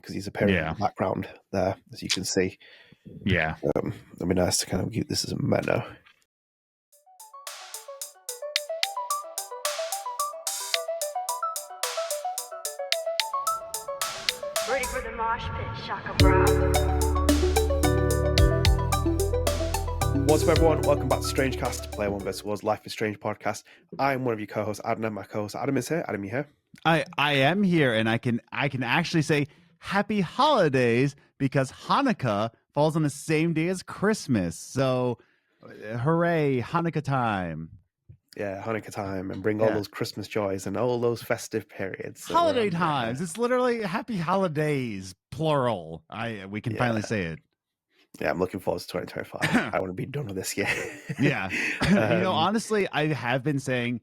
because he's appearing in the background there, as you can see. Yeah. It'd be nice to kind of keep this as a menu. Ready for the mosh pit, Shaka Bra. What's up, everyone? Welcome back to StrangeCast, Player One vs. World's Life is Strange podcast. I'm one of your co-hosts, Adnan. My co-host Adam is here. Adam, you here? I am here, and I can actually say happy holidays because Hanukkah falls on the same day as Christmas. So, hooray, Hanukkah time. Yeah, Hanukkah time, and bring all those Christmas joys and all those festive periods. Holiday times. It's literally happy holidays, plural. We can finally say it. Yeah, I'm looking forward to 2025. I want to be done with this year. Yeah. Honestly, I have been saying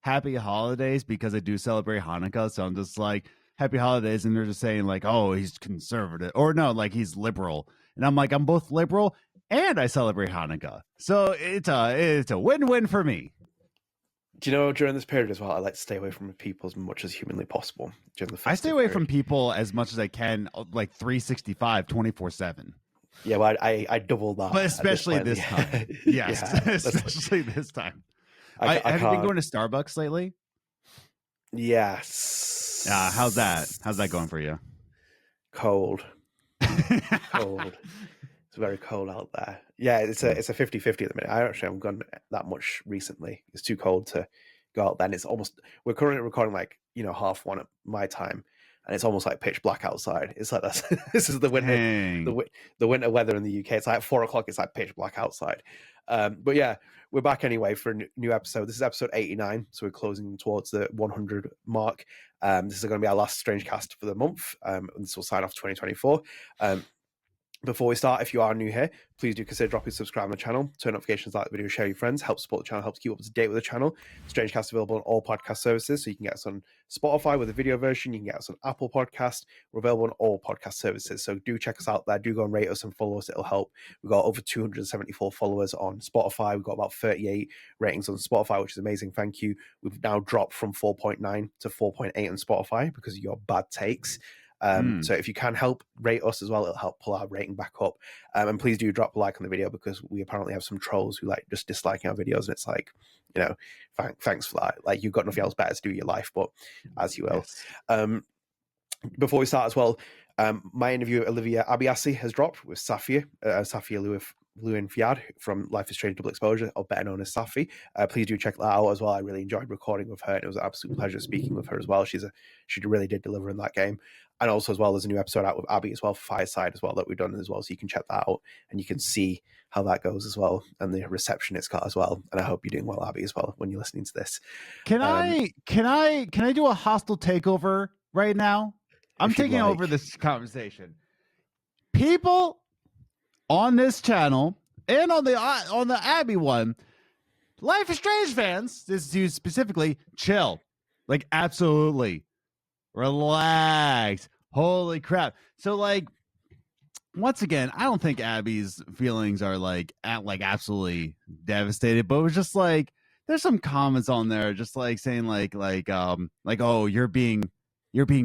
happy holidays because I do celebrate Hanukkah. So I'm just like, happy holidays. And they're just saying like, oh, he's conservative. Or no, like he's liberal. And I'm like, I'm both liberal and I celebrate Hanukkah. So it's a win-win for me. Do you know, during this period as well, I like to stay away from people as much as humanly possible. During the I stay away from people as much as I can, like 365, 24/7. Yeah, well, I double that. But especially this time. Yes, especially this time. Have you been going to Starbucks lately? Yes. How's that? How's that going for you? Cold. Cold. It's very cold out there. Yeah, it's a 50-50 at the minute. I actually haven't gone that much recently. It's too cold to go out then. It's almost, we're currently recording like, 1:30 at my time, and it's almost like pitch black outside. It's like that's this is the winter the winter weather in the UK. It's like 4:00, it's like pitch black outside. But yeah, we're back anyway for a new episode. This is episode 89, so we're closing towards the 100 mark. This is going to be our last StrangeCast for the month, and this will sign off 2024. Before we start, if you are new here, please do consider dropping subscribe on the channel, turn notifications, like the video, share your friends, help support the channel, helps keep up to date with the channel. StrangeCast is available on all podcast services, so you can get us on Spotify with a video version, you can get us on Apple Podcast. We're available on all podcast services, so do check us out there, do go and rate us and follow us, it'll help. We've got over 274 followers on Spotify, we've got about 38 ratings on Spotify, which is amazing, thank you. We've now dropped from 4.9 to 4.8 on Spotify because of your bad takes. So if you can help rate us as well, it'll help pull our rating back up. And please do drop a like on the video because we apparently have some trolls who like just disliking our videos, and it's like, thanks for that. Like, you've got nothing else better to do in your life, but as you will. Yes. Before we start as well, my interview with Olivia Abiassi has dropped with Safia Lewin Fiad from Life is Strange Double Exposure, or better known as Safi. Please do check that out as well. I really enjoyed recording with her, and it was an absolute pleasure speaking with her as well. She really did deliver in that game. And also as well, there's a new episode out with Abby as well, for Fireside as well, that we've done as well, so you can check that out and you can see how that goes as well, and the reception it's got as well. And I hope you're doing well, Abby, as well, when you're listening to this. Can I do a hostile takeover right now? I'm taking over this conversation. People on this channel and on the Abby one, Life is Strange fans, this is you specifically, chill. Like, absolutely. Relax. Holy crap. So, like, once again, I don't think Abby's feelings are like absolutely devastated, but it was just like, there's some comments on there just like saying like oh, you're being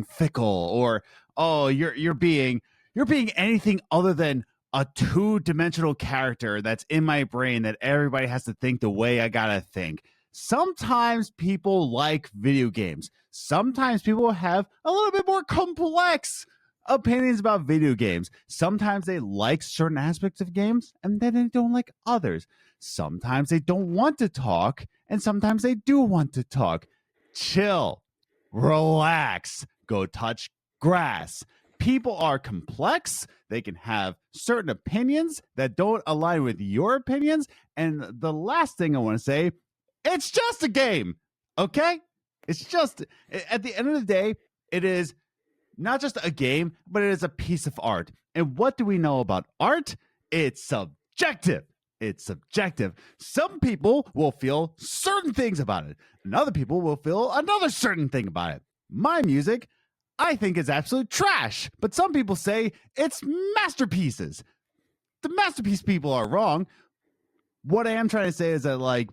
fickle, or oh, you're being anything other than a two-dimensional character that's in my brain that everybody has to think the way I gotta think. Sometimes people like video games. Sometimes people have a little bit more complex opinions about video games. Sometimes they like certain aspects of games and then they don't like others. Sometimes they don't want to talk and sometimes they do want to talk. Chill. Relax. Go touch grass. People are complex. They can have certain opinions that don't align with your opinions. And the last thing I want to say, it's just a game, okay? It's just, at the end of the day, it is not just a game, but it is a piece of art. And what do we know about art? It's subjective. It's subjective. Some people will feel certain things about it, and other people will feel another certain thing about it. My music, I think, is absolute trash, but some people say it's masterpieces. The masterpiece people are wrong. What I am trying to say is that, like,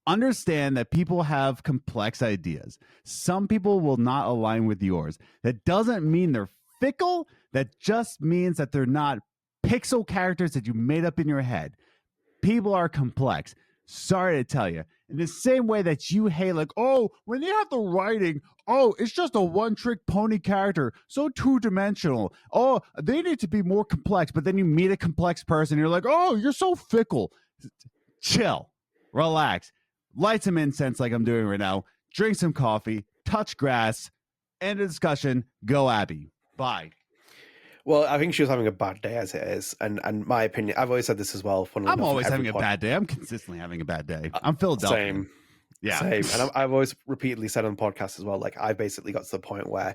understand that people have complex ideas. Some people will not align with yours. That doesn't mean they're fickle, that just means that they're not pixel characters that you made up in your head. People are complex. Sorry to tell you. In the same way that you hate, like, oh, when you have the writing, oh, it's just a one-trick pony character, so two-dimensional. Oh, they need to be more complex. But then you meet a complex person, and you're like, oh, you're so fickle. Chill. Relax. Light some incense like I'm doing right now. Drink some coffee. Touch grass. End of discussion. Go Abby. Bye. Well, I think she was having a bad day as it is, and my opinion, I've always said this as well. I'm always having a bad day. I'm consistently having a bad day. I'm Philadelphia. Same. Yeah. Same. And I've always repeatedly said on the podcast as well, like I basically got to the point where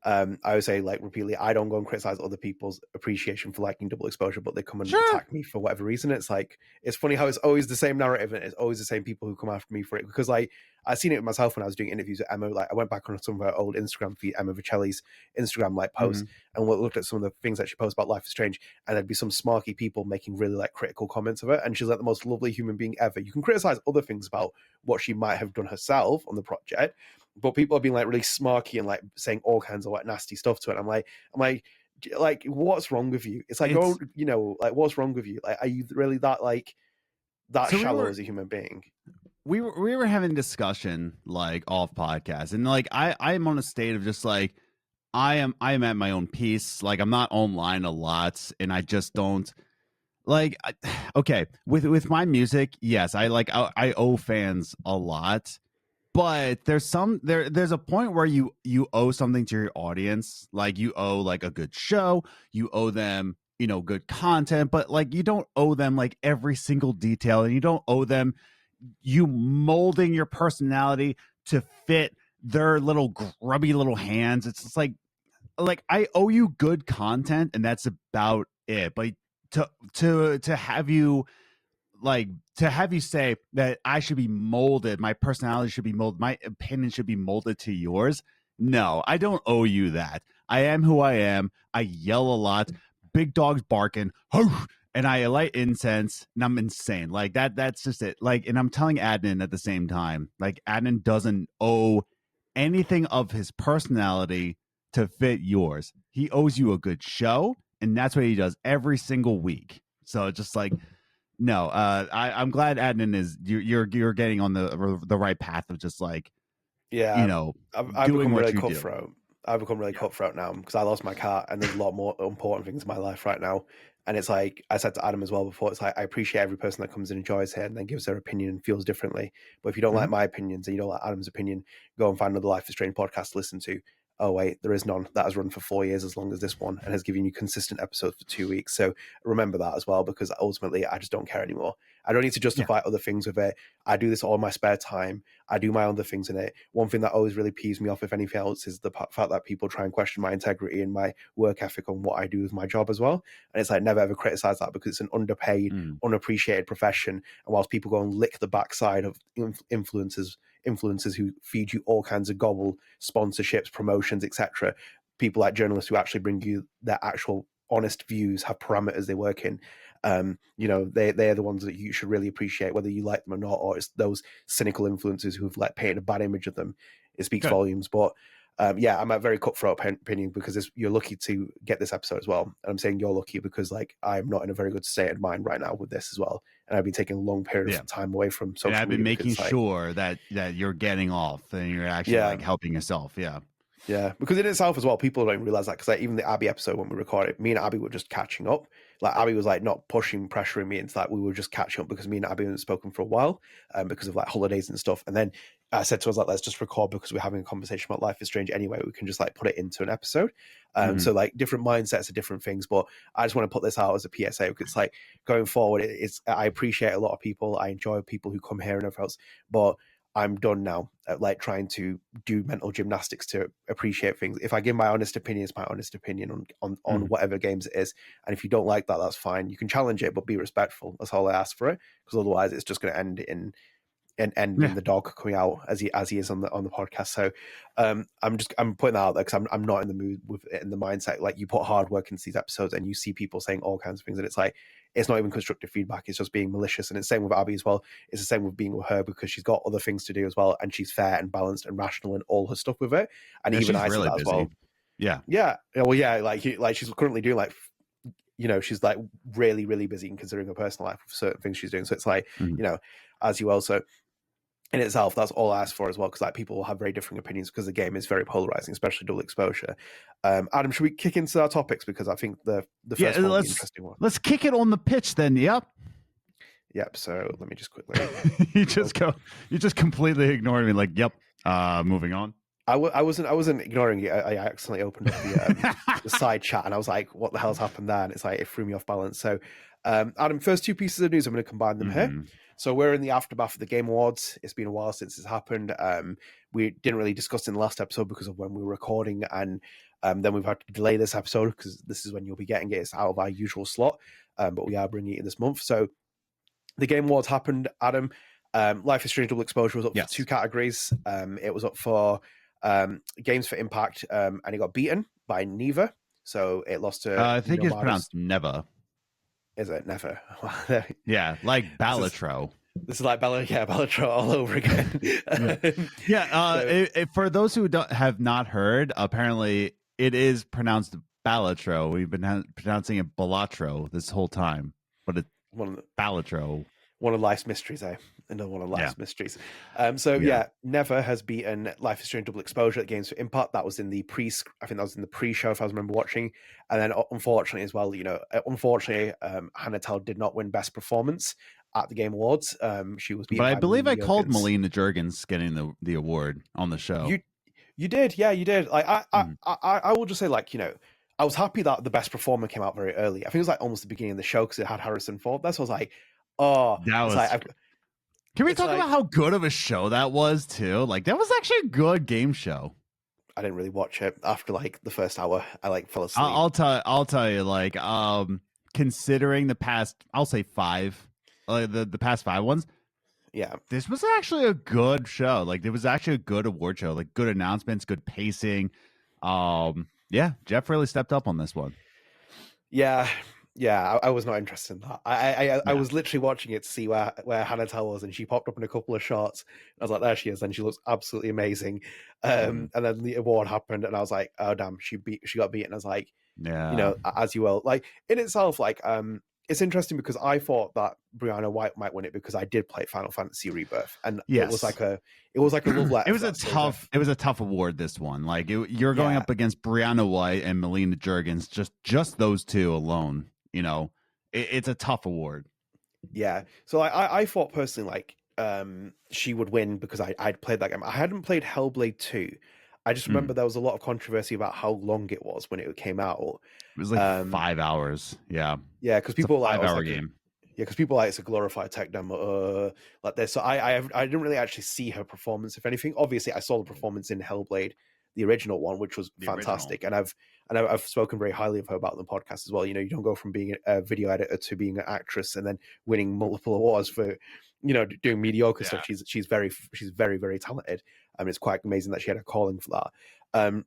I would say like repeatedly, I don't go and criticize other people's appreciation for liking Double Exposure, but they come and attack me for whatever reason. It's like, it's funny how it's always the same narrative and it's always the same people who come after me for it, because like I've seen it myself when I was doing interviews with Emma. Like I went back on some of her old Instagram feed, Emma Vicelli's Instagram like posts, and looked at some of the things that she posts about Life is Strange, and there'd be some smarky people making really like critical comments of it, and she's like the most lovely human being ever. You can criticize other things about what she might have done herself on the project, but people are being like really smarky and like saying all kinds of like nasty stuff to it. I'm like, what's wrong with you? It's like, like what's wrong with you? Like, are you really that like that shallow as a human being? We were having a discussion like off podcast, and like I'm on a state of just like I am at my own peace. Like I'm not online a lot, and I just don't like. Okay, with my music, yes, I owe fans a lot. But there's a point where you owe something to your audience. Like you owe like a good show, you owe them, good content, but like you don't owe them like every single detail, and you don't owe them you molding your personality to fit their little grubby little hands. It's just like I owe you good content, and that's about it. But to have you say that I should be molded, my personality should be molded, my opinion should be molded to yours. No, I don't owe you that. I am who I am. I yell a lot, big dogs barking, and I light incense, and I'm insane. Like that's just it. Like, and I'm telling Adnan at the same time, like Adnan doesn't owe anything of his personality to fit yours. He owes you a good show, and that's what he does every single week. So just like, no, I'm glad Adnan is you're getting on the right path of just like, I've become really cutthroat. I've become really cutthroat now because I lost my cat, and there's a lot more important things in my life right now. And it's like I said to Adam as well before, it's like I appreciate every person that comes and enjoys here and then gives their opinion and feels differently. But if you don't like my opinions and you don't like Adam's opinion, go and find another Life is Strange podcast to listen to. Oh wait, there is none that has run for 4 years as long as this one and has given you consistent episodes for 2 weeks. So remember that as well, because ultimately I just don't care anymore. I don't need to justify other things with it. I do this all in my spare time. I do my own other things in it. One thing that always really peeves me off, if anything else, is the fact that people try and question my integrity and my work ethic on what I do with my job as well. And it's like, never ever criticize that, because it's an underpaid, unappreciated profession. And whilst people go and lick the backside of influencers who feed you all kinds of gobble, sponsorships, promotions, etc., people like journalists who actually bring you their actual honest views, have parameters they work in, they're the ones that you should really appreciate, whether you like them or not, or it's those cynical influencers who've like painted a bad image of them. It speaks volumes. But I'm a very cutthroat opinion, because you're lucky to get this episode as well. And I'm saying you're lucky because like I'm not in a very good state of mind right now with this as well. And I've been taking long periods of time away from social media. And I've been making sure that you're getting off and you're actually like helping yourself. Yeah. Yeah, because in itself as well, people don't realize that, because like even the Abby episode when we recorded, me and Abby were just catching up. Like Abby was like not pressuring me. It's like we were just catching up because me and Abby hadn't spoken for a while because of like holidays and stuff. And then I said to us like, let's just record because we're having a conversation about Life is Strange anyway. We can just like put it into an episode. So like different mindsets are different things. But I just want to put this out as a PSA, because it's like going forward, I appreciate a lot of people. I enjoy people who come here and everything else, but I'm done now at like trying to do mental gymnastics to appreciate things. If I give my honest opinion, it's my honest opinion on whatever games it is. And if you don't like that, that's fine. You can challenge it, but be respectful. That's all I ask for it, because otherwise it's just going to end in the dog coming out as he is on the podcast. So I'm putting that out there because I'm not in the mood with it, in the mindset. Like you put hard work into these episodes and you see people saying all kinds of things, and it's like, it's not even constructive feedback. It's just being malicious. And it's the same with Abby as well. It's the same with being with her, because she's got other things to do as well. And she's fair and balanced and rational and all her stuff with it. And even I see that as well. Yeah. Well, yeah, like she's currently doing like, she's like really, really busy and considering her personal life with certain things she's doing. So it's like, as you also in itself, that's all I ask for as well, because like people will have very different opinions because the game is very polarizing, especially double exposure. Adam, should we kick into our topics, because I think the first one will be an interesting one. Let's kick it on the pitch then. Yep. So let me just quickly. You just completely ignored me. Like, yep. Moving on. I wasn't ignoring it. I accidentally opened up the side chat, and I was like, "What the hell's happened there?" And it's like it threw me off balance. So, Adam, first two pieces of news, I'm going to combine them here. So we're in the aftermath of the Game Awards. It's been a while since it's happened. We didn't really discuss in the last episode because of when we were recording, and then we've had to delay this episode because this is when you'll be getting it. It's out of our usual slot, but we are bringing it this month. So the Game Awards happened, Adam. Life is Strange Double Exposure was up for 2 categories. It was up for Games for Impact, and it got beaten by Neva. So it lost to... I think it's pronounced Neva. Is it? Never. Yeah, like Balatro. This is like Balatro all over again. For those who have not heard, apparently it is pronounced Balatro. We've been pronouncing it Balatro this whole time, but it's Balatro. One of life's mysteries, Another one of life's mysteries. Never has beaten Life is Strange Double Exposure at Games for Impact. That was in the I think that was in the pre-show, if I remember watching. And then, unfortunately, as well, Hannah Telle did not win Best Performance at the Game Awards. She was beaten. But I believe I called Melina Juergens getting the award on the show. You did, yeah, you did. Like I will just say, like, I was happy that the Best Performer came out very early. I think it was like almost the beginning of the show because it had Harrison Ford. That's what I was like. Oh, that was like, can we talk about how good of a show that was too? Like, that was actually a good game show. I didn't really watch it after like the first hour. I like fell asleep. I'll tell you, like, considering the past, I'll say 5, the past 5 ones. Yeah, this was actually a good show. Like, it was actually a good award show. Like, good announcements, good pacing. Jeff really stepped up on this one. Yeah, I was not interested in that. I was literally watching it to see where Hannah Telle was, and she popped up in a couple of shots. I was like, there she is, and she looks absolutely amazing. And then the award happened, and I was like, oh damn, she got beaten. I was like, as you will. Like, in itself, like, it's interesting because I thought that Brianna White might win it because I did play Final Fantasy Rebirth, and it was like a love letter. It was a tough award. This one, like, you're going up against Brianna White and Melina Juergens, just those two alone. It's a tough award. Yeah. So I thought personally, like, she would win because I'd played that game. I hadn't played Hellblade 2. I just remember there was a lot of controversy about how long it was when it came out. It was like 5 hours. Yeah. Yeah, because people like 5 hour game. Yeah, because people like it's a glorified tech demo like this. So I didn't really actually see her performance. If anything, obviously I saw the performance in Hellblade, the original one, which was fantastic, and I've spoken very highly of her about the podcast as well. You don't go from being a video editor to being an actress and then winning multiple awards for doing mediocre stuff. She's very, very talented. It's quite amazing that she had a calling for that.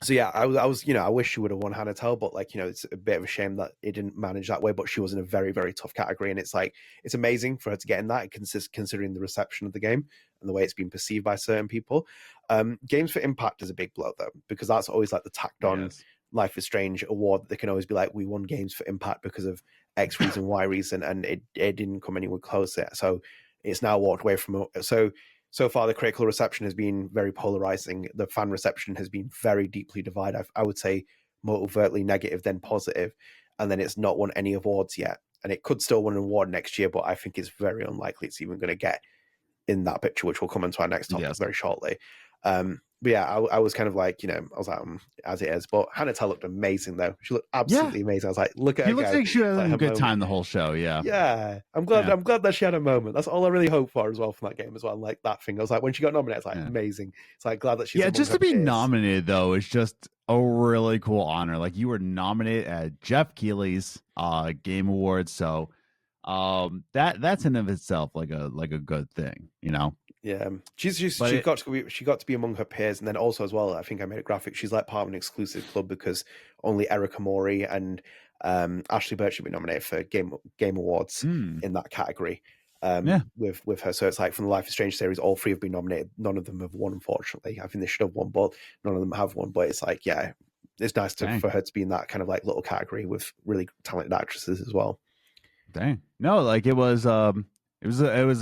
So yeah, I was I wish she would have won Hannah Telle, but like it's a bit of a shame that it didn't manage that way. But she was in a very, very tough category, and it's like it's amazing for her to get in that, considering the reception of the game and the way it's been perceived by certain people. Games for Impact is a big blow though, because that's always like the tacked on Life is Strange award. They can always be like, we won Games for Impact because of X reason, Y reason, and it didn't come anywhere close yet. So it's now walked away from it. So far, the critical reception has been very polarizing. The fan reception has been very deeply divided. I would say more overtly negative than positive. And then it's not won any awards yet. And it could still win an award next year, but I think it's very unlikely it's even going to get in that picture, which will come into our next topic very shortly. But yeah, I was kind of like, I was like, as it is. But Hannah Telle looked amazing, though. She looked absolutely amazing. I was like, look at her. She looks like she had a good time the whole show. Yeah. Yeah. I'm glad that she had a moment. That's all I really hope for as well from that game as well. Like that thing. I was like, when she got nominated, it's like amazing. It's like glad that she's just to be nominated though is just a really cool honor. Like you were nominated at Jeff Keighley's Game Awards. So that's in of itself like a good thing, Yeah, she got to be among her peers, and then also as well, I think I made a graphic. She's like part of an exclusive club because only Erica Mori and Ashley Birch should be nominated for Game Awards in that category. with her. So it's like from the Life is Strange series, all three have been nominated. None of them have won, unfortunately. I think they should have won, but none of them have won. But it's like, yeah, it's nice for her to be in that kind of like little category with really talented actresses as well. Dang. No, like it was a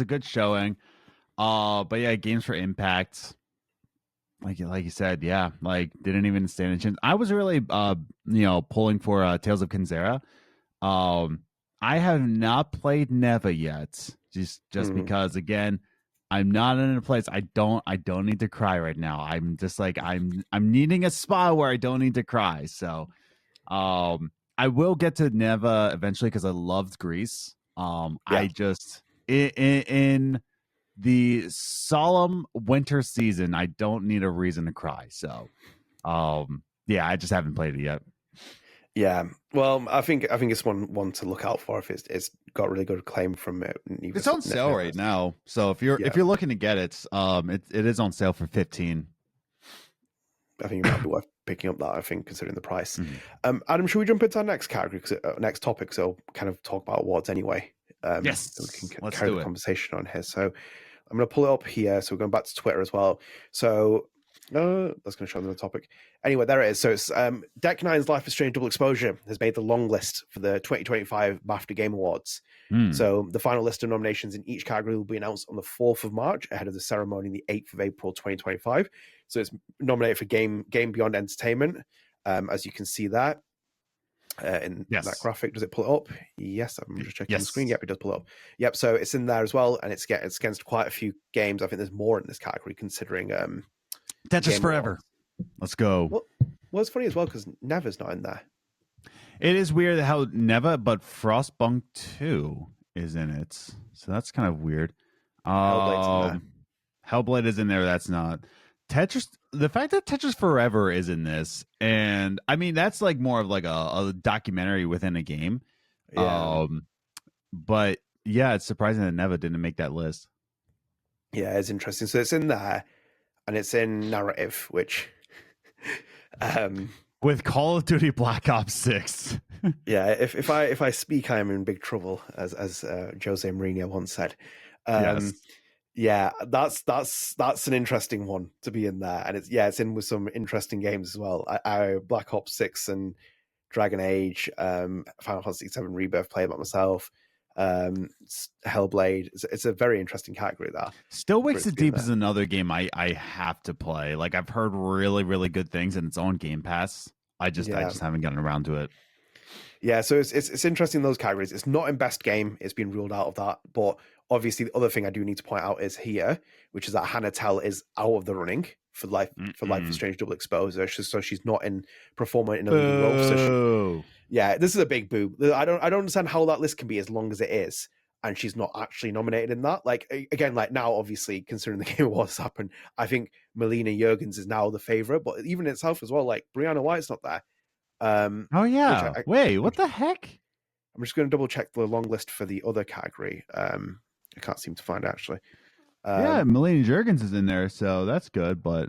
good showing. But yeah, Games for Impact, like you said, yeah, like didn't even stand a chance. I was really pulling for Tales of Kenzera. I have not played Neva yet, just because again, I'm not in a place I don't need to cry right now. I'm just like I'm needing a spot where I don't need to cry. So I will get to Neva eventually because I loved Greece. I just in the solemn winter season, I don't need a reason to cry. So, I just haven't played it yet. Yeah, well, I think it's one to look out for if it's got really good acclaim from it. It's on sale right now, so if you're looking to get it, it is on sale for $15. I think it might be worth picking up that. I think considering the price. Adam, should we jump into our next category, next topic? So kind of talk about awards anyway. Yes, we can let's carry do the it. Conversation on here. So I'm going to pull it up here. So we're going back to Twitter as well. So that's going to show them the topic. Anyway, there it is. So it's Deck Nine's Life is Strange Double Exposure has made the long list for the 2025 BAFTA Game Awards. So the final list of nominations in each category will be announced on the 4th of March ahead of the ceremony on the 8th of April 2025. So it's nominated for Game Beyond Entertainment, as you can see that. In that graphic, does it pull it up? Yes, I'm just checking the screen. Yep, it does pull it up. Yep, so it's in there as well, and it's against quite a few games. I think there's more in this category considering Tetris Forever. Let's go. Well, it's funny as well because Neva's not in there. It is weird how Neva, but Frostpunk 2 is in it, so that's kind of weird. Hellblade's in there. Hellblade is in there. That's not Tetris. The fact that Tetris Forever is in this, and I mean that's like more of like a documentary within a game. Yeah. But yeah, it's surprising that Neva didn't make that list. Yeah, it's interesting. So it's in there, and it's in narrative, which with Call of Duty Black Ops 6. Yeah, if I speak, I am in big trouble, as Jose Mourinho once said. Yes. Yeah, that's an interesting one to be in there, and it's in with some interesting games as well. I Black Ops 6 and Dragon Age, Final Fantasy 7 Rebirth played by myself. Hellblade. It's a very interesting category there. Still Wakes the Deep is another game I have to play. Like I've heard really, really good things in its own Game Pass. I just haven't gotten around to it. Yeah, so it's interesting those categories. It's not in best game. It's been ruled out of that. But obviously, the other thing I do need to point out is here, which is that Hannah Telle is out of the running for Life is Strange Double Exposure. So she's not in performer in a leading role. So this is a big boo. I don't understand how that list can be as long as it is, and she's not actually nominated in that. Like again, like now, obviously considering the Game Awards happened, I think Melina Jurgens is now the favorite. But even itself as well, like Brianna White's not there. Wait, what the heck? I'm just going to double check the long list for the other category. I can't seem to find it actually. Melina Jurgens is in there, so that's good. But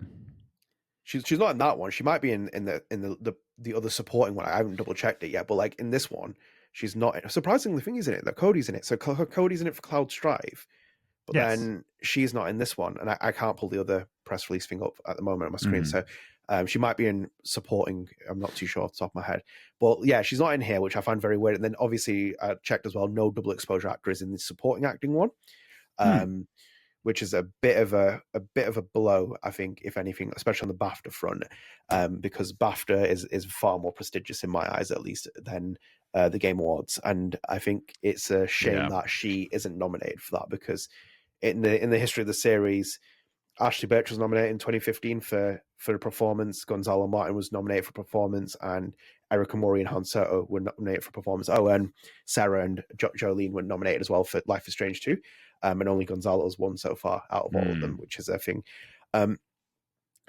she's not in that one. She might be in the other supporting one. I haven't double checked it yet, but like in this one, she's not. Surprisingly, the thing is in it that Cody's in it. So Cody's in it for Cloud Strive, but then she's not in this one, and I can't pull the other press release thing up at the moment on my screen. So. She might be in supporting. I'm not too sure off the top of my head, but yeah, she's not in here, which I find very weird. And then obviously I checked as well. No double exposure actor is in the supporting acting one, which is a bit of a blow, I think, if anything, especially on the BAFTA front, because BAFTA is far more prestigious in my eyes, at least, than the Game Awards, and I think it's a shame that she isn't nominated for that because in the history of the series. Ashley Birch was nominated in 2015 for a performance. Gonzalo Martin was nominated for performance, and Erica Mori and Han Soto were nominated for performance. Oh, and Sarah and Jolene were nominated as well for Life is Strange 2. And only Gonzalo's won so far out of all of them, which is a thing.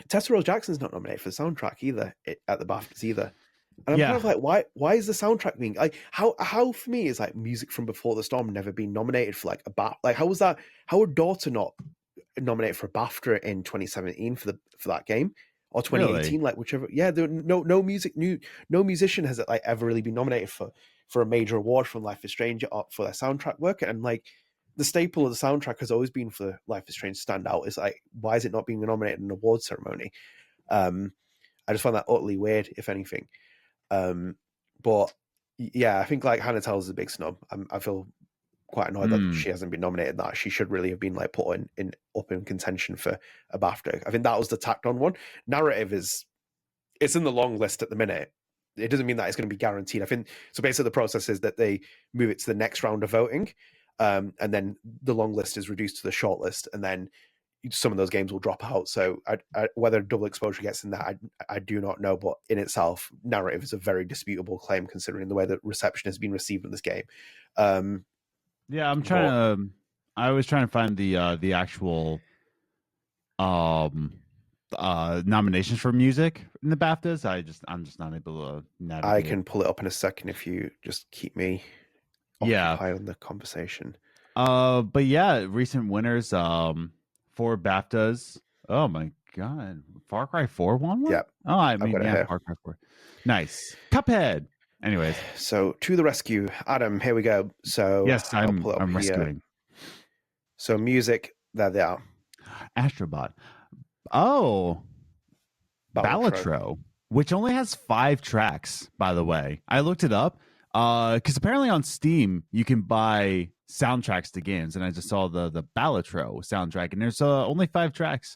Tessa Rose Jackson's not nominated for the soundtrack either at the BAFTAs either. And I'm kind of like, why is the soundtrack being like how for me is like Music from Before the Storm never been nominated for like a BAFTA? Like how was that? How would Daughter not nominated for a BAFTA in 2017 for that game or 2018 really? Like whichever there no musician has like ever really been nominated for a major award from Life is Strange for their soundtrack work, and like the staple of the soundtrack has always been for Life is Strange to stand out. It's like, why is it not being nominated in an award ceremony? I just find that utterly weird, if anything. But yeah, I think like Hannah Telle is a big snub. I feel quite annoyed that she hasn't been nominated. That she should really have been like put up in contention for a BAFTA. I think that was the tacked on one. Narrative it's in the long list at the minute. It doesn't mean that it's going to be guaranteed. I think so. Basically, the process is that they move it to the next round of voting, and then the long list is reduced to the short list, and then some of those games will drop out. So whether double exposure gets in that, I do not know. But in itself, narrative is a very disputable claim considering the way that reception has been received in this game. Yeah, I'm trying to. I was trying to find the actual nominations for music in the BAFTAs. I'm just not able to navigate. I can pull it up in a second if you just keep me occupied on the conversation. But yeah, recent winners for BAFTAs. Oh my god, Far Cry 4 won one? Yeah. Oh, I mean, yeah, Far Cry 4. Nice. Cuphead. Anyways, so to the rescue, Adam. Here we go. So yes, I'm rescuing. So music, there they are. Astrobot. Oh, Balatro, which only has 5 tracks, by the way. I looked it up because apparently on Steam you can buy soundtracks to games, and I just saw the Balatro soundtrack, and there's only 5 tracks.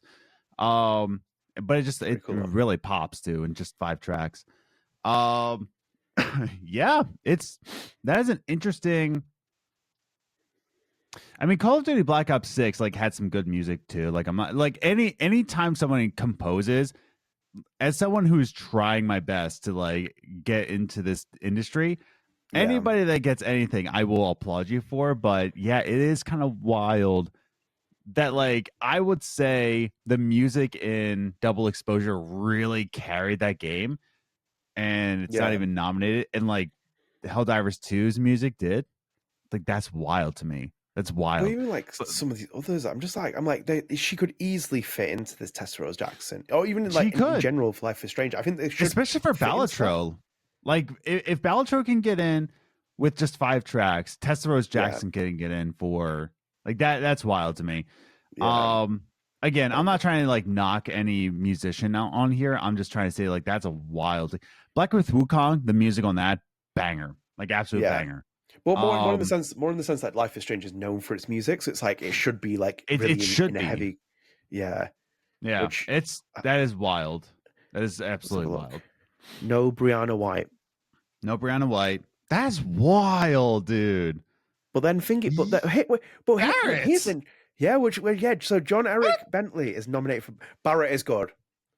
But it cool. Really pops too, in just 5 tracks. Yeah, that is an interesting. I mean, Call of Duty Black Ops 6 like had some good music too. Like I'm not like anytime someone composes, as someone who's trying my best to like get into this industry, anybody that gets anything, I will applaud you for. But yeah, it is kind of wild that like I would say the music in Double Exposure really carried that game, and it's not even nominated. And like Helldivers 2's music did. Like that's wild to me. That's wild. But even like some of these others, I'm like, she could easily fit into this Tessa Rose Jackson, or even like in general for Life is Strange. I think they should, especially for Balatro. Like if Balatro can get in with just 5 tracks, Tessa Rose Jackson can get in for like that. That's wild to me. Yeah. Again, I'm not trying to like knock any musician out on here. I'm just trying to say like that's a wild. Black Earth Wukong, the music on that banger, like absolute banger. Well, more in the sense that Life is Strange is known for its music, so it's like it should be like really it should be a heavy, yeah. That is wild. That is absolutely wild. No Brianna White. That's wild, dude. But then here's the So John Eric Bentley is nominated for Barrett is good.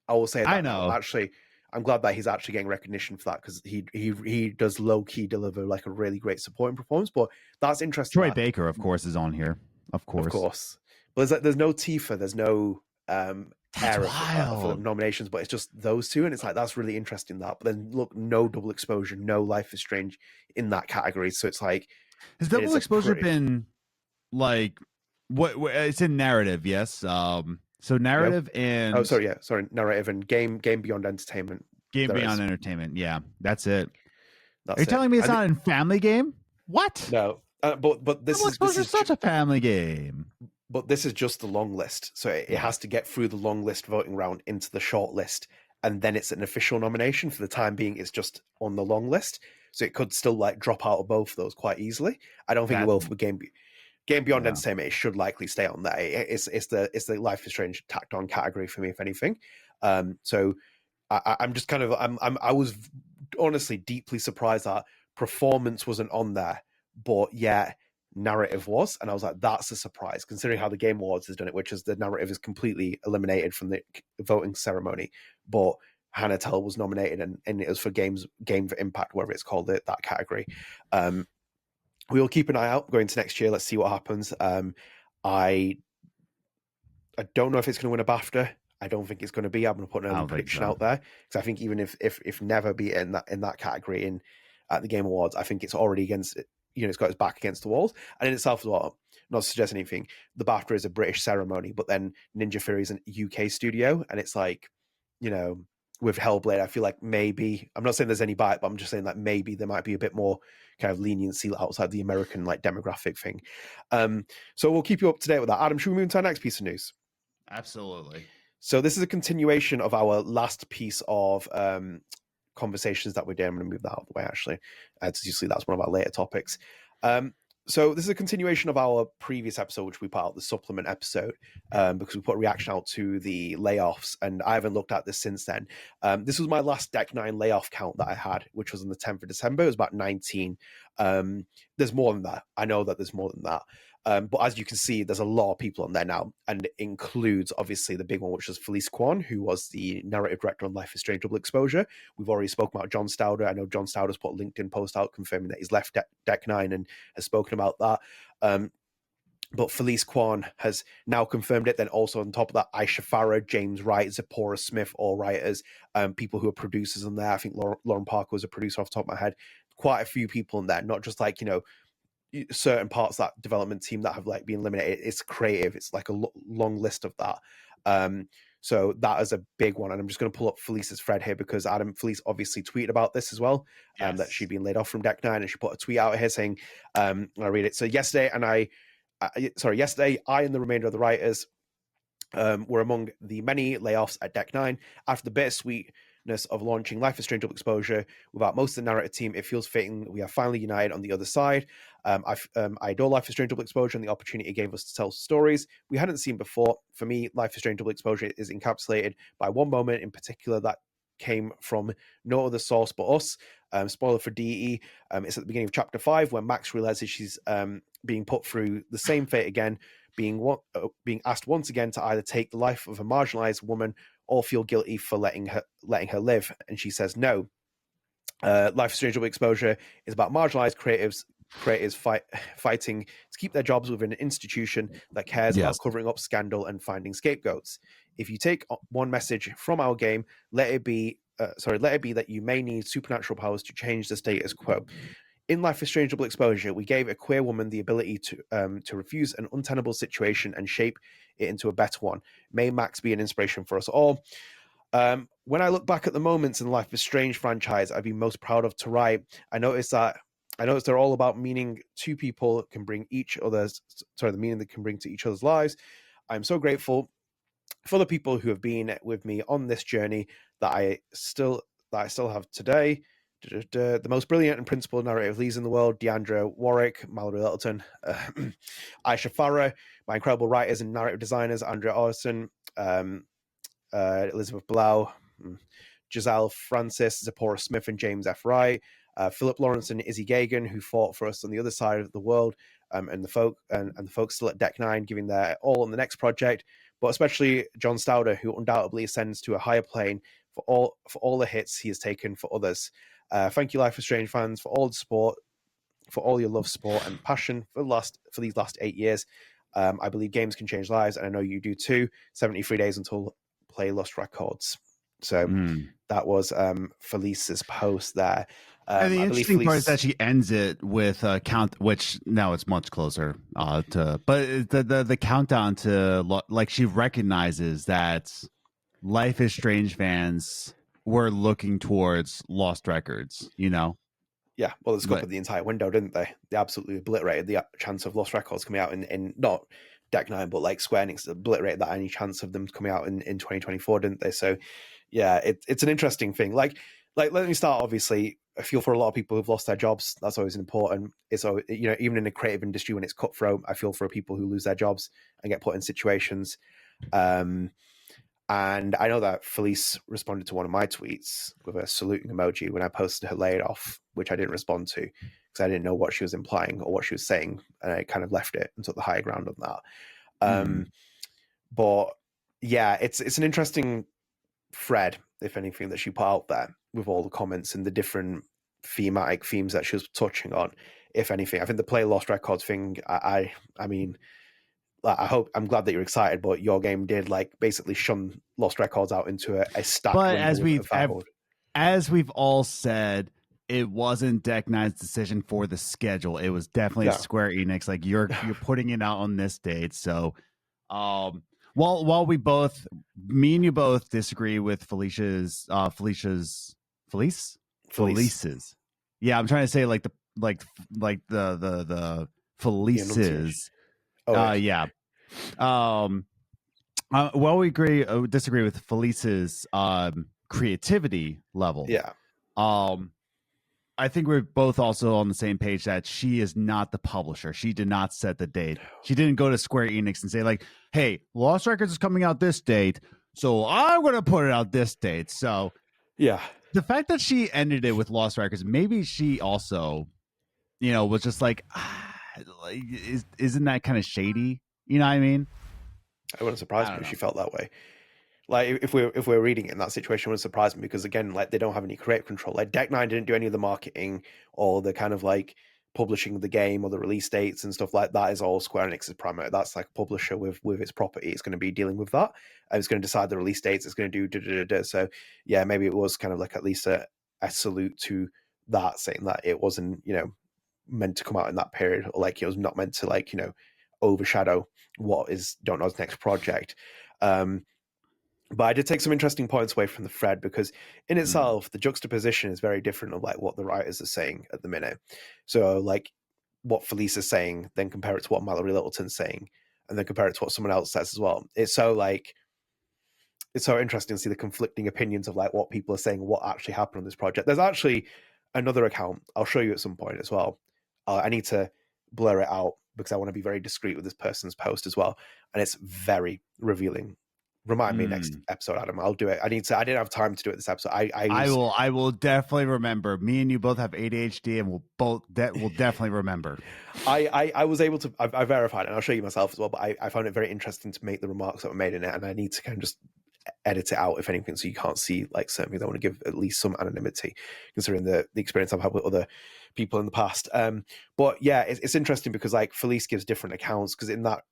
I will say that. I know. Actually, I'm glad that he's actually getting recognition for that because he does low key deliver like a really great supporting performance. But that's interesting. Troy Baker, of course, is on here. Of course. But there's no Tifa, there's no era for the nominations, but it's just those two, and it's like that's really interesting. That, but then look, no Double Exposure, no Life is Strange in that category. So it's like has Double Exposure been like what? It's in narrative, yes. So narrative and narrative and game beyond entertainment. Game beyond entertainment, yeah, that's it. Are you telling me it's not in family game? What? No, but this is such a family game. But this is just the long list, so it has to get through the long list voting round into the short list, and then it's an official nomination. For the time being, it's just on the long list, so it could still like drop out of both of those quite easily. I don't think it will for Game Beyond Entertainment. It should likely stay on there. It's the Life is Strange tacked on category for me, if anything. So I'm just kind of I was honestly deeply surprised that performance wasn't on there, but narrative was, and I was like, that's a surprise considering how the Game Awards has done it, which is the narrative is completely eliminated from the voting ceremony, but Hannah Telle was nominated and it was for game for impact, whatever it's called, that category. We will keep an eye out going into next year. Let's see what happens. I don't know if it's going to win a BAFTA. I don't think it's going to be. I'm going to put an early prediction out there because I think even if never be in that category at the Game Awards, I think it's already against it. It's got its back against the walls, and in itself as well. Not to suggest anything. The BAFTA is a British ceremony, but then Ninja Theory is an UK studio, and it's like, with Hellblade, I feel like maybe, I'm not saying there's any bite, but I'm just saying that maybe there might be a bit more kind of leniency outside the American like demographic thing. So we'll keep you up to date with that. Adam, should we move to our next piece of news? Absolutely. So this is a continuation of our last piece of conversations that we did. I'm going to move that out of the way, actually. As you see, that's one of our later topics. So this is a continuation of our previous episode, which we put out, the supplement episode, because we put a reaction out to the layoffs, and I haven't looked at this since then. This was my last Deck 9 layoff count that I had, which was on the 10th of December. It was about 19. There's more than that. I know that there's more than that. But as you can see, there's a lot of people on there now, and it includes, obviously, the big one, which was Felice Kuan, who was the narrative director on Life is Strange Double Exposure. We've already spoken about John Stauder. I know John Stauder's put a LinkedIn post out confirming that he's left Deck 9 and has spoken about that. But Felice Kuan has now confirmed it. Then also on top of that, Aisha Farah, James Wright, Zipporah Smith, all writers, people who are producers on there. I think Lauren Parker was a producer off the top of my head. Quite a few people in there, not just like, certain parts of that development team that have like been eliminated. It's creative. It's like a long list of that. So that is a big one. And I'm just going to pull up Felice's thread here because Felice obviously tweeted about this as well, that she'd been laid off from Deck 9, and she put a tweet out here saying, I read it. So yesterday, I and the remainder of the writers were among the many layoffs at Deck 9. After the bittersweetness of launching Life is Strange Double Exposure without most of the narrative team, it feels fitting that we are finally united on the other side. I adore Life is Strange Double Exposure and the opportunity it gave us to tell stories we hadn't seen before. For me, Life is Strange Double Exposure is encapsulated by one moment in particular that came from no other source but us. Spoiler for DE, it's at the beginning of chapter 5 when Max realizes she's being put through the same fate again, being asked once again to either take the life of a marginalized woman or feel guilty for letting her live, and she says no. Life is Strange Double Exposure is about marginalized creators fighting to keep their jobs within an institution that cares about covering up scandal and finding scapegoats. If you take one message from our game, let it be that you may need supernatural powers to change the status quo. In Life is Strange Double Exposure, we gave a queer woman the ability to refuse an untenable situation and shape it into a better one. May Max be an inspiration for us all. When I look back at the moments in the Life is Strange franchise I'd be most proud of to write, I noticed they're all about meaning two people can bring the meaning they can bring to each other's lives. I'm so grateful for the people who have been with me on this journey that I still have today. The most brilliant and principled narrative leads in the world: Deandra Warwick, Mallory Littleton, Aisha Farah, my incredible writers and narrative designers, Andrea Orson, Elizabeth Blau, Giselle Francis, Zipporah Smith, and James F. Wright, Philip Lawrence and Izzy Gagan, who fought for us on the other side of the world, and the folks still at Deck 9 giving their all on the next project, but especially John Stauder, who undoubtedly ascends to a higher plane for all the hits he has taken for others. Thank you, Life is Strange fans, for all the support, for all your love, support, and passion for these last 8 years. I believe games can change lives, and I know you do too. 73 days until Play Lost Records. So that was Felice's post there. And the interesting part is that she ends it with a count, which now it's much closer but the countdown to, like, she recognizes that Life is Strange fans were looking towards lost records, Yeah, well, they scuppered the entire window, didn't they? They absolutely obliterated the chance of lost records coming out in not Deck 9, but like Square Enix obliterated that any chance of them coming out in 2024, didn't they? So yeah, it's an interesting thing. Like let me start, obviously, I feel for a lot of people who've lost their jobs. That's always important. It's always, even in the creative industry when it's cutthroat, I feel for people who lose their jobs and get put in situations. And I know that Felice responded to one of my tweets with a saluting emoji when I posted her layoff, which I didn't respond to because I didn't know what she was implying or what she was saying, and I kind of left it and took the higher ground on that. But yeah, it's an interesting thread, if anything, that she put out there with all the comments and the different thematic themes that she was touching on. If anything, I think the Play Lost Records thing, I mean, I'm glad that you're excited, but your game did basically shun Lost Records out into a stack. But as we've all said, it wasn't Deck 9's decision for the schedule. It was definitely Square Enix. Like you're putting it out on this date. So, While me and you both disagree with Felice's. Yeah, I'm trying to say like the Felice's. Oh, yeah. Well, we disagree with Felice's creativity level. Yeah. I think we're both also on the same page that she is not the publisher. She did not set the date. She didn't go to Square Enix and say like, "Hey, Lost Records is coming out this date, so I'm going to put it out this date." So, yeah, the fact that she ended it with Lost Records, maybe she also, was just like, isn't that kind of shady? You know what I mean? It wouldn't surprise me if she felt that way. Like if we're reading it in that situation, it wouldn't surprise me because again, like they don't have any creative control. Like Deck Nine didn't do any of the marketing or the kind of like publishing of the game or the release dates and stuff like that. Is all Square Enix's primary. That's like a publisher with its property. It's going to be dealing with that. And it's going to decide the release dates. It's going to do. So yeah, maybe it was kind of like at least a salute to that, saying that it wasn't meant to come out in that period, or like it was not meant to like overshadow what is Don't Know's next project. But I did take some interesting points away from the thread because in itself, the juxtaposition is very different of like what the writers are saying at the minute. So like what Felice is saying, then compare it to what Mallory Littleton's saying, and then compare it to what someone else says as well. It's so interesting to see the conflicting opinions of like what people are saying, what actually happened on this project. There's actually another account I'll show you at some point as well. I need to blur it out because I want to be very discreet with this person's post as well. And it's very revealing. Remind me next episode, Adam. I'll do it. I didn't have time to do it this episode. I will definitely remember. Me and you both have ADHD, and we'll definitely remember. I was able to. I verified it, and I'll show you myself as well. But I found it very interesting to make the remarks that were made in it, and I need to kind of just edit it out if anything, so you can't see like certain things. I want to give at least some anonymity, considering the experience I've had with other people in the past. But yeah, it's interesting because like Felice gives different accounts because in that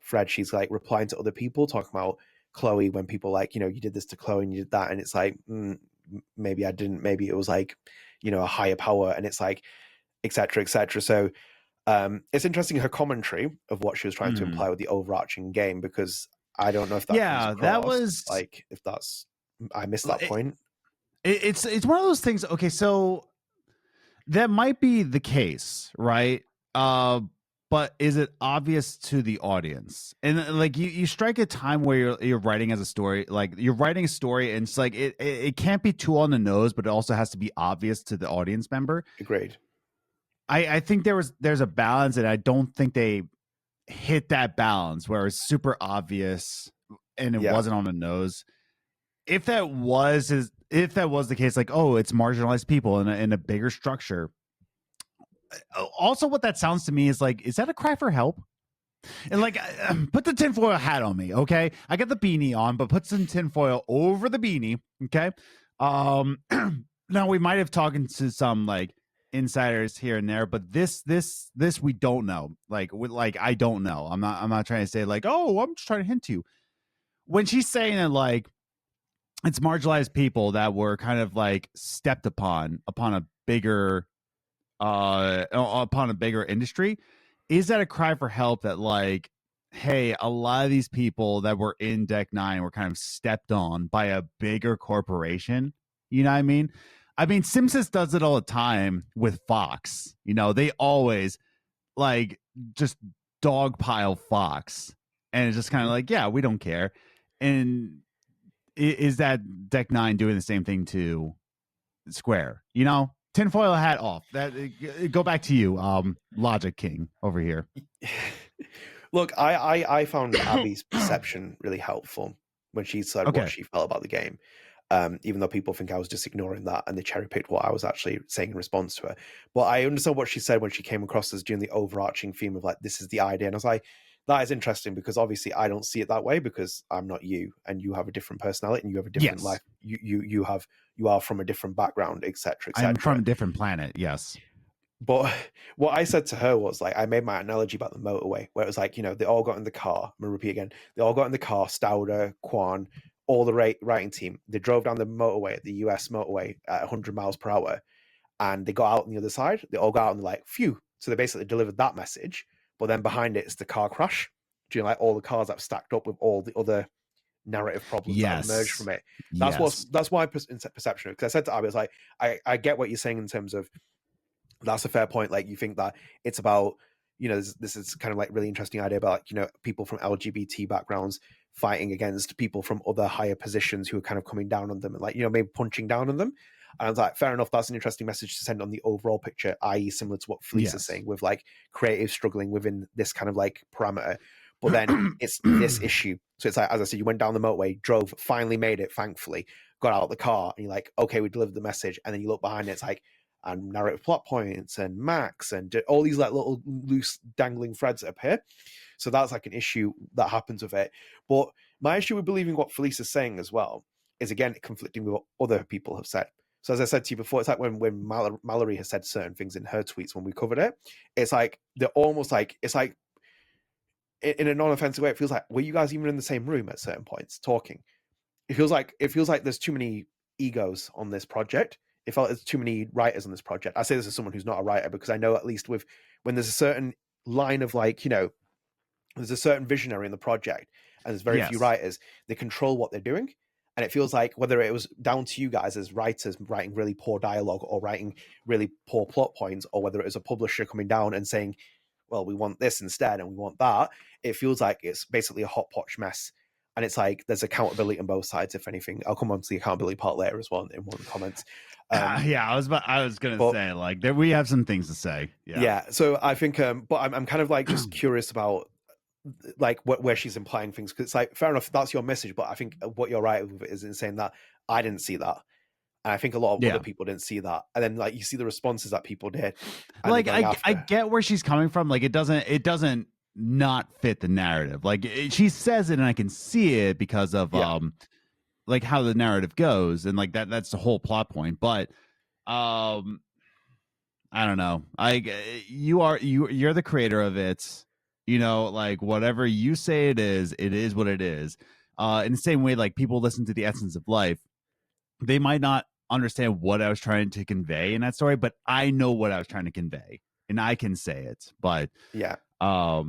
thread she's like replying to other people talking about Chloe when people like, you did this to Chloe and you did that. And it's like, maybe I didn't, maybe it was like, a higher power. And it's like, et cetera, et cetera. So it's interesting her commentary of what she was trying to imply with the overarching game, because I don't know if that that was like, if that's, I missed that point. It's one of those things. Okay. So that might be the case, right? But is it obvious to the audience? And like you strike a time where you're writing as a story, like you're writing a story, and it's like it can't be too on the nose, but it also has to be obvious to the audience member. Agreed. I think there's a balance, and I don't think they hit that balance where it's super obvious and it wasn't on the nose. If that was the case, like, oh, it's marginalized people in a bigger structure. Also, what that sounds to me is like, is that a cry for help? And like, put the tinfoil hat on me, okay? I got the beanie on, but put some tinfoil over the beanie, okay? Now we might have talked to some like insiders here and there, but this we don't know. Like I don't know. I'm not trying to say like, oh, I'm just trying to hint to you. When she's saying that like it's marginalized people that were kind of like stepped upon a bigger industry, is that a cry for help that like, hey, a lot of these people that were in Deck Nine were kind of stepped on by a bigger corporation? You know what I mean? Simpsons does it all the time with Fox. They always like just dogpile Fox, and it's just kind of like, yeah, we don't care. And is that Deck Nine doing the same thing to Square? Tinfoil hat off. Go back to you, Logic King over here. Look, I found Abby's perception really helpful when she said what she felt about the game. Even though people think I was just ignoring that and they cherry picked what I was actually saying in response to her. But I understand what she said when she came across as doing the overarching theme of like, this is the idea. And I was like, that is interesting, because obviously I don't see it that way, because I'm not you, and you have a different personality and you have a different life. You are from a different background, etc. I'm from a different planet. Yes. But what I said to her was like, I made my analogy about the motorway, where it was like, they all got in the car. I'm gonna repeat again. They all got in the car, Stauder, Kuan, all the writing team. They drove down the motorway, the US motorway, at 100 miles per hour, and they got out on the other side. They all got out and they're like, phew. So they basically delivered that message, but then behind it is the car crash. Do you know, like all the cards that have stacked up with all the other narrative problems that have emerged from it? That's my perception. Because I said to Abby, I was like, I get what you're saying in terms of that's a fair point. Like, you think that it's about, you know, this is kind of like really interesting idea about, like, you know, people from LGBT backgrounds fighting against people from other higher positions who are kind of coming down on them and, like, you know, maybe punching down on them. And I was like, fair enough, that's an interesting message to send on the overall picture, i.e. similar to what Felice is saying, with like creative struggling within this kind of like parameter. But then it's this issue. So it's like, as I said, you went down the motorway, drove, finally made it, thankfully, got out of the car, and you're like, okay, we delivered the message. And then you look behind it, it's like, and narrative plot points and Max and all these like little loose dangling threads that appear. So that's like an issue that happens with it. But my issue with believing what Felice is saying as well is, again, conflicting with what other people have said. So as I said to you before, it's like when Mallory has said certain things in her tweets when we covered it, it's like they're almost like, it's like in a non-offensive way, it feels like, were you guys even in the same room at certain points talking? It feels like there's too many egos on this project. It felt there's too many writers on this project. I say this as someone who's not a writer, because I know at least with when there's a certain line of, like, you know, there's a certain visionary in the project and there's very few writers, they control what they're doing. And it feels like whether it was down to you guys as writers writing really poor dialogue or writing really poor plot points, or whether it was a publisher coming down and saying, well, we want this instead and we want that, it feels like it's basically a hot potch mess. And it's like there's accountability on both sides, if anything. I'll come on to the accountability part later as well in one of the comments. I was gonna say, like, there we have some things to say. So I think but I'm kind of like just curious about like where she's implying things, because it's like, fair enough, that's your message, but I think what you're right with is in saying that I didn't see that, and I think a lot of other people didn't see that, and then like you see the responses that people did. Like I get where she's coming from. Like it doesn't not fit the narrative. Like she says it and I can see it because of like how the narrative goes, and like that's the whole plot point. But I don't know. You're the creator of it. You know, like whatever you say it is what it is. In the same way, like people listen to The Essence of Life, they might not understand what I was trying to convey in that story, but I know what I was trying to convey and I can say it. But I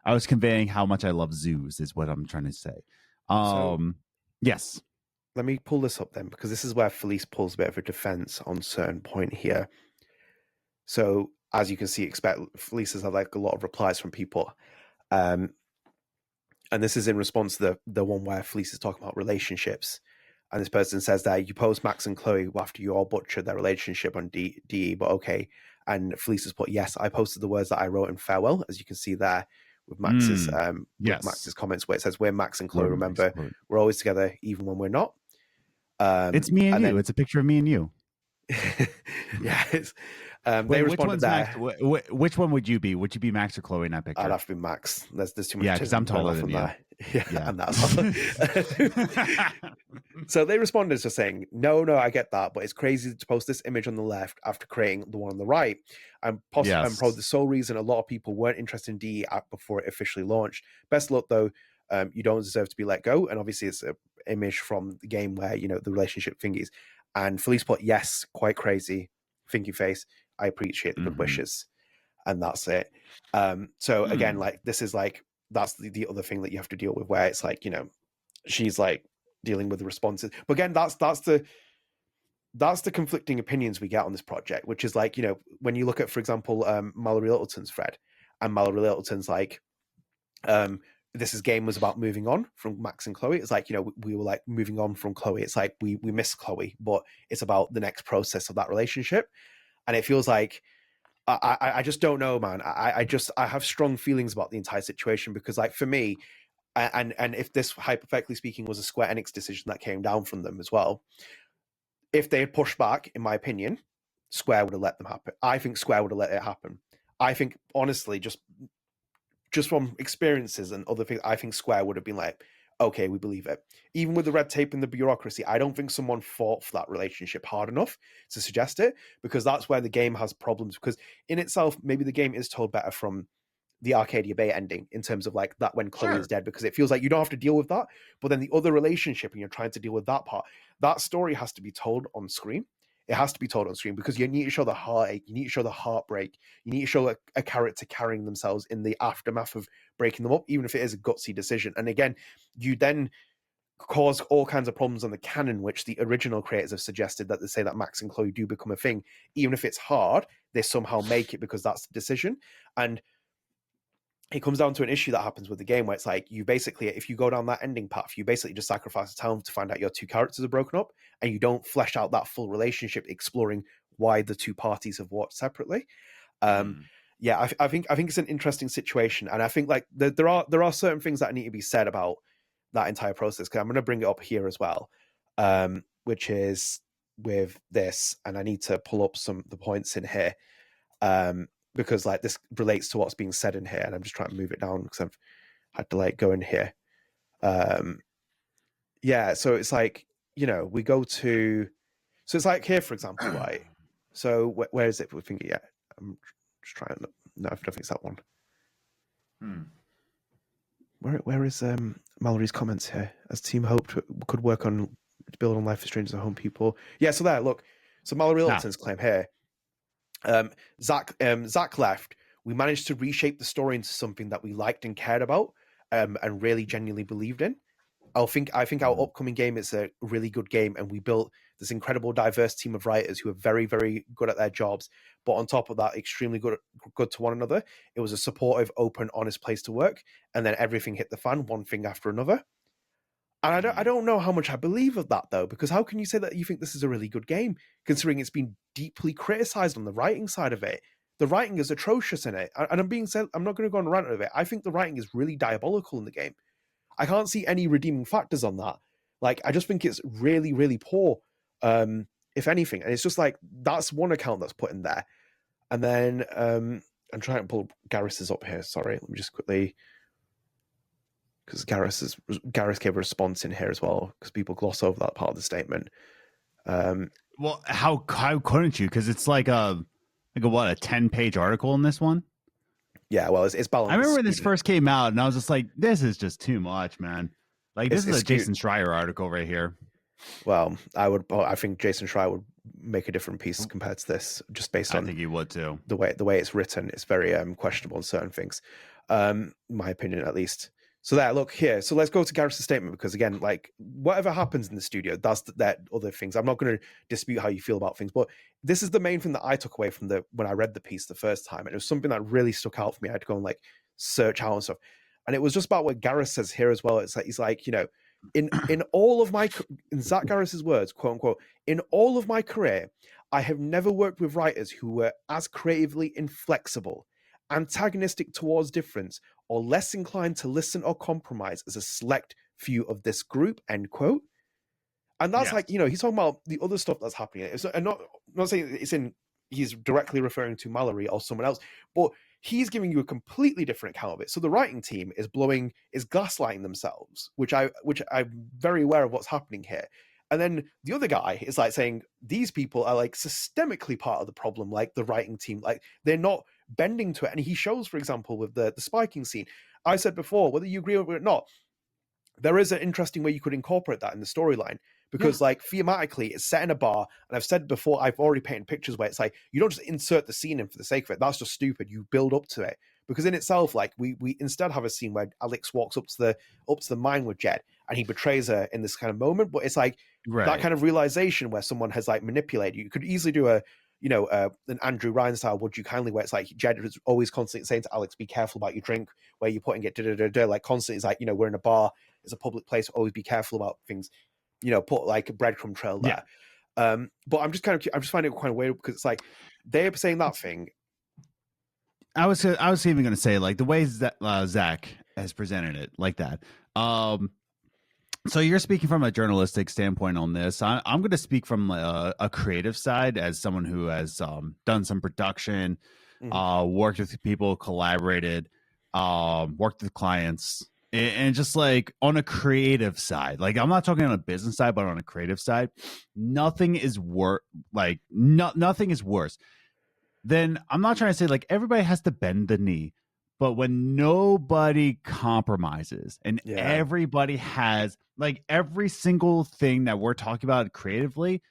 was conveying how much I love zoos is what I'm trying to say. Yes. Let me pull this up then, because this is where Felice pulls a bit of a defense on a certain point here. So as you can see, Felice has had like a lot of replies from people. And this is in response to the one where Felice is talking about relationships. And this person says that you post Max and Chloe after you all butchered their relationship on DE, but okay. And Felice has put, yes, I posted the words that I wrote in farewell, as you can see there with Max's Max's comments, where it says, we're Max and Chloe, remember, we're always together, even when we're not. It's me and you. Then, it's a picture of me and you. It's they responded there. Which one would you be? Would you be Max or Chloe in that picture? I'd have to be Max. There's too much. Yeah, because I'm taller than you. And that's so they responded to saying, no, I get that, but it's crazy to post this image on the left after creating the one on the right. And probably the sole reason a lot of people weren't interested in DE app before it officially launched. Best luck though. You don't deserve to be let go. And obviously it's an image from the game where, you know, the relationship thingies. And Felice put, yes, quite crazy, thinky face. I appreciate the good wishes. And that's it. So again, like this is like, that's the other thing that you have to deal with, where it's like, you know, she's like dealing with the responses. But again, that's the conflicting opinions we get on this project, which is like, you know, when you look at, for example, Mallory Littleton's thread, and Mallory Littleton's like, this game was about moving on from Max and Chloe. It's like, you know, we were like moving on from Chloe. It's like we miss Chloe, but it's about the next process of that relationship. And it feels like I just don't know, man. I have strong feelings about the entire situation, because like for me, and if this, hypothetically speaking, was a Square Enix decision that came down from them as well, if they had pushed back, in my opinion, Square would have let them happen. I think Square would have let it happen. I think, honestly, just from experiences and other things, I think Square would have been like, okay, we believe it. Even with the red tape and the bureaucracy, I don't think someone fought for that relationship hard enough to suggest it, because that's where the game has problems. Because in itself, maybe the game is told better from the Arcadia Bay ending, in terms of like that when Chloe is dead, because it feels like you don't have to deal with that. But then the other relationship, and you're trying to deal with that part, that story has to be told on screen. It has to be told on screen because you need to show the heartache, you need to show the heartbreak, you need to show a character carrying themselves in the aftermath of breaking them up, even if it is a gutsy decision. And again, you then cause all kinds of problems on the canon, which the original creators have suggested, that they say that Max and Chloe do become a thing. Even if it's hard, they somehow make it because that's the decision. And it comes down to an issue that happens with the game where it's like, you basically, if you go down that ending path, you basically just sacrifice a town to find out your two characters are broken up, and you don't flesh out that full relationship, exploring why the two parties have walked separately. Yeah, I think it's an interesting situation, and I think like there are certain things that need to be said about that entire process, because I'm going to bring it up here as well, which is with this, and I need to pull up the points in here, because like this relates to what's being said in here, and I'm just trying to move it down because I've had to like go in here. Yeah, so it's like, we go to, so it's like here, for example, right? So where is it? We're thinking, yeah, I'm just trying to, no, I don't think it's that one. Where is Mallory's comments here? As team hoped could work on to build on Life is Strange as a home people. Yeah, so there, look. So Mallory Littleton's claim here. Zach left. We managed to reshape the story into something that we liked and cared about, and really genuinely believed in. I think our upcoming game is a really good game, and we built this incredible diverse team of writers who are very, very good at their jobs, but on top of that, extremely good to one another. It was a supportive, open, honest place to work, and then everything hit the fan, one thing after another. And I don't know how much I believe of that, though, because how can you say that you think this is a really good game, considering it's been deeply criticized on the writing side of it? The writing is atrocious in it, and I'm not going to go on a rant of it. I think the writing is really diabolical in the game. I can't see any redeeming factors on that. Like, I just think it's really, really poor, if anything. And it's just like, that's one account that's put in there. And then I'm trying to pull Garrus's up here. Sorry, let me just quickly, because Garrus gave a response in here as well, because people gloss over that part of the statement. Well, how couldn't you? Because it's like a 10-page article in this one. Yeah, well, it's balanced. I remember when this first came out, and I was just like, this is just too much, man. Like, this is a Jason Schreier article right here. Well, I think Jason Schreier would make a different piece compared to this, just based on, I think he would too. The way it's written, it's very questionable in certain things. My opinion, at least. So there, look here. So let's go to Garrus's statement, because again, like, whatever happens in the studio, that's that other things. I'm not going to dispute how you feel about things, but this is the main thing that I took away from when I read the piece the first time, and it was something that really stuck out for me. I had to go and like search out and stuff, and it was just about what Garrus says here as well. It's like, he's like, in all of my, in Zach Garrus's words, quote unquote, in all of my career, I have never worked with writers who were as creatively inflexible, antagonistic towards difference, or less inclined to listen or compromise as a select few of this group, end quote. And that's like, he's talking about the other stuff that's happening. I'm not saying he's directly referring to Mallory or someone else, but he's giving you a completely different account of it. So the writing team is gaslighting themselves, which I'm very aware of what's happening here. And then the other guy is like saying these people are like systemically part of the problem, like the writing team, like they're not bending to it. And he shows, for example, with the spiking scene, I said before, whether you agree with it or not, there is an interesting way you could incorporate that in the storyline, because like thematically it's set in a bar. And I've said before, I've already painted pictures where it's like, you don't just insert the scene in for the sake of it. That's just stupid. You build up to it, because in itself, like we instead have a scene where Alex walks up to the mine with Jed, and he betrays her in this kind of moment. But it's like that kind of realization where someone has like manipulated you. You could easily do an Andrew Ryan style Would You Kindly, where it's like Jed is always constantly saying to Alex, be careful about your drink, where you're putting it, like constantly. It's like, we're in a bar, it's a public place, always be careful about things, put like a breadcrumb trail there. But I'm just finding it kind of weird, because it's like they're saying that thing. I was even going to say, like, the way Zach has presented it like that. So you're speaking from a journalistic standpoint on this. I'm going to speak from a creative side, as someone who has done some production, worked with people, collaborated, worked with clients, and just like on a creative side. Like, I'm not talking on a business side, but on a creative side, nothing is worse. Then I'm not trying to say like everybody has to bend the knee, but when nobody compromises and everybody has like every single thing that we're talking about creatively,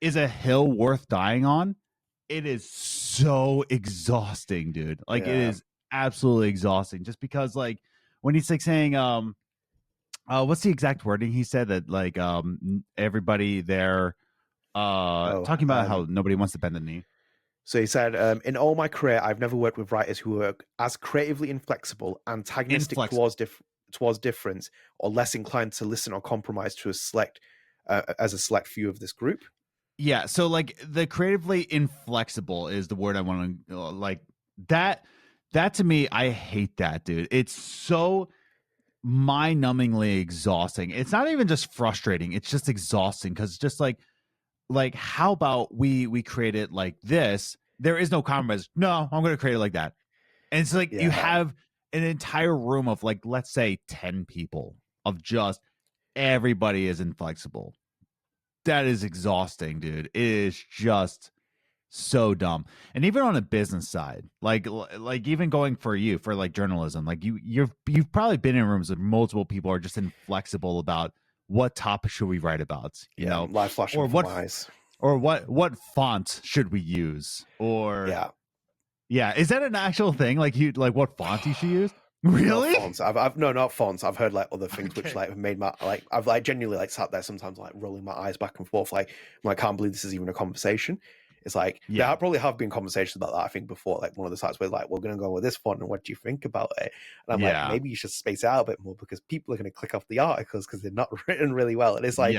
is a hill worth dying on, it is so exhausting, dude. Like it is absolutely exhausting. Just because like when he's like saying, what's the exact wording he said that like everybody there talking about how nobody wants to bend the knee. So he said, in all my career, I've never worked with writers who were as creatively inflexible, antagonistic towards difference, or less inclined to listen or compromise to a select few of this group. Yeah, so like the creatively inflexible is the word I want to like that. That to me, I hate that, dude. It's so mind-numbingly exhausting. It's not even just frustrating; it's just exhausting because just like how about we create it like this? There is no compromise. No, I'm going to create it like that. And it's like you have an entire room of like, let's say 10 people of just everybody is inflexible. That is exhausting, dude. It is just so dumb. And even on a business side, like even going for like journalism, like you've probably been in rooms with multiple people are just inflexible about what topic should we write about, you know, live flashing from my eyes, or what font should we use, or is that an actual thing? Like what font you should use? Really? Not fonts. I've not fonts. I've heard like other things which like have made my like I've like genuinely like sat there sometimes like rolling my eyes back and forth like I can't believe this is even a conversation. It's like there probably have been conversations about that I think before, like one of the sites where like we're gonna go with this font and what do you think about it? And I'm like, maybe you should space it out a bit more because people are gonna click off the articles because they're not written really well. And it's like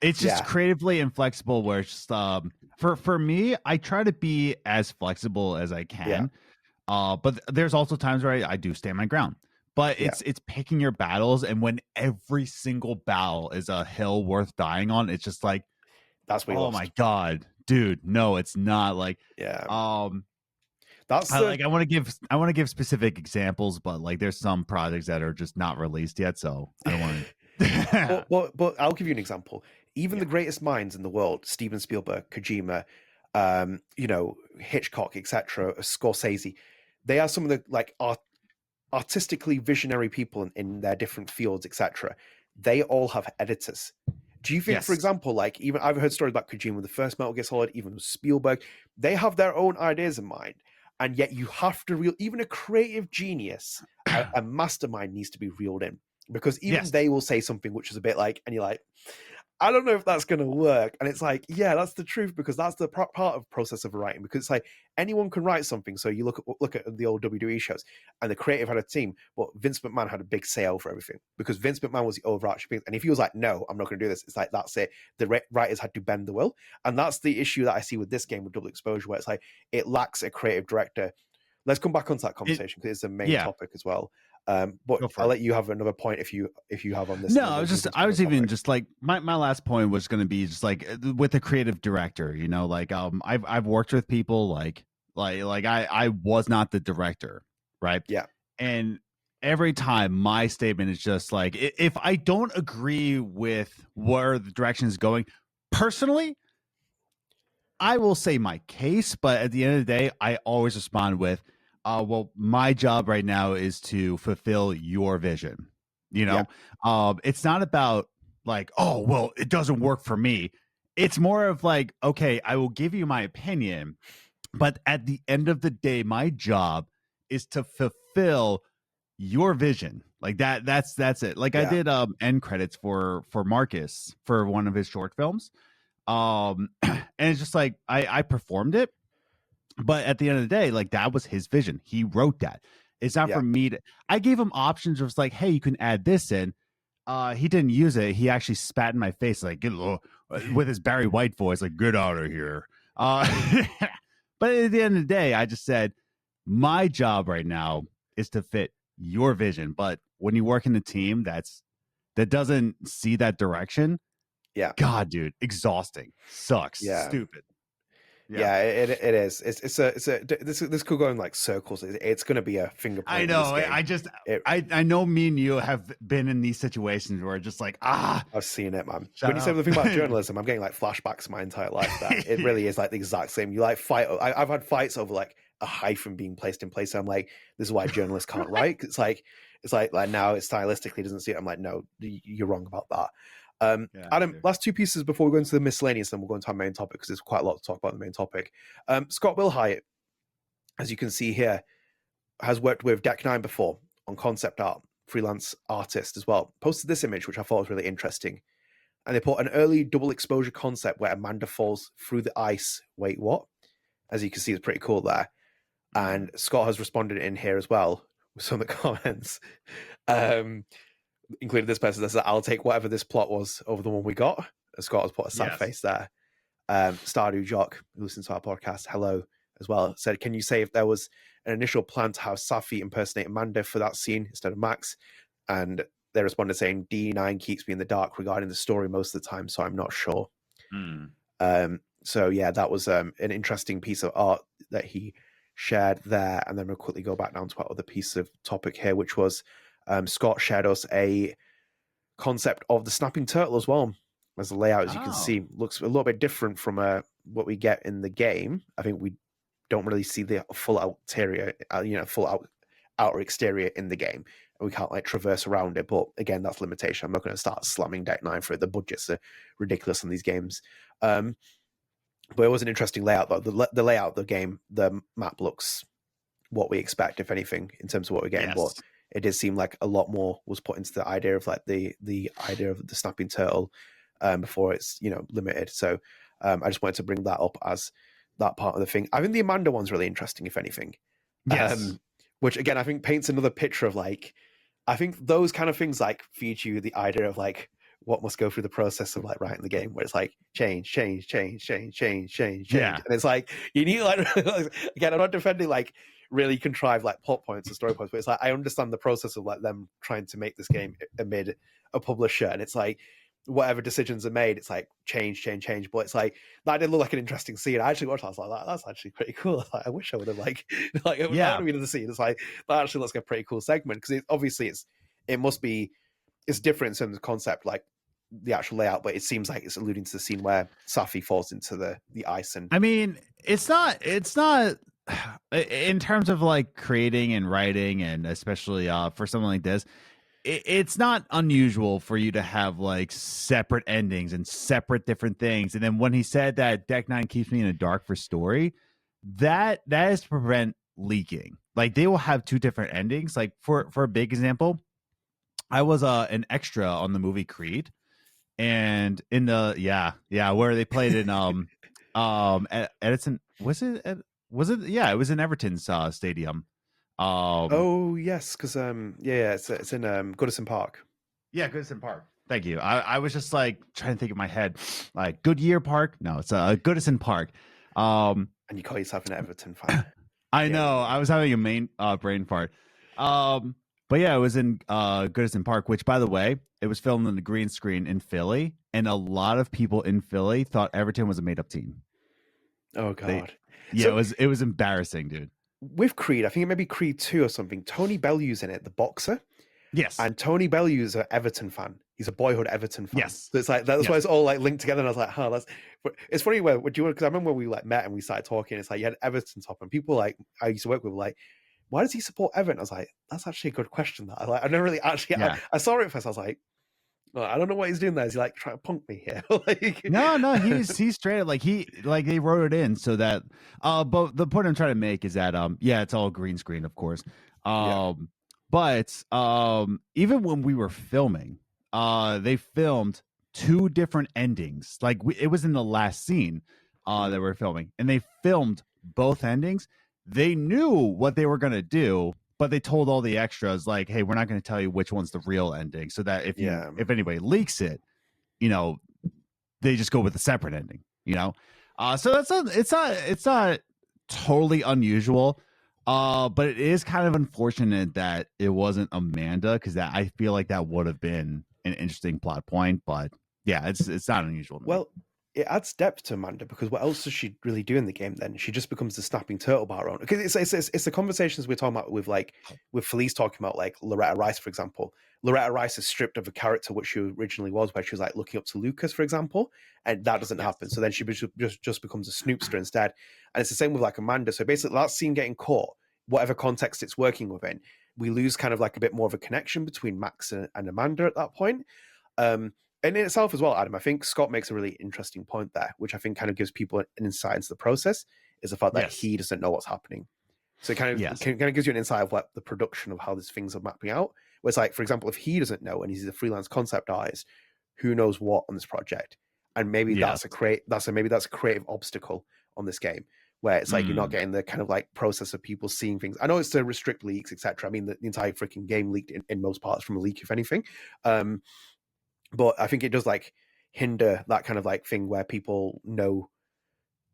it's just creatively inflexible where it's just for me, I try to be as flexible as I can. But there's also times where I do stand my ground. But it's picking your battles, and when every single battle is a hill worth dying on, it's just like that's what oh my god, dude, no, it's not. Like that's like I want to give specific examples, but like there's some projects that are just not released yet, so I don't want to but I'll give you an example. Even the greatest minds in the world, Steven Spielberg, Kojima, you know, Hitchcock, etc., Scorsese, they are some of the like artistically visionary people in their different fields, etc. They all have editors. Do you think, for example, like even I've heard stories about Kojima, the first Metal Gear Solid, even Spielberg, they have their own ideas in mind, and yet you have to even a creative genius, a mastermind needs to be reeled in because even they will say something which is a bit like, and you're like, I don't know if that's going to work. And it's like, yeah, that's the truth because that's the part of process of writing because it's like anyone can write something. So you look at the old WWE shows and the creative had a team, but Vince McMahon had a big say over everything because Vince McMahon was the overarching thing. And if he was like, no, I'm not going to do this, it's like, that's it. The writers had to bend the will. And that's the issue that I see with this game with Double Exposure, where it's like, it lacks a creative director. Let's come back onto that conversation because it's a main topic as well. But I'll let you have another point if you have on this. No, I was even just like my last point was going to be just like with a creative director, you know, like I've worked with people like I was not the director, right? Yeah. And every time my statement is just like if I don't agree with where the direction is going personally, I will say my case, but at the end of the day, I always respond with well, my job right now is to fulfill your vision. You know, it's not about like, oh, well, it doesn't work for me. It's more of like, okay, I will give you my opinion, but at the end of the day, my job is to fulfill your vision. Like that's it. Like I did end credits for Marcus for one of his short films. And it's just like I performed it. But at the end of the day, like that was his vision. He wrote that. It's not for me to. I gave him options. It was like, hey, you can add this in. He didn't use it. He actually spat in my face, like with his Barry White voice, like "Get out of here." But at the end of the day, I just said, my job right now is to fit your vision. But when you work in a team that doesn't see that direction, God, dude, exhausting, sucks, stupid. Yeah, it is. This could go in like circles. It's going to be a finger point. I know. I know. Me and you have been in these situations where it's just like I've seen it, man. When you say the thing about journalism, I'm getting like flashbacks my entire life. That it really is like the exact same. You like fight. I've had fights over like a hyphen being placed in place. So I'm like, this is why journalists can't write. It's like now it stylistically doesn't see it. I'm like, no, you're wrong about that. Adam, last two pieces before we go into the miscellaneous, then we'll go into our main topic because there's quite a lot to talk about in the main topic. Scott Willhite, as you can see here, has worked with Deck 9 before on concept art, freelance artist as well. Posted this image, which I thought was really interesting. And they put an early double exposure concept where Amanda falls through the ice. Wait, what? As you can see, it's pretty cool there. And Scott has responded in here as well with some of the comments. Including this person that said, I'll take whatever this plot was over the one we got. Scott has put a sad face there. Stardew Jock, who listens to our podcast, hello as well, said, can you say if there was an initial plan to have Safi impersonate Amanda for that scene instead of Max? And they responded saying, D9 keeps me in the dark regarding the story most of the time, so I'm not sure. So yeah, that was an interesting piece of art that he shared there. And then we'll quickly go back down to our other piece of topic here, which was Scott shared us a concept of the snapping turtle as well. As the layout, as you can see, looks a little bit different from what we get in the game. I think we don't really see the full exterior, outer exterior in the game. We can't like traverse around it, but again, that's limitation. I'm not going to start slamming Deck 9 for it. The budgets are ridiculous on these games. But it was an interesting layout, though. The layout of the game, the map looks what we expect, if anything, in terms of what we're getting. But it did seem like a lot more was put into the idea of like the idea of the snapping turtle before it's limited. So I just wanted to bring that up as that part of the thing. I think the Amanda one's really interesting, if anything. Which again, I think paints another picture of like, I think those kind of things like feed you the idea of like what must go through the process of like writing the game, where it's like change. And it's like, you need like, again, I'm not defending like really contrived like plot points and story points, but it's like, I understand the process of like them trying to make this game amid a publisher. And it's like, whatever decisions are made, it's like change. But it's like, that did look like an interesting scene. I actually watched that, I was like, that's actually pretty cool. Like, I wish I would have like I want to be in the scene. It's like, that actually looks like a pretty cool segment, because it's different in terms of concept, like the actual layout, but it seems like it's alluding to the scene where Safi falls into the ice. And I mean, it's not in terms of like creating and writing, and especially for something like this, it's not unusual for you to have like separate endings and separate different things. And then when he said that Deck 9 keeps me in the dark for story, that is to prevent leaking. Like they will have two different endings. Like for a big example, I was an extra on the movie Creed, and in the where they played in Edison, was it it was in Everton's stadium. Yes, because it's in Goodison Park. Yeah, Goodison Park. Thank you. I was just like trying to think in my head, like Goodyear Park. No, it's Goodison Park. And you call yourself an Everton fan. I know. I was having a main brain fart. But yeah, it was in Goodison Park, which, by the way, it was filmed on the green screen in Philly, and a lot of people in Philly thought Everton was a made-up team. Oh God. It was embarrassing, dude. With Creed, I think it may be Creed 2 or something. Tony Bellew's in it, the boxer. Yes. And Tony Bellew's an Everton fan. He's a boyhood Everton fan. Yes. So it's like, that's why it's all like linked together. And I was like, it's funny because I remember when we like met and we started talking, it's like you had Everton top, and people like I used to work with were like, why does he support Everton? I was like, that's actually a good question. That I never really actually, I saw it first. I was like, well, I don't know what he's doing there. Is he like trying to punk me here? No, he's straight up like they wrote it in so that but the point I'm trying to make is that it's all green screen, of course. But even when we were filming, they filmed two different endings. Like it was in the last scene that we're filming, and they filmed both endings. They knew what they were gonna do, but they told all the extras, like, hey, we're not going to tell you which one's the real ending, so that if anybody leaks it, they just go with the separate ending, So it's not totally unusual, but it is kind of unfortunate that it wasn't Amanda, because I feel like that would have been an interesting plot point. But yeah, it's not unusual. Well, it adds depth to Amanda, because what else does she really do in the game then? She just becomes the snapping turtle bar on. Because it's the conversations we're talking about with Felice talking about like Loretta Rice, for example. Loretta Rice is stripped of a character which she originally was, where she was like looking up to Lucas, for example, and that doesn't happen. So then she just becomes a snoopster instead. And it's the same with like Amanda. So basically that scene getting caught, whatever context it's working within, we lose kind of like a bit more of a connection between Max and Amanda at that point. And in itself as well, Adam, I think Scott makes a really interesting point there, which I think kind of gives people an insight into the process, is the fact that he doesn't know what's happening. So it kind of gives you an insight of like the production of how these things are mapping out. Where it's like, for example, if he doesn't know and he's a freelance concept artist, who knows what on this project? And maybe that's a creative obstacle on this game, where it's like you're not getting the kind of like process of people seeing things. I know it's to restrict leaks, etc. I mean, the entire freaking game leaked in most parts from a leak, if anything. But I think it does like hinder that kind of like thing where people know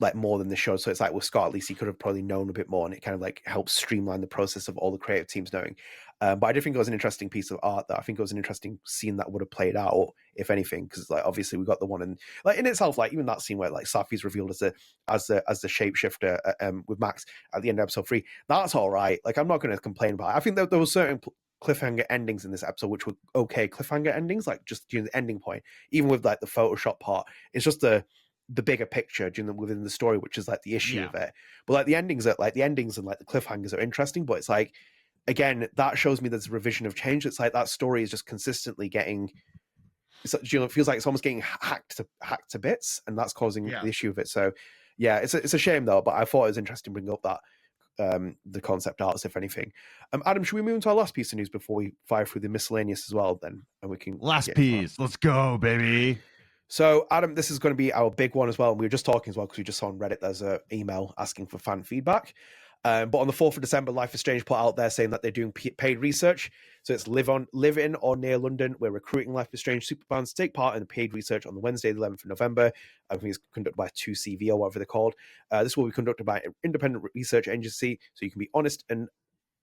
like more than the show. So it's like with Scott, at least he could have probably known a bit more, and it kind of like helps streamline the process of all the creative teams knowing. But I do think it was an interesting piece of art that I think it was an interesting scene that would have played out, if anything, because like obviously we got the one and like in itself, like even that scene where like Safi's revealed as the shapeshifter with Max at the end of episode 3, that's all right. Like I'm not going to complain about it. I think that there was certain cliffhanger endings in this episode which were okay cliffhanger endings, like just during the ending point, even with like the Photoshop part. It's just the bigger picture within the story, which is like the issue of it. But like the endings and like the cliffhangers are interesting, but it's like, again, that shows me there's a revision of change. It's like that story is just consistently getting, it feels like it's almost getting hacked to bits, and that's causing the issue of it. So yeah, it's a shame though, but I thought it was interesting to bring up that the concept arts, if anything. Adam, should we move into our last piece of news before we fire through the miscellaneous as well then? And we can last piece. Let's go, baby. So, Adam, this is going to be our big one as well. And we were just talking as well because we just saw on Reddit there's an email asking for fan feedback. But on the 4th of December, Life is Strange put out there saying that they're doing paid research. So it's live in or near London. We're recruiting Life is Strange superfans to take part in the paid research on the Wednesday, the 11th of November. I think it's conducted by 2CV or whatever they're called. This will be conducted by an independent research agency, so you can be honest and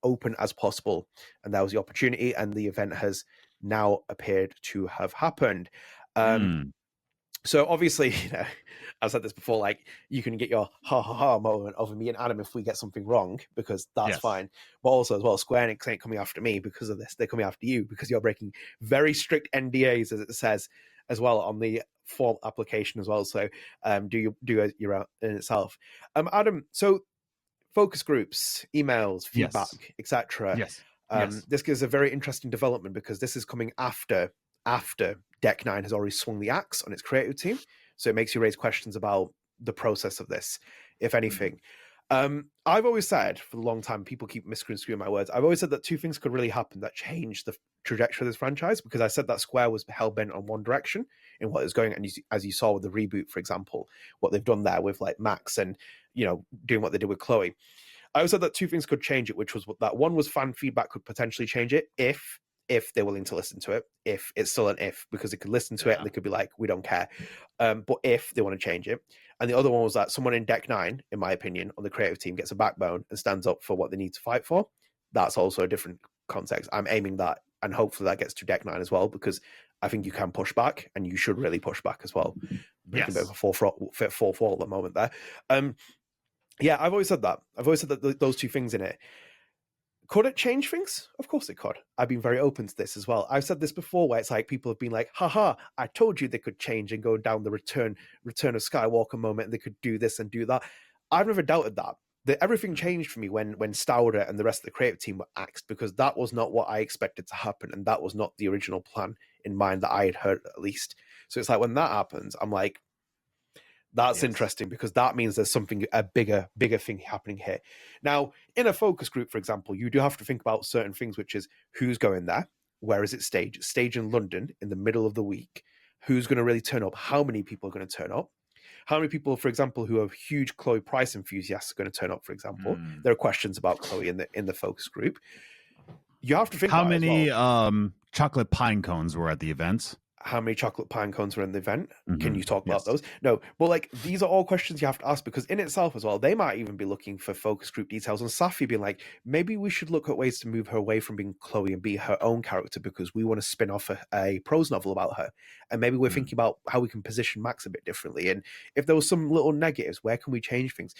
open as possible. And that was the opportunity, and the event has now appeared to have happened. So obviously, I've said this before, like you can get your ha moment over me and Adam if we get something wrong, because that's fine. But also as well, Square Enix ain't coming after me because of this. They're coming after you because you're breaking very strict NDAs, as it says as well on the form application as well. So do your own in itself. Adam, so focus groups, emails, feedback, etc. This is a very interesting development because this is coming after Deck 9 has already swung the axe on its creative team. So it makes you raise questions about the process of this, if anything. I've always said for a long time, people keep misconstruing my words. I've always said that two things could really happen that change the trajectory of this franchise, because I said that Square was hell-bent on one direction in what is going. And as you saw with the reboot, for example, what they've done there with like Max and, doing what they did with Chloe. I always said that two things could change it, which was that one was fan feedback could potentially change it if they're willing to listen to it, if it's still an if, because they could listen to it and they could be like, we don't care. But if they want to change it. And the other one was that someone in Deck 9, in my opinion, on the creative team gets a backbone and stands up for what they need to fight for. That's also a different context. I'm aiming that, and hopefully that gets to Deck 9 as well, because I think you can push back, and you should really push back as well. Making a bit of a 4-4 at the moment there. I've always said that. I've always said that those two things in it. Could it change things? Of course it could. I've been very open to this as well. I've said this before, where it's like people have been like, haha, I told you they could change and go down the return of Skywalker moment, and they could do this and do that. I've never doubted that. Everything changed for me when Stauder and the rest of the creative team were axed, because that was not what I expected to happen, and that was not the original plan in mind that I had heard, at least. So it's like when that happens, I'm like, that's interesting, because that means there's a bigger thing happening here. Now, in a focus group, for example, you do have to think about certain things, which is who's going there, where is it staged? It's staged in London in the middle of the week. Who's going to really turn up? How many people are going to turn up? How many people, for example, who are huge Chloe Price enthusiasts are going to turn up, for example? There are questions about Chloe in the focus group. You have to think how many chocolate pine cones were at the event. How many chocolate pine cones were in the event? Can you talk about those? No, but like these are all questions you have to ask, because in itself as well, they might even be looking for focus group details. And Safi being like, maybe we should look at ways to move her away from being Chloe and be her own character, because we want to spin off a prose novel about her. And maybe we're thinking about how we can position Max a bit differently. And if there was some little negatives, where can we change things?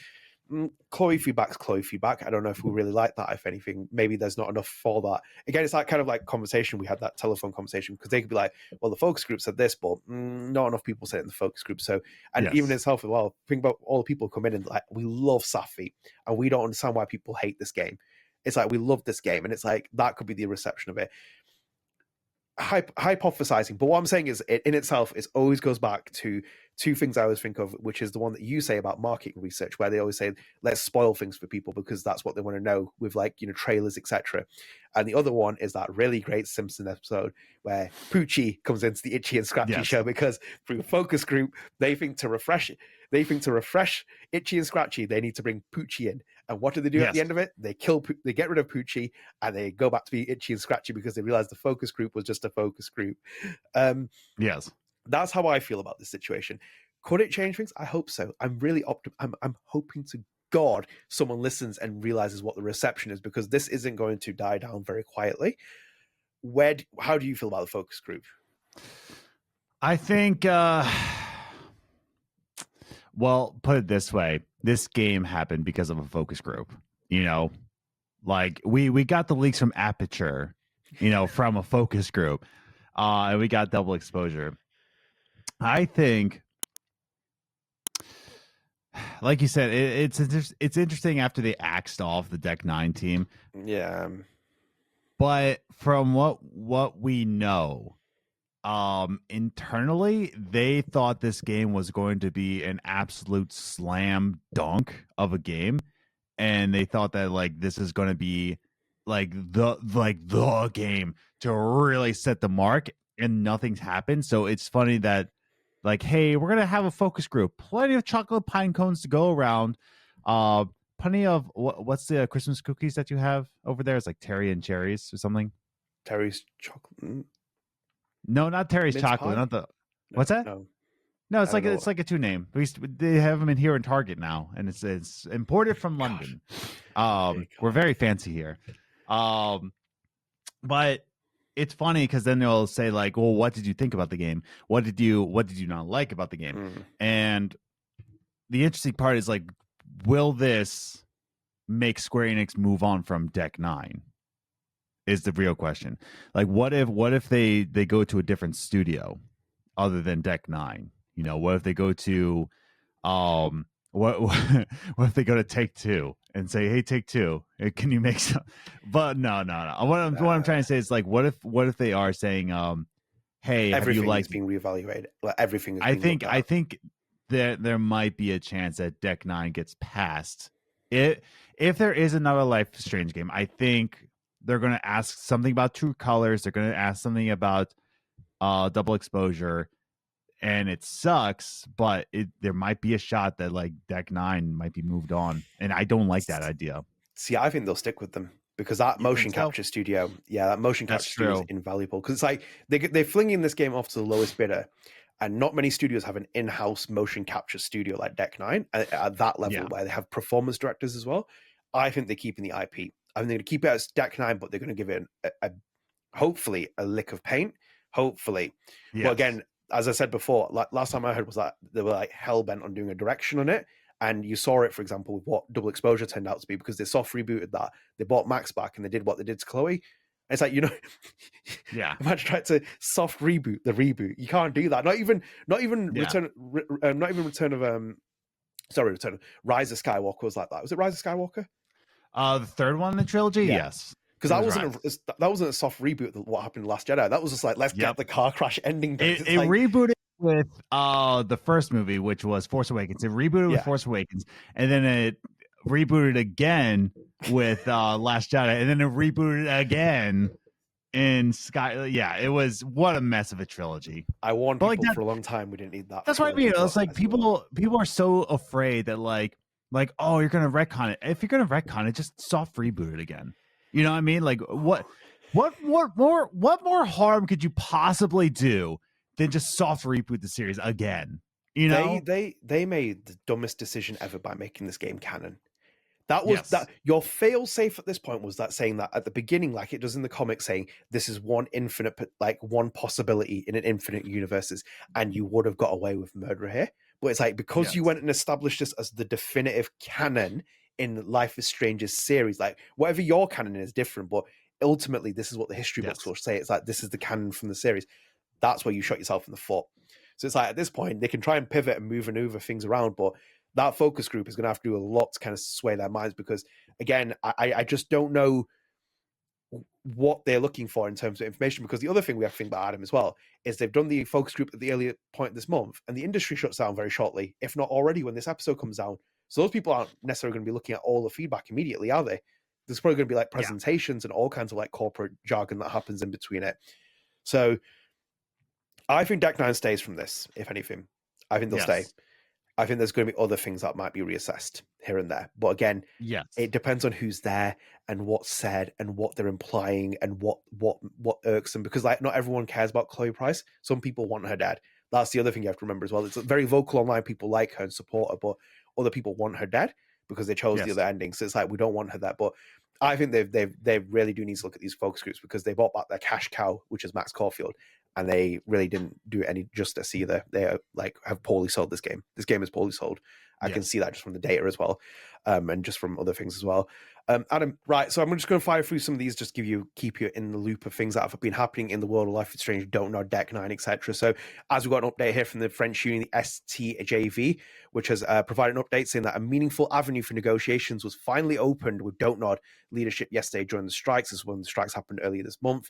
Chloe feedback's Chloe feedback. I don't know if we really like that. If anything, maybe there's not enough for that. Again, it's that kind of like conversation we had, that telephone conversation, because they could be like, well, the focus group said this, but not enough people said it in the focus group. So, and even itself as well, think about all the people come in and like, we love Safi and we don't understand why people hate this game. It's like, we love this game, and it's like that could be the reception of it. hypothesizing, but what I'm saying is, it in itself, it always goes back to two things I always think of, which is the one that you say about marketing research, where they always say, let's spoil things for people because that's what they want to know with, like, trailers, etc. And the other one is that really great Simpson episode where Poochie comes into the Itchy and Scratchy show, because through a focus group, they think to refresh Itchy and Scratchy, they need to bring Poochie in. And what do they do at the end of it? They get rid of Poochie, and they go back to be Itchy and Scratchy because they realize the focus group was just a focus group. That's how I feel about this situation. Could it change things? I hope so. I'm really I'm hoping to God someone listens and realizes what the reception is, because this isn't going to die down very quietly. How do you feel about the focus group? I think, well, put it this way. This game happened because of a focus group. Like we got the leaks from Aperture, from a focus group, and we got double exposure. I think, like you said, it's interesting after they axed off the Deck 9 team. Yeah. But from what we know, internally, they thought this game was going to be an absolute slam dunk of a game, and they thought that, like, this is going to be the game to really set the mark, and nothing's happened. So it's funny that, like, hey, we're gonna have a focus group, plenty of chocolate pine cones to go around, plenty of what's the Christmas cookies that you have over there? It's like Terry and cherries or something. Terry's chocolate. No, not Terry's Mince chocolate. pie? Not the what's that? No, it's like a two name. They have them in here in Target now, and it's imported from London. We're very fancy here. But it's funny because then they'll say, like, well, what did you think about the game? What did you not like about the game? And the interesting part is, like, will this make Square Enix move on from Deck 9? Is the real question. Like, what if they go to a different studio other than Deck 9? What if they go to what if they go to Take Two and say, hey, Take Two, can you make some? But no. What I'm trying to say is, like, what if they are saying, hey, everything have you is being reevaluated? Like, everything is I think there might be a chance that Deck 9 gets passed. If there is another Life is Strange game, I think they're going to ask something about True Colors. They're going to ask something about double exposure. And it sucks, but there might be a shot that, like, Deck 9 might be moved on. And I don't like that idea. See, I think they'll stick with them, because that motion capture studio, studio is invaluable. Because it's like they're flinging this game off to the lowest bidder, and not many studios have an in-house motion capture studio like Deck 9 at that level, where they have performance directors as well. I think they're keeping the IP. I think they're going to keep it as Deck 9, but they're going to give it hopefully a lick of paint. Hopefully. Yes. But again, as I said before, like, last time I heard was that they were, like, hell-bent on doing a direction on it. And you saw it, for example, with what Double Exposure turned out to be, because they soft rebooted that. They bought Max back, and they did what they did to Chloe. And it's like, imagine trying to soft reboot the reboot. You can't do that. Not even Return of Rise of Skywalker was like that. Was it Rise of Skywalker? The third one in the trilogy, yes. Because that wasn't a soft reboot of what happened in Last Jedi. That was just like, let's get the car crash ending. It rebooted with the first movie, which was Force Awakens. It rebooted with Force Awakens, and then it rebooted again with Last Jedi, and then it rebooted again in Sky. Yeah, it was, what a mess of a trilogy. I warned people for a long time we didn't need that. That's what I mean. It's like people are so afraid that like, oh, you're gonna retcon it. If you're gonna retcon it, just soft reboot it again. You know what I mean? Like, what more harm could you possibly do than just soft reboot the series again? They made the dumbest decision ever by making this game canon. That was that your fail safe at this point was that saying that at the beginning, like it does in the comics, saying this is one possibility in an infinite universes, and you would have got away with murder here. But it's like, because you went and established this as the definitive canon in Life is Strange's series, like, whatever your canon is different, but ultimately this is what the history books will say. It's like, this is the canon from the series. That's where you shot yourself in the foot. So it's like, at this point they can try and pivot and maneuver things around, but that focus group is going to have to do a lot to kind of sway their minds, because again, I just don't know what they're looking for in terms of information. Because the other thing we have to think about Adam as well is they've done the focus group at the earlier point this month, and the industry shuts down very shortly, if not already, when this episode comes out. So those people aren't necessarily going to be looking at all the feedback immediately, are they? There's probably going to be like presentations and all kinds of like corporate jargon that happens in between it. So I think Deck 9 stays from this, if anything. I think they'll stay. I think there's going to be other things that might be reassessed here and there. But again, it depends on who's there and what's said and what they're implying and what irks them. Because like not everyone cares about Chloe Price. Some people want her dead. That's the other thing you have to remember as well. It's very vocal online. People like her and support her, but other people want her dead because they chose the other ending. So it's like, we don't want her there. But I think they really do need to look at these focus groups because they bought back their cash cow, which is Max Caulfield, and they really didn't do it any justice either. They like have poorly sold this game. This game is poorly sold. I can see that just from the data as well, and just from other things as well. Adam, right? So I'm just going to fire through some of these, just keep you in the loop of things that have been happening in the world of Life is Strange, Don't Nod, Deck 9, etc. So as we got an update here from the French union, the STJV, which has provided an update saying that a meaningful avenue for negotiations was finally opened with Don't Nod leadership yesterday during the strikes. This is when the strikes happened earlier this month.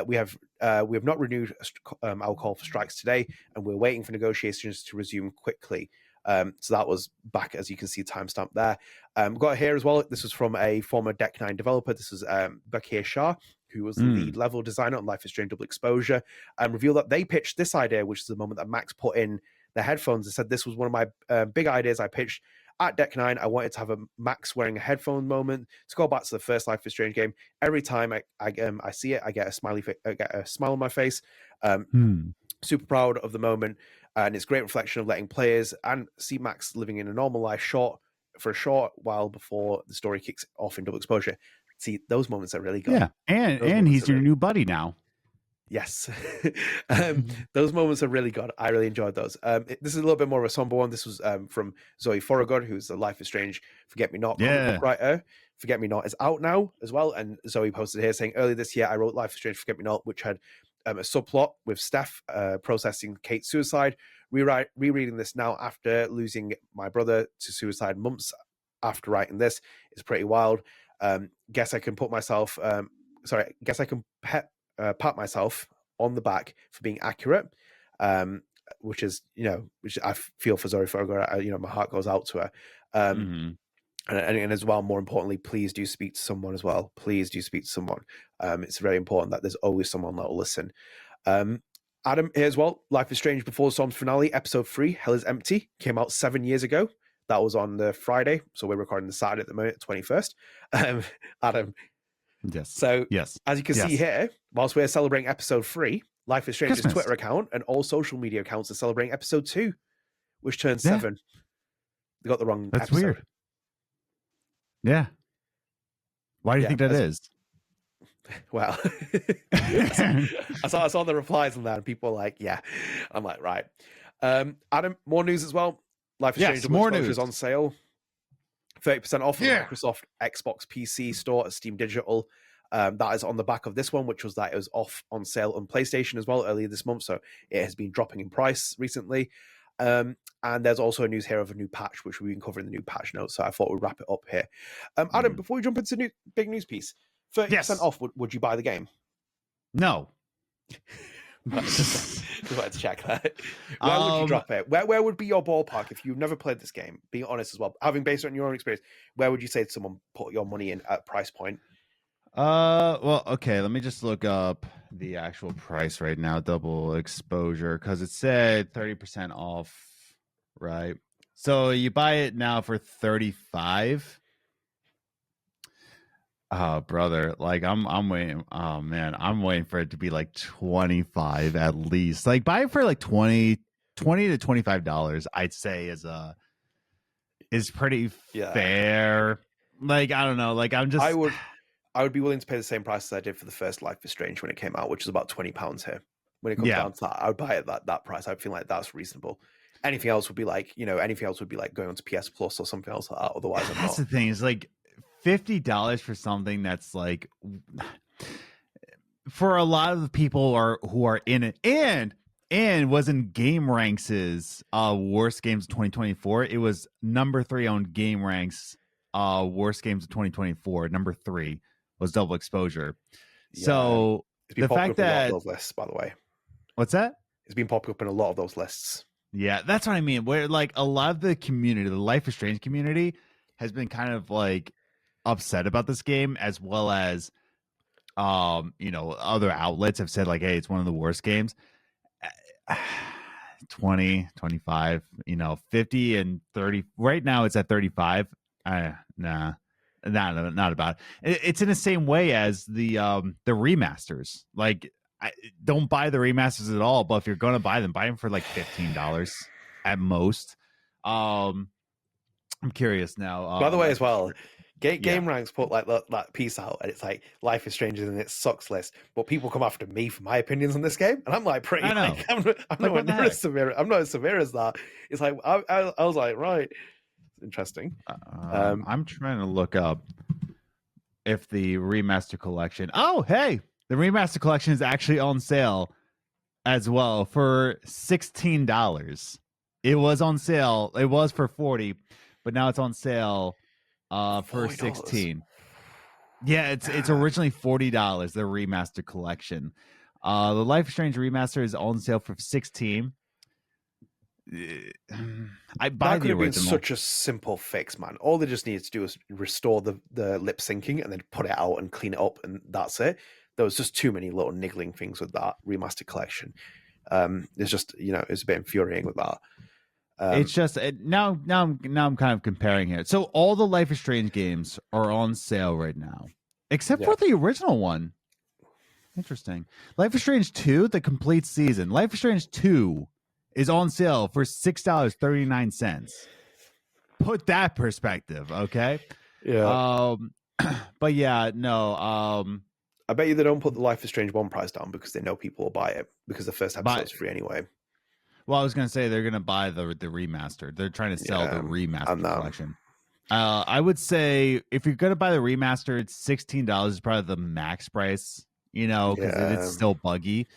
We have not renewed our call for strikes today, and we're waiting for negotiations to resume quickly. So that was back, as you can see, timestamp there. Got here as well. This was from a former Deck 9 developer. This was Bakir Shah, who was the lead level designer on Life is Strange Double Exposure, and revealed that they pitched this idea, which is the moment that Max put in the headphones and said, "This was one of my big ideas I pitched at Deck 9. I wanted to have a Max wearing a headphone moment to go back to the first Life is Strange game. Every time I see it, I get a smile on my face. Super proud of the moment, and it's a great reflection of letting players and see Max living in a normal life for a short while before the story kicks off in Double Exposure." See, those moments are really good. Yeah, and he's your new buddy now. Yes. Those moments are really good. I really enjoyed those. This is a little bit more of a somber one. This was from Zoe Foragod, who's the Life is Strange Forget Me Not comic book writer. Forget Me Not is out now as well. And Zoe posted here saying, "Earlier this year, I wrote Life is Strange Forget Me Not, which had a subplot with Steph processing Kate's suicide. Rereading this now after losing my brother to suicide months after writing this is pretty wild. Guess I can pat myself on the back for being accurate," which is, which I feel for Zoe Forgo. My heart goes out to her. And as well, more importantly, please do speak to someone as well. Please do speak to someone. It's very important that there's always someone that will listen. Adam, here as well. Life is Strange Before the Storm's finale, episode 3, Hell is Empty, came out 7 years ago. That was on the Friday, so we're recording the Saturday at the moment, 21st. Adam. Yes. So, as you can see here, whilst we're celebrating episode 3, Life is Strange's Twitter account and all social media accounts are celebrating episode 2, which turns 7. They got the wrong episode. Weird. Yeah. Why do you think that is? Well, I saw the replies on that, and people were like, "Yeah." I'm like, right. Adam, more news as well. Life is Strange Double Exposure is on sale. 30% off on the Microsoft Xbox PC store at Steam Digital. That is on the back of this one, which was that it was off on sale on PlayStation as well earlier this month. So it has been dropping in price recently. And there's also news here of a new patch, which we've been covering the new patch notes. So I thought we'd wrap it up here. Adam, before we jump into the big news piece, 30% off, would you buy the game? No. Just wanted to check that. Where would you drop it? Where would be your ballpark if you've never played this game? Being honest as well, having based on your own experience, where would you say to someone put your money in at price point? Well, okay, let me just look up the actual price right now, Double Exposure, because it said 30% off, right? So you buy it now for $35. Oh, brother, like I'm waiting. Oh man, I'm waiting for it to be like 25 at least. Like buy it for like $20 to $25, I'd say is pretty fair. Like, I don't know. Like I would be willing to pay the same price as I did for the first Life is Strange when it came out, which is about £20 here. When it comes down to that, I would buy it that price. I feel like that's reasonable. Anything else would be like, going on to PS Plus or something else like that. Otherwise, that's the thing. Is like $50 for something that's like, for a lot of the people who are in it and was in Game Ranks' worst games of 2024. It was number 3 on Game Ranks worst games of 2024. Number 3 was Double Exposure. So it's been the popping fact up in a lot that of those lists, by the way. What's that? It's been popping up in a lot of those lists. Yeah, that's what I mean. Where like a lot of the community, the Life is Strange community, has been kind of like upset about this game, as well as other outlets have said like, hey, it's one of the worst games. 20, 25, 50 and 30. Right now it's at 35. Nah. Not about it. It's in the same way as the remasters. Like, I don't buy the remasters at all, but if you're going to buy them for like $15 at most. I'm curious now. By the way, as well, Game Ranks put like that piece out, and it's like Life is Strange in its sucks list, but people come after me for my opinions on this game, and I'm like, I know. Like, I'm not as severe. I'm not as severe as that. It's like I was like, right, interesting. I'm trying to look up if the remaster collection. Oh, hey, the remaster collection is actually on sale as well for $16. It was on sale. It was for $40, but now it's on sale for $16. Yeah, it's originally $40, the remaster collection. The Life is Strange remaster is on sale for $16. I buy that could the have been original. such a simple fix, man. All they just needed to do was restore the lip syncing and then put it out and clean it up, and that's it. There was just too many little niggling things with that remaster collection. It's just it's a bit infuriating with that. It's just now I'm kind of comparing here. So all the Life is Strange games are on sale right now, except for the original one. Interesting. Life is Strange 2, the complete season. Life is Strange 2 is on sale for $6.39. Put that perspective, okay? Yeah. But yeah, no. I bet you they don't put the Life is Strange 1 price down because they know people will buy it because the first episode's free anyway. Well, I was going to say they're going to buy the remaster. They're trying to sell the remaster collection. I would say if you're going to buy the remaster, it's $16 is probably the max price, because it's still buggy.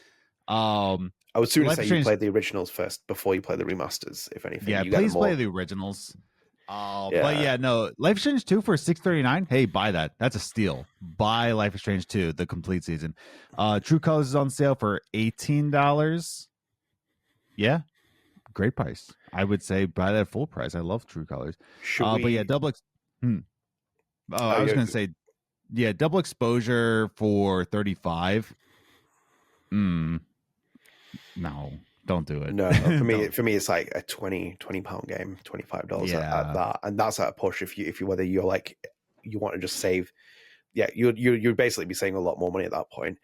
I would sooner say you play the originals first before you play the remasters, if anything. Yeah, please play the originals. But yeah, no, Life is Strange 2 for $6.39. Hey, buy that. That's a steal. Buy Life is Strange 2, the complete season. True Colors is on sale for $18. Yeah, great price. I would say buy that full price. I love True Colors. But yeah, I was going to say, yeah, Double Exposure for $35. No, don't do it. No, for me, it's like a £20 game, $25 at that, and that's at a push. If you whether you're like you want to just save, you'd basically be saving a lot more money at that point.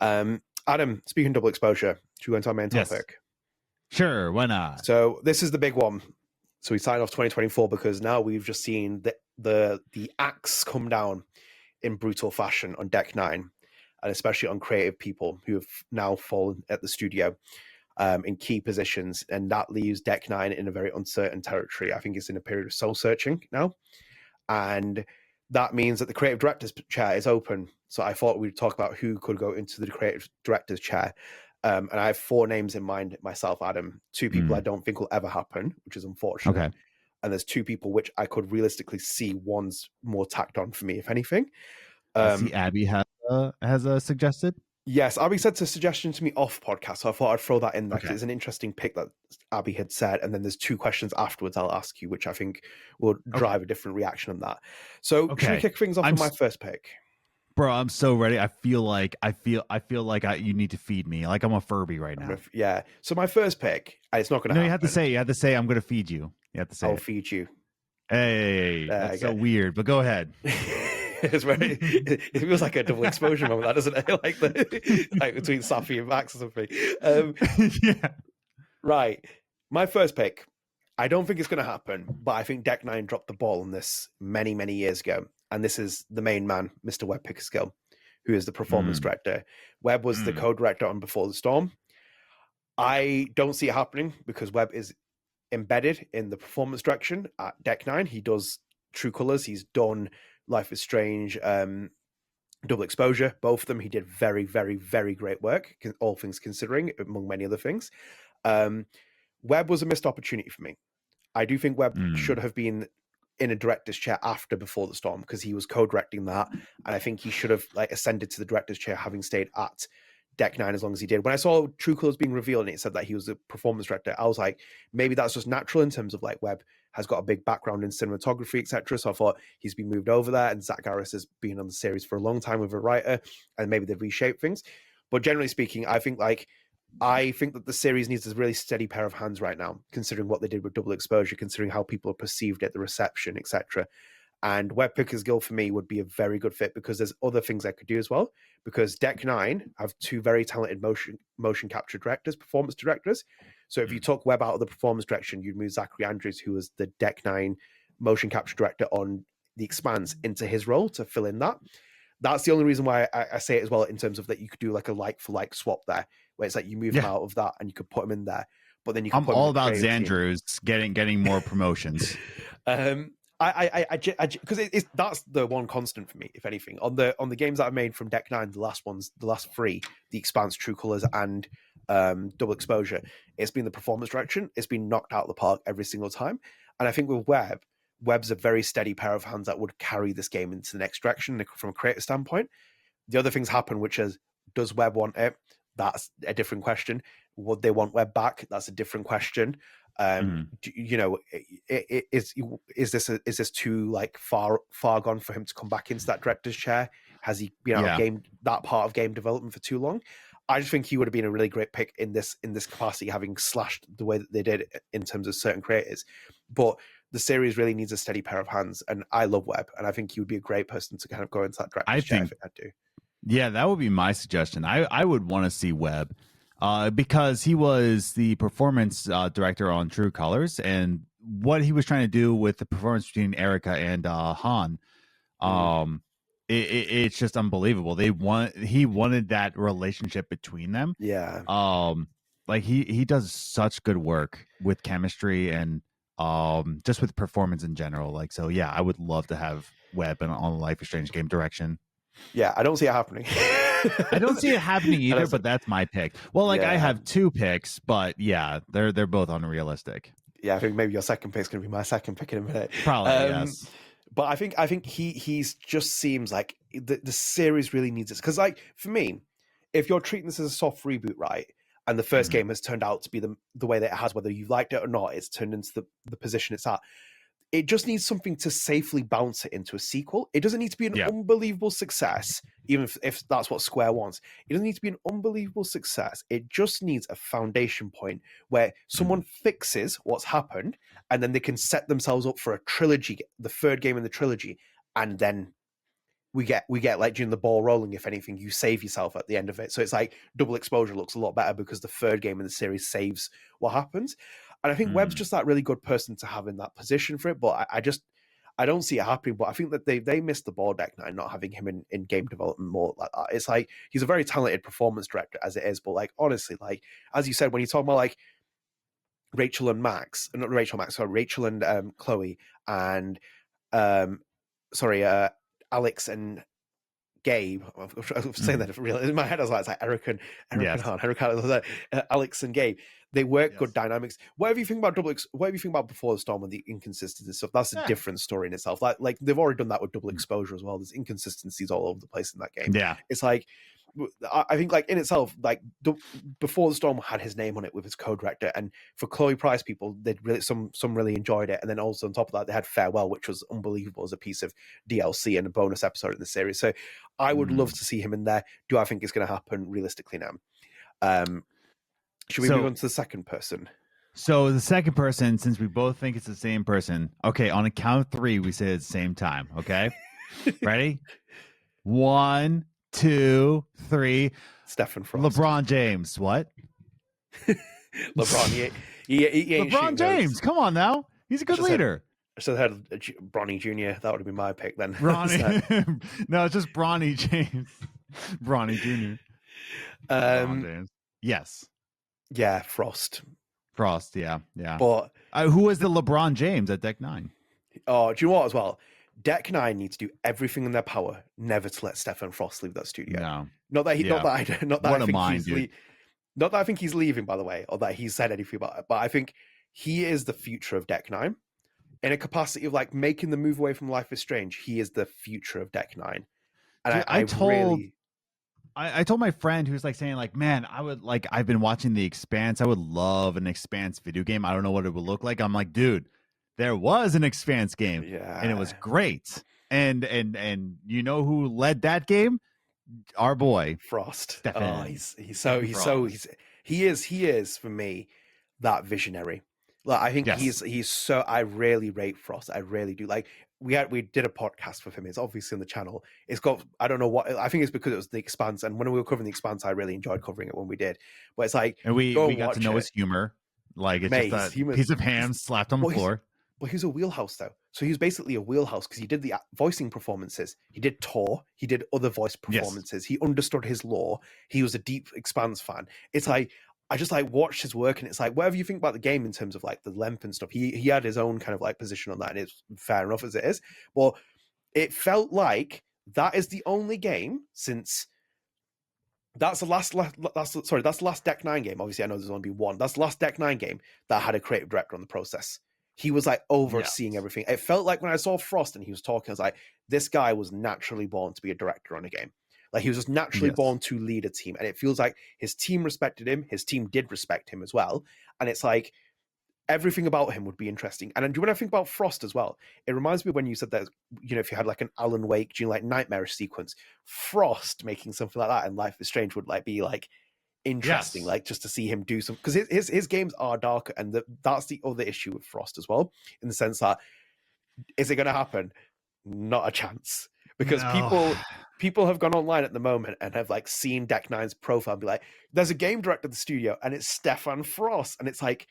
Adam, speaking of Double Exposure, should we go into our main topic? Sure, why not? So this is the big one. So we signed off 2024 because now we've just seen the axe come down in brutal fashion on Deck 9, and especially on creative people who have now fallen at the studio in key positions, and that leaves Deck 9 in a very uncertain territory. I think it's in a period of soul searching now, and that means that the creative director's chair is open. So I thought we'd talk about who could go into the creative director's chair. And I have 4 names in mind myself, Adam. 2 people I don't think will ever happen, which is unfortunate. Okay. And there's 2 people which I could realistically see one's more tacked on for me, if anything. See, Abby has suggested. Yes, Abby said a suggestion to me off podcast, so I thought I'd throw that in there because it's an interesting pick that Abby had said. And then there's 2 questions afterwards I'll ask you, which I think will drive a different reaction on that. So should we kick things off with my first pick? Bro, I'm so ready. I feel like you need to feed me. Like I'm a Furby right now. Yeah. So my first pick, it's not going to happen. You have to say, I'm going to feed you. You have to say, I'll feed you. Hey, that's so weird, but go ahead. It's very, it feels like a double exposure moment, that doesn't it? Like between Safi and Max or something. Yeah. Right. My first pick, I don't think it's going to happen, but I think Deck 9 dropped the ball on this many, many years ago. And this is the main man, Mr. Webb Pickersgill, who is the performance director. Webb was the co-director on Before the Storm. I don't see it happening because Webb is embedded in the performance direction at Deck 9. He does True Colors. He's done Life is Strange, Double Exposure, both of them. He did very, very, very great work, all things considering, among many other things. Webb was a missed opportunity for me. I do think Webb should have been in a director's chair after Before the Storm, because he was co-directing that, and I think he should have like ascended to the director's chair having stayed at Deck 9 as long as he did. When I saw True Colors being revealed and it said that he was a performance director, I was like, maybe that's just natural in terms of like Webb has got a big background in cinematography, etc. So I thought he's been moved over there, and Zach Garris has been on the series for a long time with a writer, and maybe they've reshaped things. But generally speaking, I think that the series needs a really steady pair of hands right now, considering what they did with Double Exposure, considering how people have perceived it, the reception, etc. And Web Pickers Guild for me would be a very good fit because there's other things I could do as well. Because Deck 9 have two very talented motion capture directors, performance directors. So if you took Webb out of the performance direction, you'd move Zachary Andrews, who was the Deck 9 motion capture director on The Expanse, into his role to fill in that. That's the only reason why I say it as well, in terms of that you could do like a like-for-like swap there, where it's like you move him out of that and you could put him in there. But then you can I'm all about Xandrews getting more promotions. Because that's the one constant for me, if anything, on the games that I've made from Deck 9, the last three, The Expanse, True Colors, and Double Exposure, it's been the performance direction. It's been knocked out of the park every single time. And I think with Webb's a very steady pair of hands that would carry this game into the next direction from a creative standpoint. The other things happen, which is, does Webb want it? That's a different question. Would they want Webb back? That's a different question. You know, is this too like far gone for him to come back into that director's chair? Has he been out of that part of game development for too long? I just think he would have been a really great pick in this capacity, having slashed the way that they did in terms of certain creators. But the series really needs a steady pair of hands, and I love Webb, and I think he would be a great person to kind of go into that director's chair. I think I do. Yeah, that would be my suggestion. I would want to see Webb because he was the performance director on True Colors, and what he was trying to do with the performance between Erica and Han, it's just unbelievable. He wanted that relationship between them. Yeah. Like he does such good work with chemistry and just with performance in general. Like, so yeah, I would love to have Webb on the Life is Strange game direction. Yeah, I don't see it happening. I don't see it happening either, but that's my pick. Well, like I have two picks, but yeah, they're both unrealistic. Yeah, I think maybe your second pick is going to be my second pick in a minute. Probably, yes. But I think he's just seems like the series really needs this, because like for me, if you're treating this as a soft reboot, right, and the first game has turned out to be the way that it has, whether you liked it or not, it's turned into the position it's at. It just needs something to safely bounce it into a sequel. It doesn't need to be an unbelievable success, even if that's what Square wants. It doesn't need to be an unbelievable success. It just needs a foundation point where someone fixes what's happened, and then they can set themselves up for a trilogy, the third game in the trilogy, and then we get like during the ball rolling. If anything, you save yourself at the end of it. So it's like Double Exposure looks a lot better because the third game in the series saves what happens. And I think Webb's just that really good person to have in that position for it. But I don't see it happening. But I think that they missed the ball, Deck 9, not having him in game development more like that. It's like he's a very talented performance director as it is. But like honestly, like as you said, when you talk about like Rachel and Chloe and Alex and Gabe. I'm saying that real in my head. I was like, it's like Eric and Han, Alex and Gabe. They work good dynamics. Whatever you think about whatever you think about Before the Storm and the inconsistency stuff, that's a different story in itself. Like they've already done that with Double Exposure as well. There's inconsistencies all over the place in that game. Yeah, it's like I think like in itself, like Before the Storm had his name on it with his co-director, and for Chloe Price people, they'd really some really enjoyed it, and then also on top of that, they had Farewell, which was unbelievable as a piece of DLC and a bonus episode in the series. So I would love to see him in there. Do I think it's going to happen realistically now? Should we move on to the second person? So the second person, since we both think it's the same person, okay, on a count of three, we say it at the same time. Okay, ready? 1, 2, 3. Stephen Frost. LeBron James. What? LeBron. He ain't LeBron James. Those. Come on now. He's a good leader. I should have had Bronny Jr. That would have been my pick then. Bronny. No, it's just Bronny James. Bronny Jr. James. Yes. Yeah, Frost. Yeah. But who was the LeBron James at Deck 9? Oh, do you know what as well? Deck 9 needs to do everything in their power never to let Stephen Frost leave that studio. No. Not that I think he's leaving, by the way, or that he's said anything about it, but I think he is the future of Deck 9. in a capacity of like making the move away from Life is Strange. He is the future of Deck Nine, and Dude, I really. I told my friend who's like saying like, man, I would like, I've been watching The Expanse. I would love an Expanse video game. I don't know what it would look like. I'm like, dude, there was an Expanse game and it was great. And you know who led that game? Our boy Frost. Stefan. Oh, he is for me that visionary. Like I think he's so. I really rate Frost. I really do. Like we did a podcast with him. It's obviously on the channel. It's got, I don't know what. I think it's because it was The Expanse, and when we were covering The Expanse, I really enjoyed covering it when we did. But it's like, and we got to know his humor. Like it's just a piece of ham slapped on the floor. But he was a wheelhouse though. So he was basically a wheelhouse because he did the voicing performances. He did Tor. He did other voice performances. He understood his lore. He was a deep Expanse fan. It's like, I just like watched his work, and it's like, whatever you think about the game in terms of like the length and stuff, he had his own kind of like position on that, and it's fair enough as it is. But it felt like that is the only game since that's the last Deck 9 game. Obviously, I know there's only been one. That's the last Deck 9 game that had a creative director on the process. He was like overseeing everything. It felt like when I saw Frost and he was talking, I was like, this guy was naturally born to be a director on a game. Like he was just naturally born to lead a team. And it feels like his team respected him. His team did respect him as well. And it's like everything about him would be interesting. And when I think about Frost as well, it reminds me when you said that, you know, if you had like an Alan Wake, like nightmarish sequence, Frost making something like that in Life is Strange would like be like interesting, like just to see him do some, because his games are darker, and that's the other issue with Frost as well, in the sense that, is it going to happen? Not a chance, because people have gone online at the moment and have like seen Deck Nine's profile and be like, there's a game director at the studio and it's Stefan Frost, and it's like,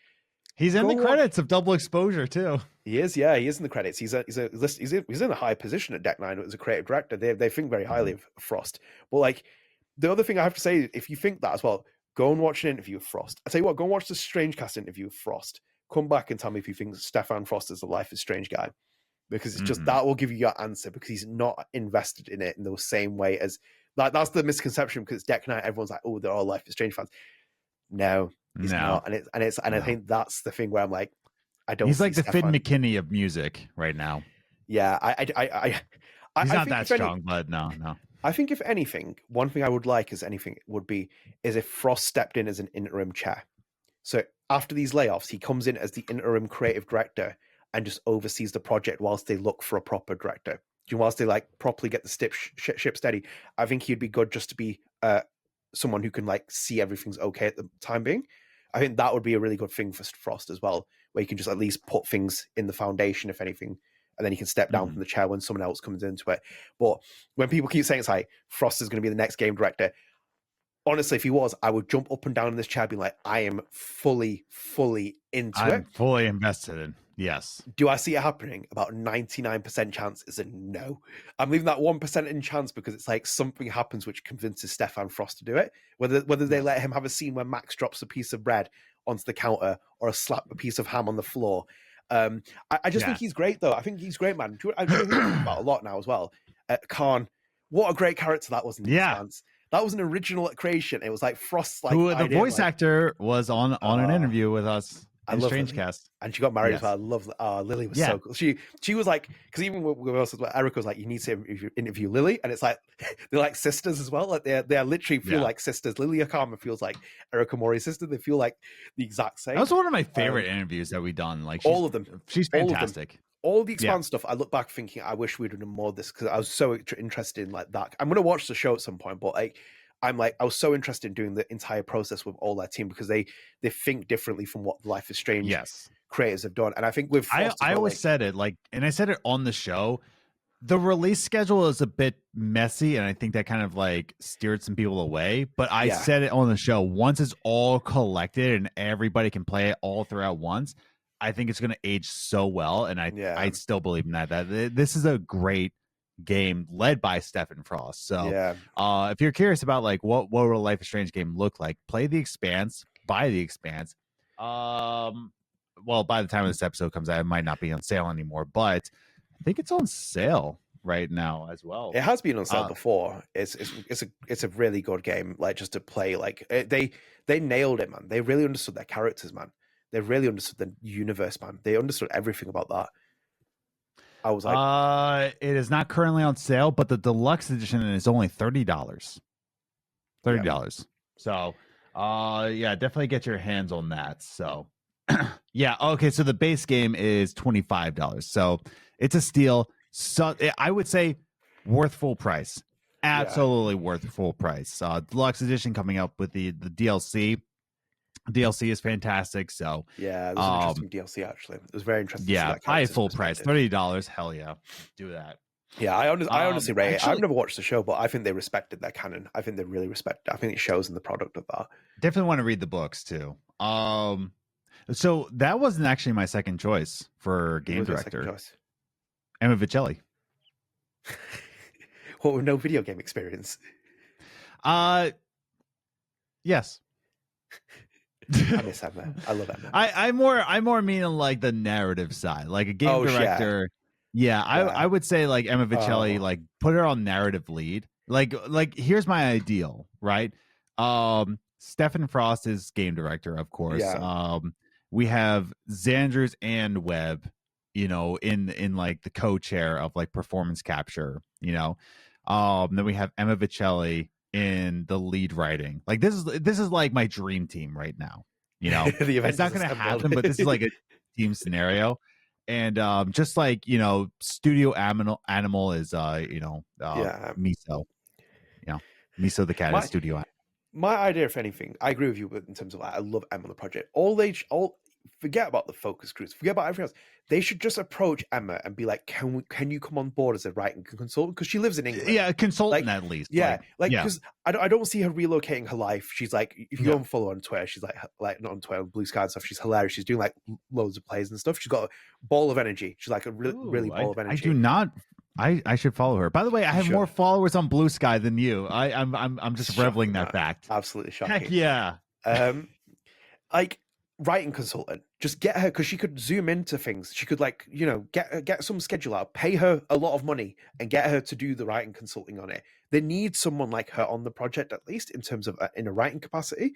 he's in the credits of Double Exposure too. He is in the credits. He's in a high position at Deck Nine as a creative director. They think very highly of Frost. But like, the other thing I have to say, if you think that as well, go and watch an interview with Frost. I tell you what, go and watch the StrangeCast interview with Frost. Come back and tell me if you think Stefan Frost is the Life is Strange guy, because it's just that will give you your answer, because he's not invested in it in the same way as like, that's the misconception, because Deck Nine, everyone's like, oh, they're all Life is Strange fans. No, he's not, and I think that's the thing where I'm like, I don't. He's like the Finn McKinney of music right now. Yeah, he's not that strong, but no. I think if anything, one thing I would like is if Frost stepped in as an interim chair. So after these layoffs, he comes in as the interim creative director and just oversees the project whilst they look for a proper director. Whilst they like properly get the ship steady. I think he'd be good just to be someone who can like see everything's okay at the time being. I think that would be a really good thing for Frost as well, where you can just at least put things in the foundation, if anything, and then he can step down from the chair when someone else comes into it. But when people keep saying it's like Frost is going to be the next game director, honestly, if he was, I would jump up and down in this chair being like, I am fully into it. Fully invested in. Yes. Do I see it happening? About 99% chance is a no. I'm leaving that 1% in chance because it's like something happens which convinces Stefan Frost to do it. Whether they let him have a scene where Max drops a piece of bread onto the counter or slap a piece of ham on the floor. I just think he's great, though. I think he's great, man. I think about a lot now as well. Khan, what a great character that was in The Expanse. That was an original creation. It was like Frost's like who the voice actor was on an interview with us. I love StrangeCast, and she got married as well. I love Lily was so cool. She was like, because even with us, Erica was like, you need to interview Lily, and it's like they're like sisters as well. Like they literally feel like sisters. Lily Akama feels like Erica Mori's sister. They feel like the exact same. That was one of my favorite interviews that we've done. Like all of them, she's fantastic. All the Expanse stuff, I look back thinking, I wish we'd done more of this, because I was so interested in like that. I'm gonna watch the show at some point, but like, I was so interested in doing the entire process with all that team, because they think differently from what Life is Strange creators have done. And I think with Frost I always said it, like, and I said it on the show, the release schedule is a bit messy, and I think that kind of like steered some people away. But I said it on the show, once it's all collected and everybody can play it all throughout once, I think it's going to age so well. And I still believe in that this is a great game led by Stefan Frost. So if you're curious about like what will a Life is Strange game look like, play The Expanse, buy The Expanse. Well, by the time this episode comes out, it might not be on sale anymore, but I think it's on sale right now as well. It has been on sale before. It's a really good game, like just to play. Like they nailed it, man. They really understood their characters, man. They really understood the universe, man. They understood everything about that. I was like, it is not currently on sale, but the deluxe edition is only $30. $30. So, yeah, definitely get your hands on that. So, yeah, okay. So the base game is $25. So it's a steal. So I would say worth full price. Absolutely worth full price. Deluxe edition coming up with the DLC. DLC is fantastic. So yeah, it was an interesting DLC actually. It was very interesting. Yeah, to see that buy character's full price, perspective. $30. Hell yeah, do that. Yeah, I honestly rate it. I've actually- never watched the show, but I think they respected their canon. I think they really respect it. I think it shows in the product of that. Definitely want to read the books too. So that wasn't actually my second choice for game What was your second director. choice? Emma Vicelli. What, with no video game experience? Yes. I miss Emma. I love Emma. I more mean on like the narrative side, like a game director. Yeah, I would say like Emma Vicelli, like put her on narrative lead. Like here's my ideal, right? Stephen Frost is game director, of course. Yeah. We have Xanders and Webb, in like the co-chair of like performance capture, then we have Emma Vicelli in the lead writing. Like this is like my dream team right now. It's not going to happen, but this is like a team scenario. And just like Studio Animal is Miso. Miso the cat is Studio Animal. My idea, if anything, I agree with you in terms of I love Emma on the project. Forget about the focus groups, forget about everything else. They should just approach Emma and be like, can you come on board as a writing consultant? Because she lives in England. Yeah, a consultant at least. Yeah, because I don't see her relocating her life. She's like, if you go and follow her on Twitter, she's like not on Twitter, on Blue Sky and stuff. She's hilarious. She's doing like loads of plays and stuff. She's got a ball of energy. She's like a really ball of energy. I do not. I should follow her. By the way, I have more followers on Blue Sky than you. I'm just reveling that fact. Absolutely shocking. Heck yeah. Like writing consultant, just get her, because she could zoom into things. She could get some schedule out, pay her a lot of money, and get her to do the writing consulting on it. They need someone like her on the project, at least in terms of in a writing capacity.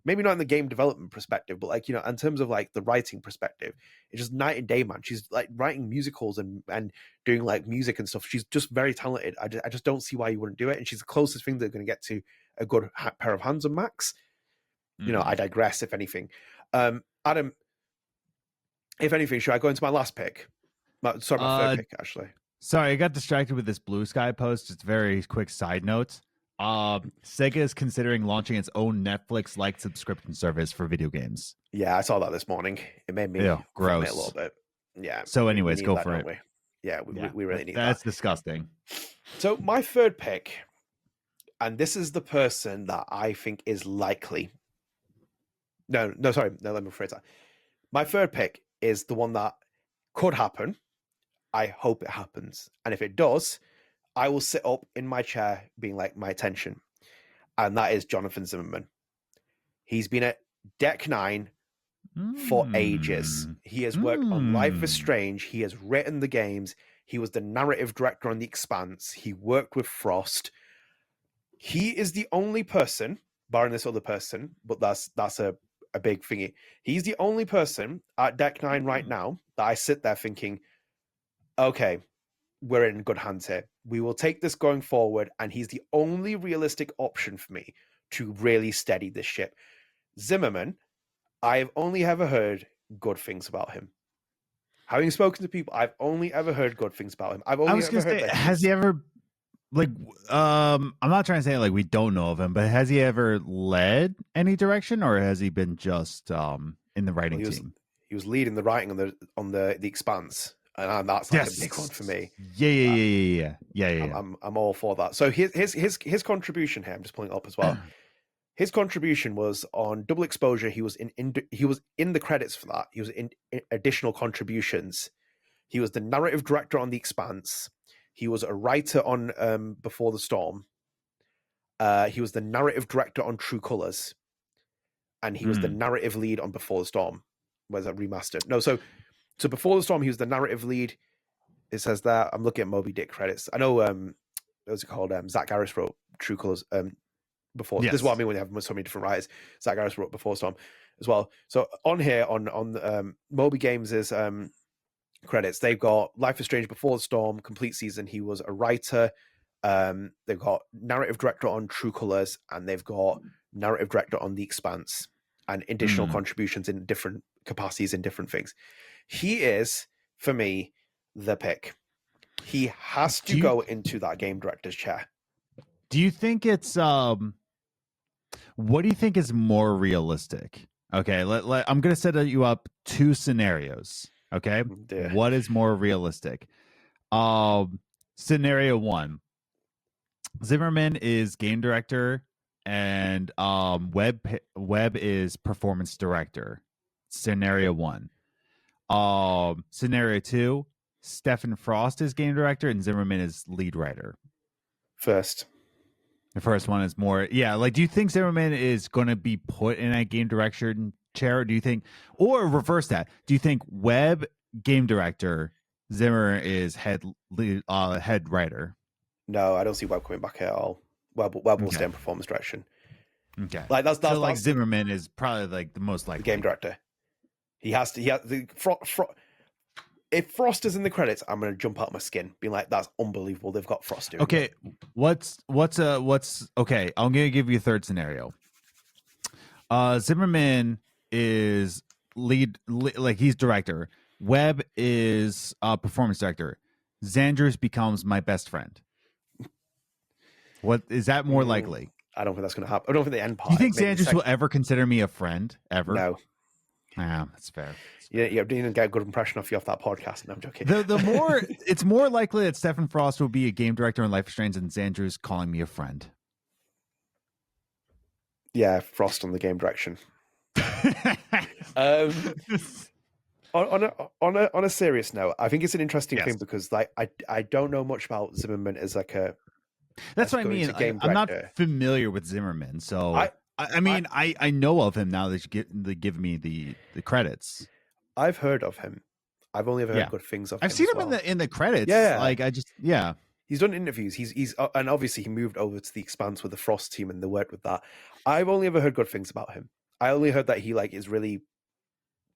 Maybe not in the game development perspective, but in terms of like the writing perspective, it's just night and day, man. She's like writing musicals and doing like music and stuff. She's just very talented. I just don't see why you wouldn't do it. And she's the closest thing they're going to get to a good pair of hands on Max. I digress. If anything, Adam, if anything, should I go into my last pick? My third pick, actually. Sorry, I got distracted with this Blue Sky post. Just very quick side note. Sega is considering launching its own Netflix-like subscription service for video games. Yeah, I saw that this morning. It made me gross a little bit. Yeah. So, anyways, go for it. We really need that. That's disgusting. So, my third pick, and this is the person that I think is likely. No, sorry. No, let me rephrase that. My third pick is the one that could happen. I hope it happens. And if it does, I will sit up in my chair being like, my attention. And that is Jonathan Zimmerman. He's been at Deck 9 for ages. He has worked on Life is Strange. He has written the games. He was the narrative director on The Expanse. He worked with Frost. He is the only person, barring this other person, but that's a big thingy. He's the only person at Deck 9 right now that I sit there thinking, okay, we're in good hands here. We will take this going forward, and he's the only realistic option for me to really steady this ship. Zimmerman, I've only ever heard good things about him. Having spoken to people, I've only ever heard good things about him. I've only ever heard that. Has he ever, I'm not trying to say like we don't know of him, but has he ever led any direction, or has he been just in the writing team? He was leading the writing on the Expanse. And that's like a big one for me. Yeah. I'm all for that. So his contribution here, I'm just pulling it up as well. His contribution was on Double Exposure. He was in the credits for that. He was in additional contributions. He was the narrative director on The Expanse. He was a writer on Before the Storm. He was the narrative director on True Colors, and he was the narrative lead on Before the Storm. Where's that remastered? No, so Before the Storm, he was the narrative lead. It says that. I'm looking at Moby Dick credits. I know, what's it called? Zach Harris wrote True Colors before. Yes. This is what I mean when you have so many different writers. Zach Harris wrote Before Storm as well. So on here, on Moby Games is credits. They've got Life is Strange Before the Storm, complete season. He was a writer. They've got narrative director on True Colors, and they've got narrative director on The Expanse, and additional contributions in different capacities in different things. He is, for me, the pick. He has to go into that game director's chair. Do you think it's what do you think is more realistic? Okay, I'm going to set you up two scenarios. Okay, what is more realistic? Scenario one: Zimmerman is game director, and Webb is performance director. Scenario one. Scenario two: Stephen Frost is game director, and Zimmerman is lead writer. First. The first one is more, like, do you think Zimmerman is going to be put in a game direction chair? Or do you think, or reverse that? Do you think Webb game director, Zimmer is head writer? No, I don't see Webb coming back at all. Webb will stay in performance direction. Okay, like that's like Zimmerman is probably like the most likely game director. He has the if Frost is in the credits, I'm going to jump out my skin, being like, "That's unbelievable! They've got Frost doing." Okay, what's okay? I'm going to give you a third scenario. Zimmerman is lead, like he's director. Webb is performance director. Xandros becomes my best friend. What is that more likely? I don't think that's going to happen. I don't think the end part. Do you think Xandros will ever consider me a friend? Ever? No. Yeah, that's fair. Yeah, you didn't get a good impression of you off that podcast. No, I'm joking. The more it's more likely that Stephen Frost will be a game director in Life is Strange than Xandros calling me a friend. Yeah, Frost on the game direction. On a serious note, I think it's an interesting thing because like I don't know much about Zimmerman as like a. That's what I mean. I'm not familiar with Zimmerman, so I mean I know of him now that they give me the credits. I've heard of him. I've only ever heard good things of him. I've seen him in the credits. Yeah, like he's done interviews. He's and obviously he moved over to the Expanse with the Frost team and they worked with that. I've only ever heard good things about him. I only heard that he like is really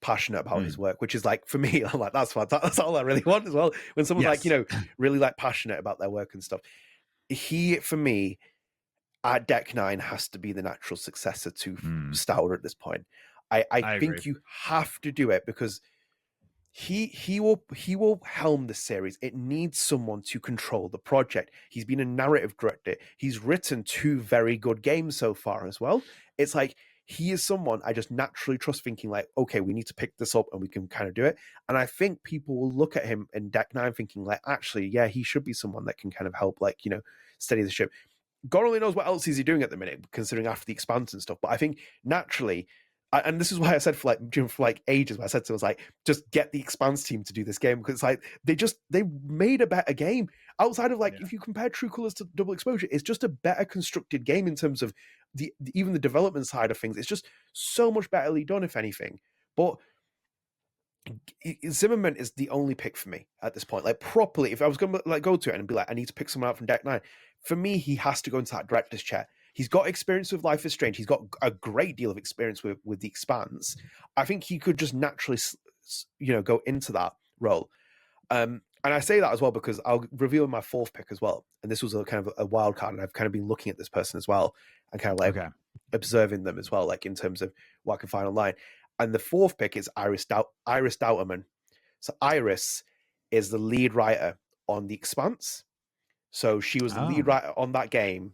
passionate about his work, which is like for me, I'm like that's all I really want as well. When someone's like really like passionate about their work and stuff. He for me at Deck 9 has to be the natural successor to Stouter at this point. I think you have to do it because he will helm the series. It needs someone to control the project. He's been a narrative director. He's written 2 very good games so far as well. It's like he is someone I just naturally trust, thinking like, okay, we need to pick this up and we can kind of do it. And I think people will look at him in Deck 9 thinking like, actually, yeah, he should be someone that can kind of help, like, steady the ship. God only knows what else is he doing at the minute, considering after the Expanse and stuff. But I think naturally, and this is why I said for ages, I said to him, I was like, just get the Expanse team to do this game, because it's like they made a better game outside of if you compare True Colors to Double Exposure, it's just a better constructed game in terms of even the development side of things. It's just so much betterly done, if anything. But Zimmerman is the only pick for me at this point. Like properly, if I was going to go to it and be like, I need to pick someone out from Deck 9, for me, he has to go into that director's chair. He's got experience with Life is Strange. He's got a great deal of experience with The Expanse. I think he could just naturally, go into that role. And I say that as well because I'll reveal my 4th pick as well. And this was a kind of a wild card, and I've kind of been looking at this person as well and kind of observing them as well, like in terms of what I can find online. And the 4th pick is Iris Douterman. So Iris is the lead writer on The Expanse. So she was the lead writer on that game.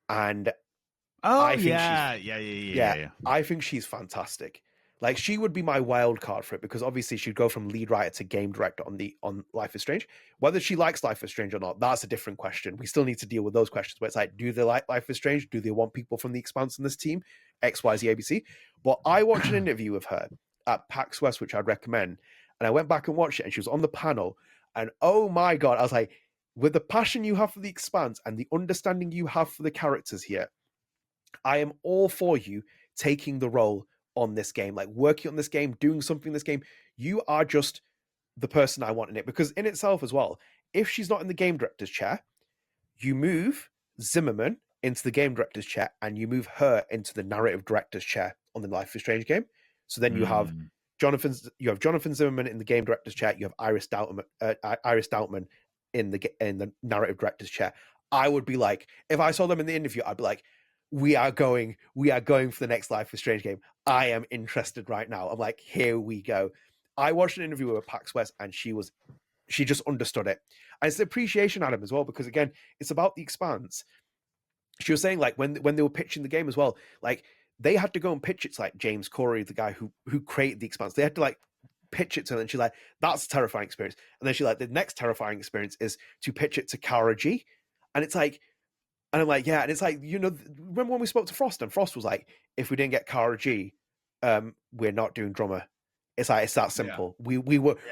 And I think she's fantastic. Like, she would be my wild card for it, because obviously she'd go from lead writer to game director on Life is Strange. Whether she likes Life is Strange or not, that's a different question. We still need to deal with those questions, where it's like, do they like Life is Strange? Do they want people from The Expanse in this team? X, Y, Z, ABC. But I watched an interview with her at PAX West, which I'd recommend. And I went back and watched it, and she was on the panel. And oh my God, I was like, with the passion you have for The Expanse and the understanding you have for the characters here, I am all for you taking the role on this game, like working on this game, doing something in this game. You are just the person I want in it. Because in itself as well, if she's not in the game director's chair, you move Zimmerman into the game director's chair and you move her into the narrative director's chair on the Life is Strange game. So then you have you have Jonathan Zimmerman in the game director's chair. You have Iris Doutman in the narrative director's chair. I would be like, if I saw them in the interview, I'd be like, we are going for the next Life is Strange game. I am interested right now. I'm like, here we go. I watched an interview with Pax West, and she just understood it. And it's the appreciation, Adam, as well, because again, it's about the Expanse. She was saying, like, when they were pitching the game as well, like, they had to go and pitch it to, like, James Corey, the guy who created the Expanse. They had to, like, pitch it to her, and she's like, that's a terrifying experience. And then she's like, the next terrifying experience is to pitch it to Kara G. And it's like, and I'm like, yeah. And it's like, remember when we spoke to Frost, and Frost was like, if we didn't get Kara G, we're not doing drummer. It's like, it's that simple. Yeah.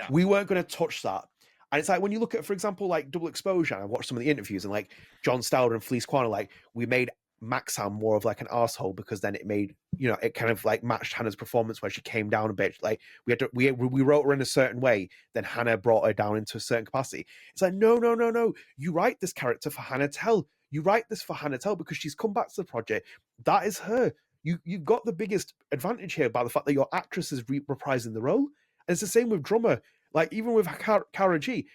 We weren't going to touch that. And it's like, when you look at, for example, like Double Exposure, and I watched some of the interviews, and like John Stauder and Felice Kuan are like, we made Max sound more of like an arsehole, because then it made, it kind of like matched Hannah's performance where she came down a bit. Like we wrote her in a certain way, then Hannah brought her down into a certain capacity. It's like, no. You write this character for Hannah Telle. You write this for Hannah Telle because she's come back to the project. That is her. You've got the biggest advantage here by the fact that your actress is reprising the role. And it's the same with drummer. Like, even with Kara G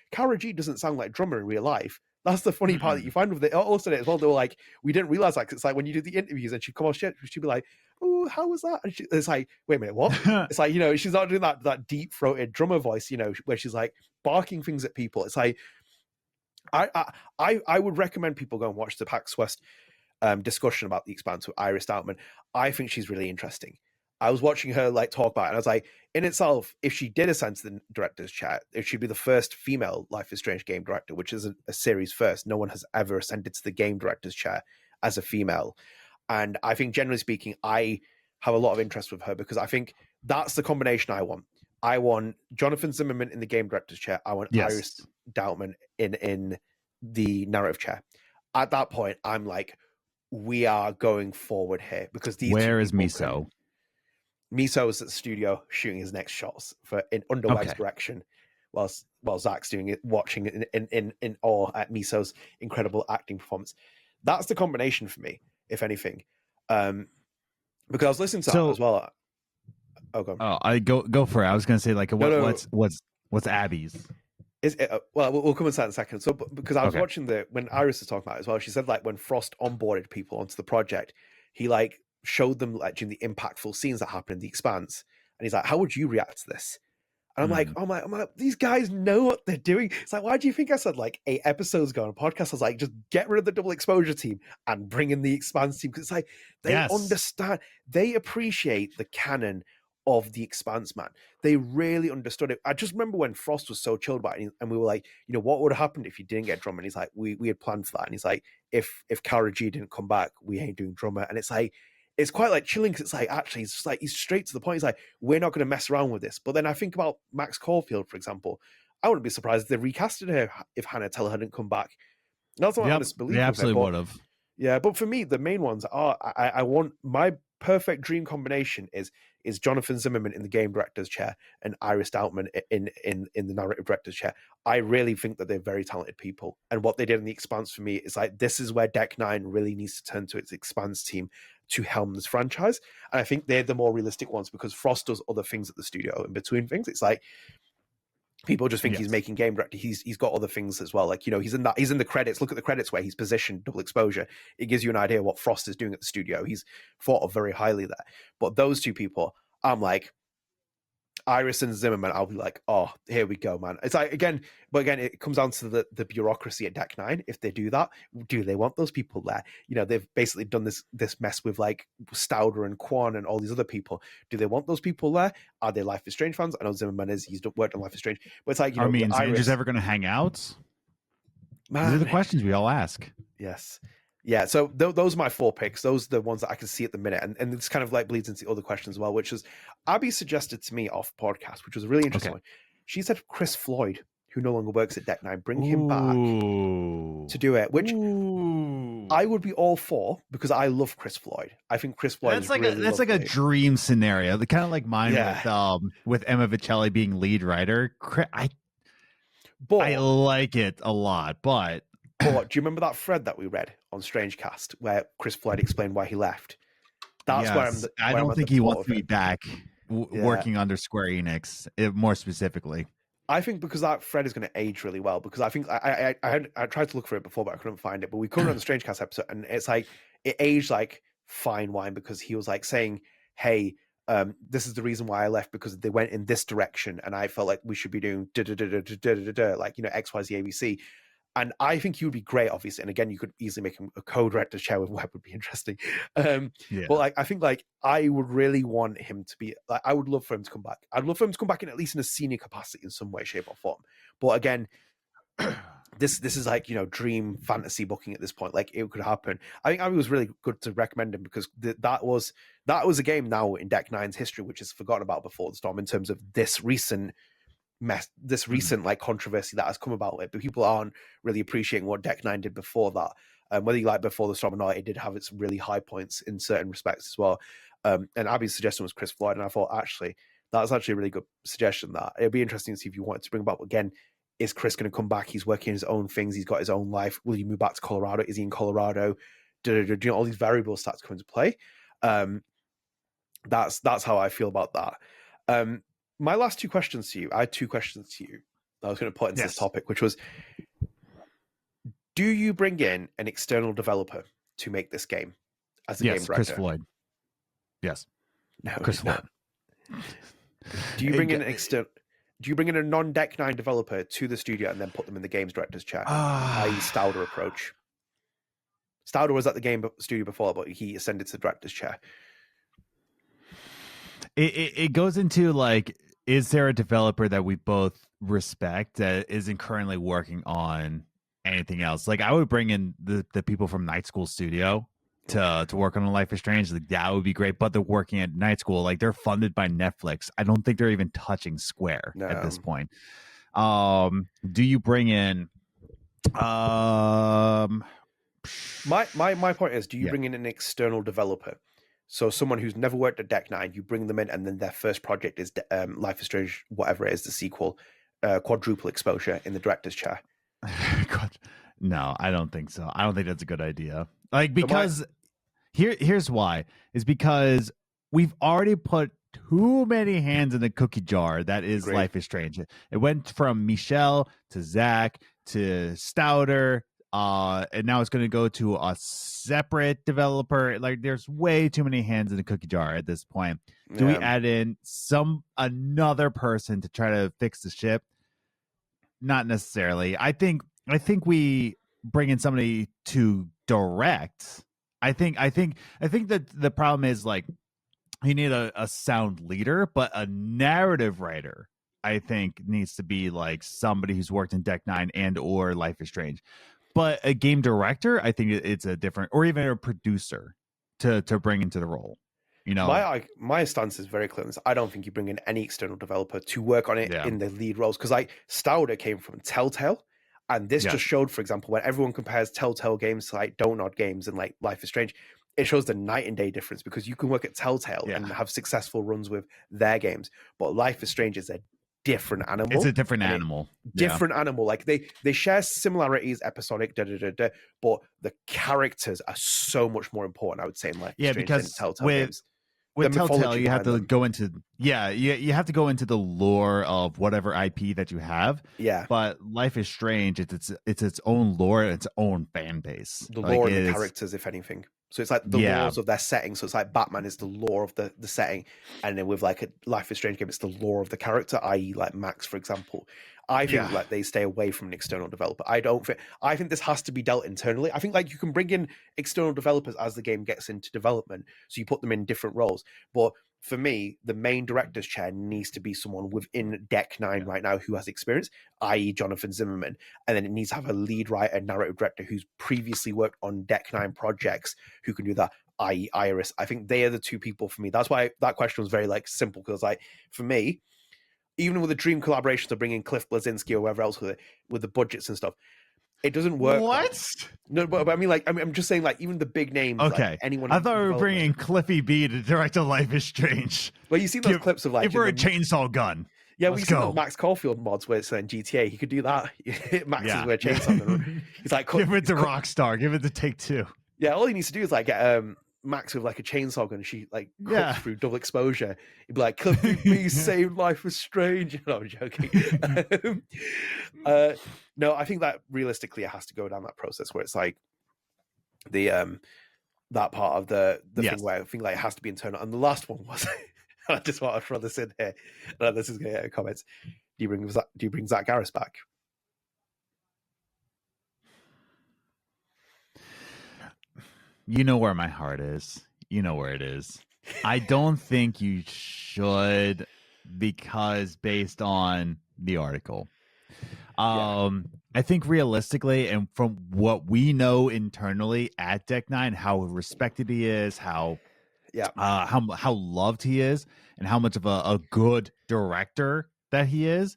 doesn't sound like drummer in real life. That's the funny part that you find with it. Also, as well, they were like, we didn't realize that. 'Cause it's like when you do the interviews and she'd come on shit, she'd be like, oh, how was that? And it's like, wait a minute, what? It's like, she's not doing that deep throated drummer voice, where she's like barking things at people. It's like, I would recommend people go and watch the PAX West discussion about the Expanse with Iris Doutman. I think she's really interesting. I was watching her like talk about it, and I was like, in itself, if she did ascend to the director's chair, it should be the first female Life is Strange game director, which is a series first. No one has ever ascended to the game director's chair as a female. And I think, generally speaking, I have a lot of interest with her, because I think that's the combination I want. I want Jonathan Zimmerman in the game director's chair. I want Iris Doutman in the narrative chair. At that point, I'm like, we are going forward here, because these. Where is Miso? Miso is at the studio shooting his next shots under Webb's direction, while Zach's doing it, watching in awe at Miso's incredible acting performance. That's the combination for me, if anything. Because I was listening to that as well. Oh, go on. Oh, I go for it. I was going to say, like, what's Abby's? Is it, well, we'll come into that in a second. So, because I was watching when Iris was talking about it as well, she said, like, when Frost onboarded people onto the project, he like showed them, like, during the impactful scenes that happen in the Expanse, and he's like, how would you react to this? And I'm like, these guys know what they're doing. It's like, why do you think I said, like, 8 episodes ago on a podcast, I was like, just get rid of the Double Exposure team and bring in the Expanse team? Because it's like, they understand, they appreciate the canon of the Expanse, man. They really understood it. I just remember when Frost was so chilled about it, and we were like, what would have happened if you didn't get drummer? And he's like, we had planned for that. And he's like, if Kara G didn't come back, we ain't doing drummer. And it's like, it's quite like chilling, because it's like, actually, it's just like, he's straight to the point. He's like, we're not going to mess around with this. But then I think about Max Caulfield, for example. I wouldn't be surprised if they recasted her if Hannah Telle hadn't come back. That's what I honestly believe. They absolutely would have. Yeah, but for me, the main ones are, I want, my perfect dream combination is Jonathan Zimmerman in the game director's chair and Iris Doutman in the narrative director's chair. I really think that they're very talented people. And what they did in the Expanse for me is like, this is where Deck 9 really needs to turn to its Expanse team to helm this franchise. And I think they're the more realistic ones, because Frost does other things at the studio in between things. It's like, people just think he's making game director. He's got other things as well. Like, he's in the credits. Look at the credits where he's positioned, Double Exposure. It gives you an idea what Frost is doing at the studio. He's thought of very highly there. But those two people, I'm like, Iris and Zimmerman, I'll be like, oh, here we go, man. It's like, again, it comes down to the bureaucracy at Deck 9. If they do that, do they want those people there? They've basically done this mess with like Stauder and Quan and all these other people. Do they want those people there? Are they Life is Strange fans? I know Zimmerman he's worked on Life is Strange, but it's like, are me and Stranger's ever going to hang out? Man, these are the questions we all ask. Yes. Yeah, so those are my 4 picks. Those are the ones that I can see at the minute. And this kind of like bleeds into the other questions as well, which is Abby suggested to me off podcast, which was a really interesting one. She said Chris Floyd, who no longer works at Deck 9, bring him back to do it, which I would be all for, because I love Chris Floyd. I think Chris Floyd is really lovely. That's like a dream scenario. The kind of like mine with Emma Vicelli being lead writer. I like it a lot, but do you remember that thread that we read on StrangeCast where Chris Floyd explained why he left? That's where I don't think he wants to be back. working under Square Enix, more specifically. I think because that thread is going to age really well, because I think I tried to look for it before, but I couldn't find it. But we covered it on the StrangeCast episode, and it's like it aged like fine wine, because he was like saying, "Hey, this is the reason why I left, because they went in this direction, and I felt like we should be doing like X, Y, Z, ABC." And I think he would be great, obviously. And again, you could easily make him a co-director's chair with Web, would be interesting. But like, I think like I would really want him to be like, I would love for him to come back. I'd love for him to come back in at least in a senior capacity in some way, shape, or form. But again, this is like, dream fantasy booking at this point. Like, it could happen. I think Abby was really good to recommend him, because that was a game now in Deck Nine's history which is forgotten about before the storm, in terms of this recent like controversy that has come about with it. But people aren't really appreciating what Deck 9 did before that. Whether you like Before the Storm or not, it did have its really high points in certain respects as well. And Abby's suggestion was Chris Floyd, and I thought actually that was actually a really good suggestion. That it'd be interesting to see if you wanted to bring about again. Is Chris going to come back? He's working his own things. He's got his own life. Will he move back to Colorado? Is he in Colorado? All these variables start to come into play. That's how I feel about that. My last two questions to you, I had two questions to you that I was going to put into this topic, which was, do you bring in an external developer to make this game as a game director? Chris Floyd. Yes. No, Chris Floyd. Do you bring in a non-Deck 9 developer to the studio and then put them in the games director's chair, i.e. Stauder approach? Stauder was at the game studio before, but he ascended to the director's chair. It goes into like, is there a developer that we both respect that isn't currently working on anything else? Like, I would bring in the people from Night School Studio to work on a Life is Strange. Like, that would be great, but they're working at Night School. Like, they're funded by Netflix. I don't think they're even touching Square at this point. Do you bring in my point is, do you bring in an external developer? So someone who's never worked at Deck 9, you bring them in, and then their first project is Life is Strange, whatever it is, the sequel, quadruple exposure in the director's chair. God, no, I don't think so. I don't think that's a good idea. Like, because here's why. Is because we've already put too many hands in the cookie jar that is Life is Strange. It went from Michelle to Zach to Stauder. And now it's going to go to a separate developer. Like, there's way too many hands in the cookie jar at this point. Do we add in another person to try to fix the ship? Not necessarily. I think we bring in somebody to direct. I think that the problem is, like, you need a sound leader, but a narrative writer, I think, needs to be like somebody who's worked in Deck 9 and or Life is Strange. But a game director, I think it's a different, or even a producer to bring into the role. My stance is very clear on this. I don't think you bring in any external developer to work on it in the lead roles, because like Stauder came from Telltale, and this just showed, for example, when everyone compares Telltale games to like Donut games and like Life is Strange, it shows the night and day difference, because you can work at Telltale and have successful runs with their games, but Life is Strange is a different animal. It's a different animal. Different animal. Like they share similarities, episodic, but the characters are so much more important, I would say, in Life is Strange because than Telltale games. With Telltale, you have to go into you have to go into the lore of whatever IP that you have. Yeah. But Life is Strange, it's its own lore, its own fan base. The lore and the characters, if anything. So it's like the laws of their setting. So it's like Batman is the lore of the setting, and then with like a Life is Strange game, it's the lore of the character, i.e. like Max, for example. I think like they stay away from an external developer. I think this has to be dealt internally. I think like you can bring in external developers as the game gets into development, so you put them in different roles. But for me, the main director's chair needs to be someone within Deck 9 right now who has experience, i.e. Jonathan Zimmerman. And then it needs to have a lead writer, narrative director who's previously worked on Deck 9 projects who can do that, i.e. Iris. I think they are the two people for me. That's why that question was very like simple, because like for me, even with the dream collaborations of bringing Cliff Blazinski or whoever else with the budgets and stuff, it doesn't work. What? No, but I mean, like, I'm just saying, like, even the big names. Okay. Like, anyone. I thought we were bringing Cliffy B to direct a Life is Strange. Well, you see those clips of like. Give her a chainsaw gun. Yeah, we've seen the Max Caulfield mods where it's in GTA. He could do that. Max is where chainsaw. He's like, give it to Rockstar. Give it to Take-Two. Yeah, all he needs to do is like get Max with like a chainsaw gun, and she like cuts Yeah. through double exposure. He'd be like, Clifford B saved life was strange. No, I'm joking. No, I think that realistically it has to go down that process where it's like the that part of the thing where I think like it has to be internal. And the last one was I just want to throw this in here. This is gonna get comments. Do you bring Zach Garris back? You know where my heart is. You know where it is. I don't think you should, because based on the article. I think realistically, and from what we know internally at Deck Nine, how respected he is, how loved he is, and how much of a good director that he is,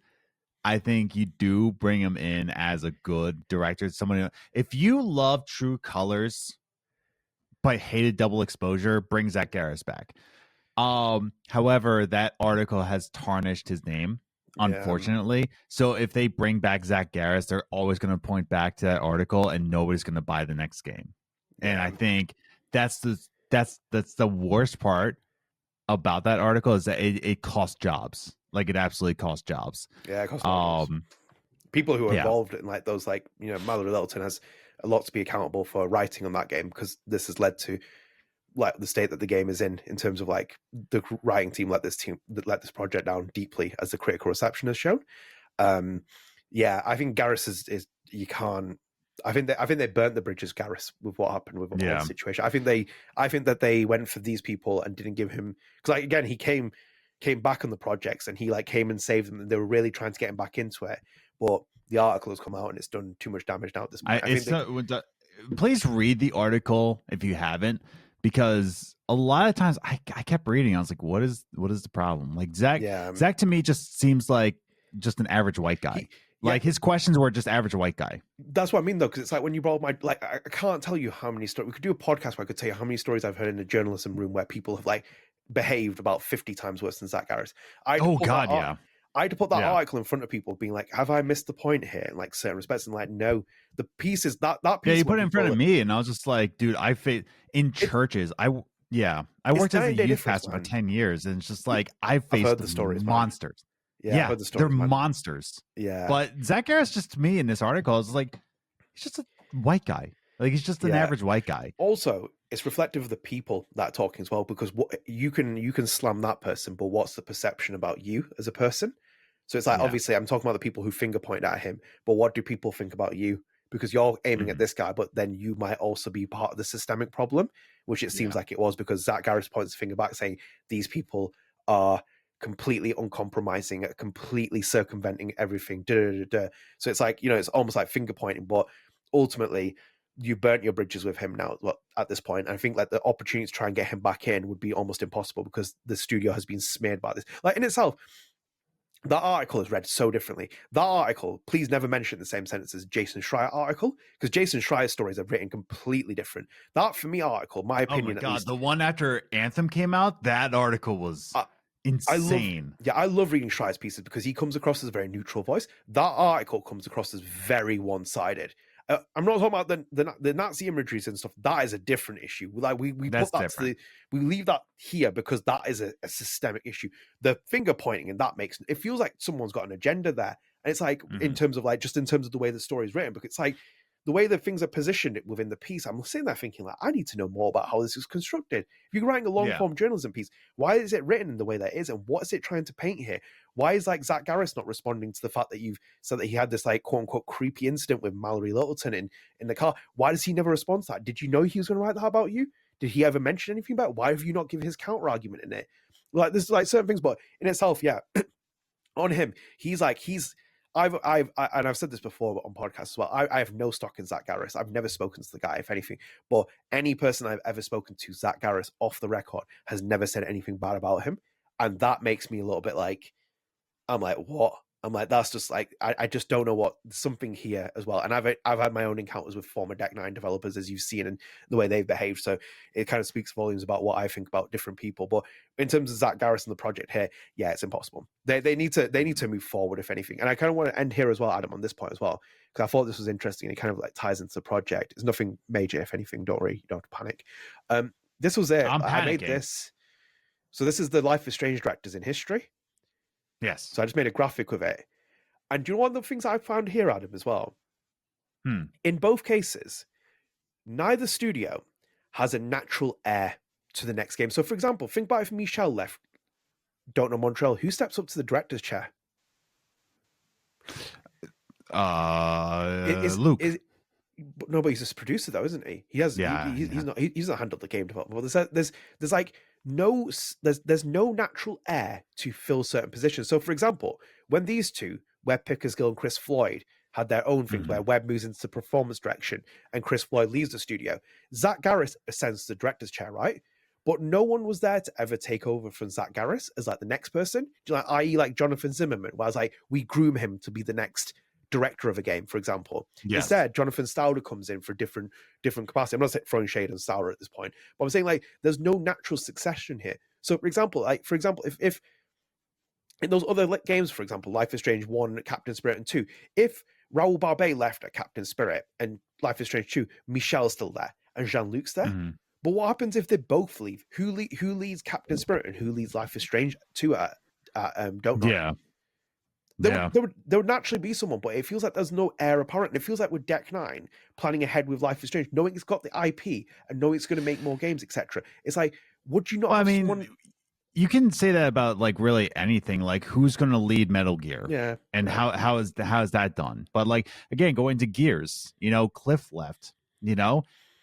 I think you do bring him in as a good director. Someone, if you love True Colors but hated Double Exposure, bring Zach Garris back. However, that article has tarnished his name, unfortunately. So if they bring back Zach Garris, they're always going to point back to that article, and nobody's going to buy the next game. And I think that's the worst part about that article, is that it costs jobs. Like, it absolutely costs jobs. Yeah, it costs jobs. People who are involved in like those, like, you know, Mallory Littleton has a lot to be accountable for writing on that game, because this has led to like the state that the game is in terms of like the writing team let this project down deeply, as the critical reception has shown. I think Garris is you can't. I think they burnt the bridges, Garris, with what happened with all the situation. I think that they went for these people and didn't give him, because like again he came back on the projects and he like came and saved them, and they were really trying to get him back into it, but the article has come out and it's done too much damage now at this point. Please read the article if you haven't, because a lot of times I kept reading. I was like, what is the problem? Like Zach to me just seems like just an average white guy. His questions were just average white guy. That's what I mean though, because it's like when you brought my, like, I can't tell you how many stories. We could do a podcast where I could tell you how many stories I've heard in the journalism room where people have like behaved about 50 times worse than Zach Garris. I had to put that article in front of people, being like, "Have I missed the point here?" In like certain respects, and like, no, the piece is that piece. Yeah, you put it in front of me, and I was just like, "Dude, I face in churches. I worked as a youth pastor for 10 years, and it's just like I faced the stories, monsters. Yeah, heard the stories, they're monsters. Yeah, but Zach Garris, just to me in this article, is like he's just a white guy. Like he's just an average white guy. Also, it's reflective of the people that are talking as well, because what you can slam that person, but what's the perception about you as a person? So it's like, obviously I'm talking about the people who finger point at him, but what do people think about you? Because you're aiming at this guy, but then you might also be part of the systemic problem, which it seems like it was, because Zach Garris points the finger back saying these people are completely uncompromising, completely circumventing everything. So it's like, you know, it's almost like finger pointing, but ultimately you burnt your bridges with him now at this point. And I think like the opportunity to try and get him back in would be almost impossible, because the studio has been smeared by this. Like in itself, that article is read so differently. That article, please never mention the same sentence as Jason Schreier article, because Jason Schreier's stories are written completely different. That, for me, article, my opinion, oh my God, the one after Anthem came out, that article was insane. I love reading Schreier's pieces because he comes across as a very neutral voice. That article comes across as very one-sided. I'm not talking about the Nazi imageries and stuff. That is a different issue. Like we put that we leave that here because that is a systemic issue. The finger pointing, and that makes it feels like someone's got an agenda there. And it's like in terms of the way the story is written, because it's like the way that things are positioned within the piece. I'm sitting there thinking like, I need to know more about how this is constructed. If you're writing a long form journalism piece, why is it written in the way that it is, and what is it trying to paint here? Why is like Zach Garris not responding to the fact that you've said that he had this like quote unquote creepy incident with Mallory Littleton in the car? Why does he never respond to that? Did you know he was going to write that about you? Did he ever mention anything about it? Why have you not given his counter argument in it? Like there's like certain things, but in itself, on him, I've said this before on podcasts as well. I have no stock in Zach Garris. I've never spoken to the guy, if anything. But any person I've ever spoken to, Zach Garris, off the record, has never said anything bad about him. And that makes me a little bit like, I'm like, what? I'm like, that's just like, I just don't know what, something here as well. And I've had my own encounters with former Deck 9 developers, as you've seen, and the way they've behaved. So it kind of speaks volumes about what I think about different people. But in terms of Zach Garris and the project here, it's impossible. They need to move forward, if anything. And I kind of want to end here as well, Adam, on this point as well, because I thought this was interesting and it kind of like ties into the project. It's nothing major, if anything. Don't worry, you don't have to panic. This was it. I'm I made panicking. this. So this is the Life is Strange directors in history. Yes. So I just made a graphic with it. And do you know one of the things I found here, Adam, as well? In both cases, neither studio has a natural heir to the next game. So, for example, think about if Michel left Don't Know Montreal, who steps up to the director's chair? Luke. No, but he's just a producer, though, isn't he? He's not handled the game development. But there's like there's no natural heir to fill certain positions. So, for example, when these two, Webb Pickersgill and Chris Floyd, had their own thing where Webb moves into performance direction and Chris Floyd leaves the studio, Zach Garris ascends to the director's chair, right? But no one was there to ever take over from Zach Garris as like the next person, i.e. like Jonathan Zimmerman, where I was like, we groom him to be the next director of a game, for example. Yes. Instead, Jonathan Stauder comes in for different capacity. I'm not throwing shade on Stauder at this point, but I'm saying like there's no natural succession here. So, for example, if in those other games, for example, Life is Strange 1, Captain Spirit, and 2, if Raoul Barbet left at Captain Spirit and Life is Strange 2, Michel's still there and Jean-Luc's there. But what happens if they both leave? Who leads Captain Spirit and who leads Life is Strange 2 at Don't Know? Yeah. There would naturally be someone, but it feels like there's no heir apparent. And it feels like with Deck 9, planning ahead with Life is Strange, knowing it's got the IP and knowing it's going to make more games, etc. It's like, would you not have someone... You can say that about like really anything, like who's going to lead Metal Gear, and how is that done? But like again, going to Gears, Cliff left,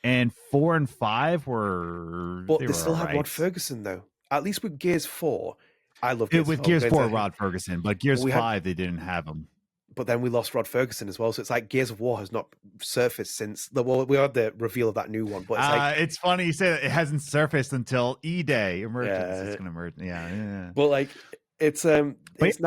and 4 and 5 were, but they still had Rod Ferguson though. At least with Gears 4, I love Gears 4. With Gears 4, Rod Ferguson, but Gears 5 they didn't have him. But then we lost Rod Ferguson as well, so it's like Gears of War has not surfaced since we had the reveal of that new one. But it's funny you say that it hasn't surfaced until E-Day emergence. It's going to emerge. Yeah. But like it's now there's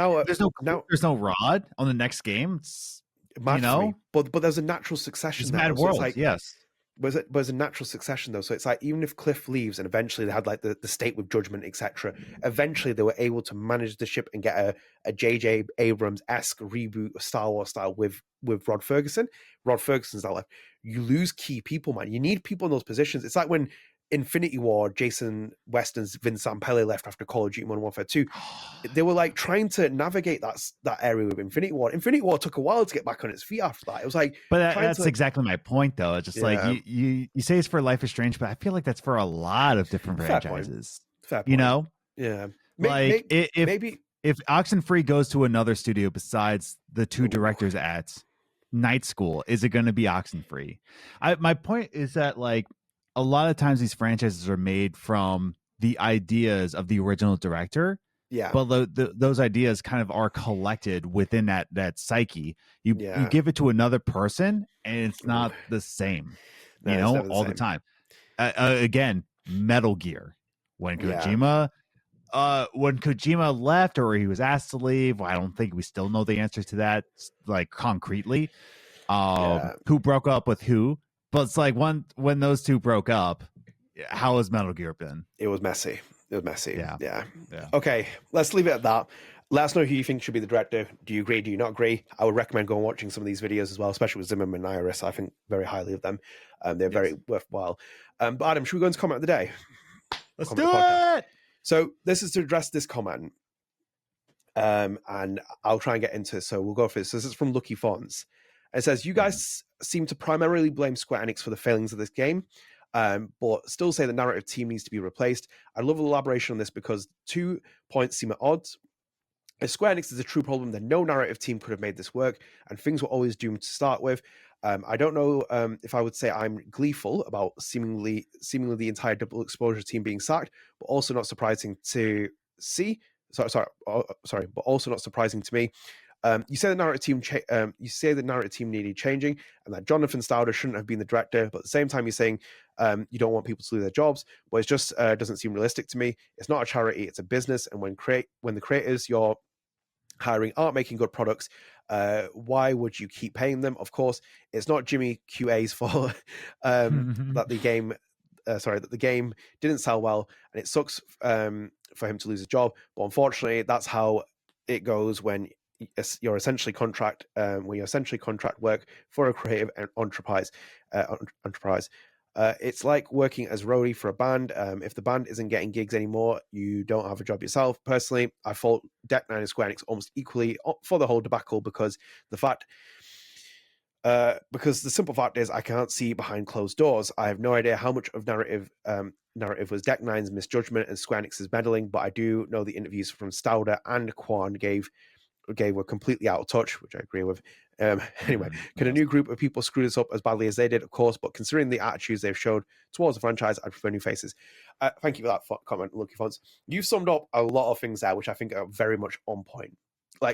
no Rod on the next game. It's, but there's a natural succession. It's Mad World, so yes. There's a natural succession though, so it's like even if Cliff leaves and eventually they had like the state with Judgment, etc., eventually they were able to manage the ship and get a J.J. Abrams-esque reboot of Star Wars style with Rod Ferguson. Rod Ferguson's not left. You lose key people, man. You need people in those positions. It's like when Infinity War, Jason West and Vince Zampella left after Call of Duty Modern Warfare 2. They were like trying to navigate that area with Infinity War. Infinity War took a while to get back on its feet after that. It was like, but that's exactly my point, though. It's just like you say it's for Life is Strange, but I feel like that's for a lot of different franchises. Fair point. Yeah. Like if Oxenfree goes to another studio besides the two directors at Night School, is it going to be Oxenfree? My point is that like, a lot of times these franchises are made from the ideas of the original director. Yeah. But those ideas kind of are collected within that psyche. You give it to another person and it's not the same, all the time. Again, Metal Gear. When Kojima left or he was asked to leave, I don't think we still know the answer to that, like concretely. Who broke up with who? But it's like when those two broke up, how has Metal Gear been? It was messy. Yeah. Yeah. Okay, let's leave it at that. Let us know who you think should be the director. Do you agree? Do you not agree? I would recommend going watching some of these videos as well, especially with Zimmerman and Iris. I think very highly of them. They're very worthwhile. But Adam, should we go into comment of the day? Let's do it! So this is to address this comment. And I'll try and get into it. So we'll go for this. So this is from Lucky Fonts. It says, you guys seem to primarily blame Square Enix for the failings of this game, but still say the narrative team needs to be replaced. I'd love an elaboration on this because 2 points seem at odds. If Square Enix is a true problem, then no narrative team could have made this work, and things were always doomed to start with. I don't know if I would say I'm gleeful about seemingly the entire Double Exposure team being sacked, but also not surprising to see. But also not surprising to me. You say the narrative team needed changing, and that Jonathan Stauder shouldn't have been the director. But at the same time, you're saying you don't want people to lose their jobs. But it just doesn't seem realistic to me. It's not a charity; it's a business. And when the creators you're hiring aren't making good products, why would you keep paying them? Of course, it's not Jimmy QA's fault that the game didn't sell well, and it sucks for him to lose his job. But unfortunately, that's how it goes when you're essentially contract work for a creative enterprise. It's like working as roadie for a band. If the band isn't getting gigs anymore, you don't have a job yourself. Personally, I fault Deck9 and Square Enix almost equally for the whole debacle because the simple fact is I can't see behind closed doors. I have no idea how much of narrative was Deck9's misjudgment and Square Enix's meddling, but I do know the interviews from Stauder and Kuan gave were completely out of touch, which I agree with. Anyway, can a new group of people screw this up as badly as they did? Of course, but considering the attitudes they've showed towards the franchise, I prefer new faces. Thank you for that comment, Lucky Fonts. You've summed up a lot of things there, which I think are very much on point.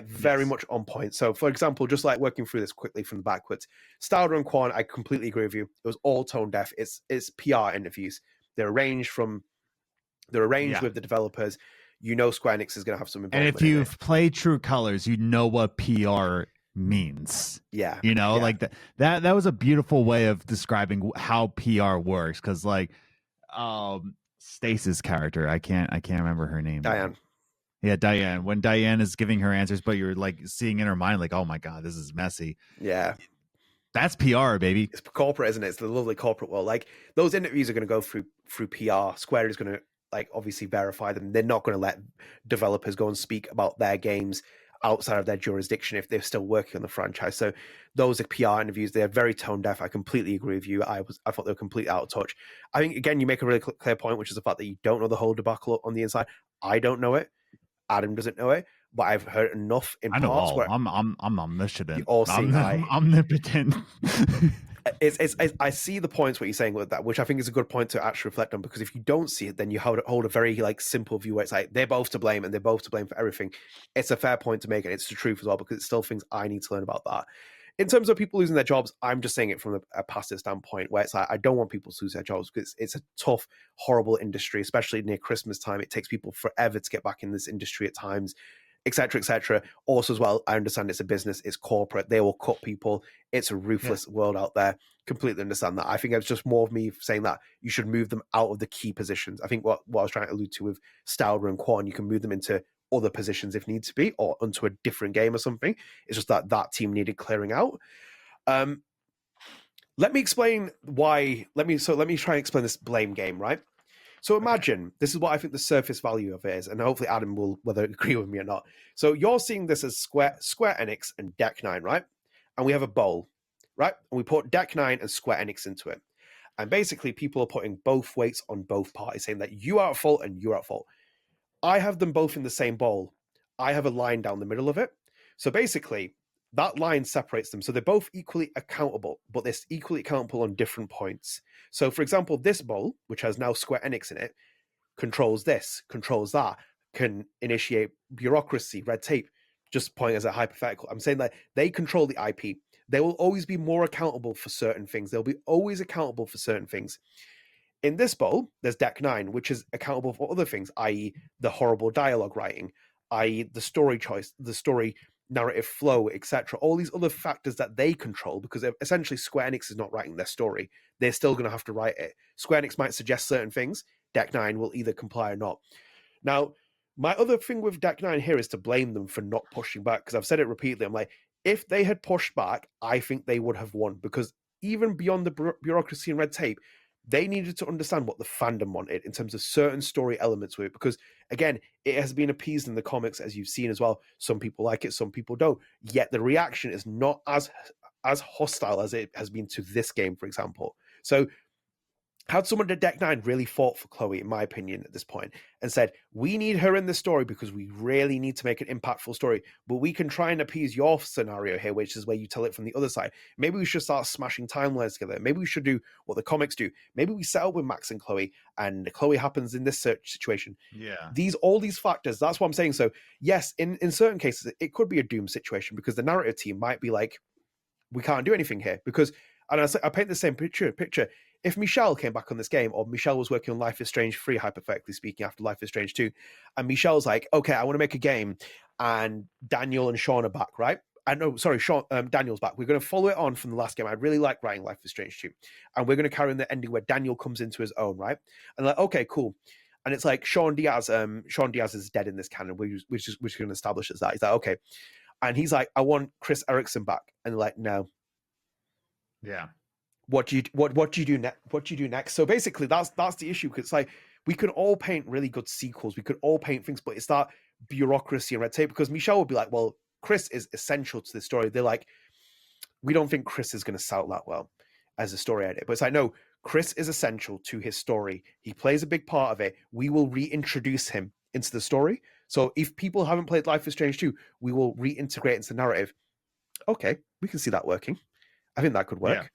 Very much on point. So, for example, just like working through this quickly from the backwards, Stauder and Quan, I completely agree with you. It was all tone deaf. It's PR interviews. They're arranged with the developers. You know Square Enix is going to have some involvement. And if you've played True Colors, you know what PR means. Yeah. Like that was a beautiful way of describing how PR works. Because Stace's character, I can't remember her name. Diane. Yeah, Diane. When Diane is giving her answers, but you're like seeing in her mind, like, oh my God, this is messy. Yeah. That's PR, baby. It's corporate, isn't it? It's the lovely corporate world. Like those interviews are going to go through PR. Square is going to obviously verify them. They're not going to let developers go and speak about their games outside of their jurisdiction if they're still working on the franchise. So those are PR interviews. They're very tone deaf. I completely agree with you. I thought they were completely out of touch. I think again, you make a really clear point, which is the fact that you don't know the whole debacle on the inside. I don't know it. Adam doesn't know it, but I've heard enough in I know parts all. where I'm omniscient. I'm omnipotent. I see the points what you're saying with that, which I think is a good point to actually reflect on, because if you don't see it, then you hold a very simple view where it's like they're both to blame and they're both to blame for everything. It's a fair point to make, and it's the truth as well, because it's still things I need to learn about that. In terms of people losing their jobs, I'm just saying it from a passive standpoint, where it's like I don't want people to lose their jobs because it's a tough, horrible industry, especially near Christmas time. It takes people forever to get back in this industry at times, etc., etc. Also, as well, I understand it's a business, it's corporate, they will cut people. It's a ruthless world out there. Completely understand that. I think it's just more of me saying that you should move them out of the key positions. I think what I was trying to allude to with Stauder and Quan, you can move them into other positions if need to be, or onto a different game or something. It's just that team needed clearing out. Let me explain why. Let me try and explain this blame game, right? So imagine, this is what I think the surface value of it is, and hopefully Adam will whether agree with me or not. So you're seeing this as Square Enix and Deck9, right? And we have a bowl, right? And we put Deck9 and Square Enix into it. And basically people are putting both weights on both parties, saying that you are at fault and you're at fault. I have them both in the same bowl. I have a line down the middle of it. So basically, that line separates them. So they're both equally accountable, but they're equally accountable on different points. So for example, this bowl, which has now Square Enix in it, controls this, controls that, can initiate bureaucracy, red tape. Just pointing as a hypothetical. I'm saying that they control the IP. They will always be more accountable for certain things. They'll be always accountable for certain things. In this bowl, there's Deck9, which is accountable for other things, i.e. the horrible dialogue writing, i.e. the story choice, the story narrative flow, etc. All these other factors that they control, because essentially Square Enix is not writing their story. They're still going to have to write it. Square Enix might suggest certain things. Deck9 will either comply or not. Now, my other thing with Deck9 here is to blame them for not pushing back, because I've said it repeatedly. I'm like, if they had pushed back, I think they would have won, because even beyond the bureaucracy and red tape, they needed to understand what the fandom wanted in terms of certain story elements with it, because again, it has been appeased in the comics, as you've seen as well. Some people like it, some people don't. Yet the reaction is not as hostile as it has been to this game, for example. So had someone at Deck9 really fought for Chloe, in my opinion, at this point, and said, we need her in the story because we really need to make an impactful story, but we can try and appease your scenario here, which is where you tell it from the other side. Maybe we should start smashing timelines together. Maybe we should do what the comics do. Maybe we set up with Max and Chloe, and Chloe happens in this situation. Yeah. All these factors, that's what I'm saying. So yes, in certain cases, it could be a doom situation, because the narrative team might be like, we can't do anything here, because, and I paint the same picture. If Michelle came back on this game, or Michelle was working on Life is Strange 3, hypothetically speaking, after Life is Strange 2, and Michelle's like, okay, I want to make a game, and Daniel and Sean are back, right? Daniel's back. We're going to follow it on from the last game. I really like writing Life is Strange 2. And we're going to carry on the ending where Daniel comes into his own, right? And like, okay, cool. And it's like Sean Diaz is dead in this canon, which is going to establish as that. He's like, okay. And he's like, I want Chris Erickson back. And they're like, no. Yeah. what do you do next? What do you do next? So basically, that's the issue. Because it's like we can all paint really good sequels, we could all paint things, but it's that bureaucracy and red tape. Because Michelle would be like, well, Chris is essential to the story. They're like, we don't think Chris is going to sell that well as a story editor. But it's like, no, Chris is essential to his story. He plays a big part of it. We will reintroduce him into the story. So if people haven't played Life is Strange 2, we will reintegrate into the narrative. Okay, we can see that working. I think that could work. Yeah.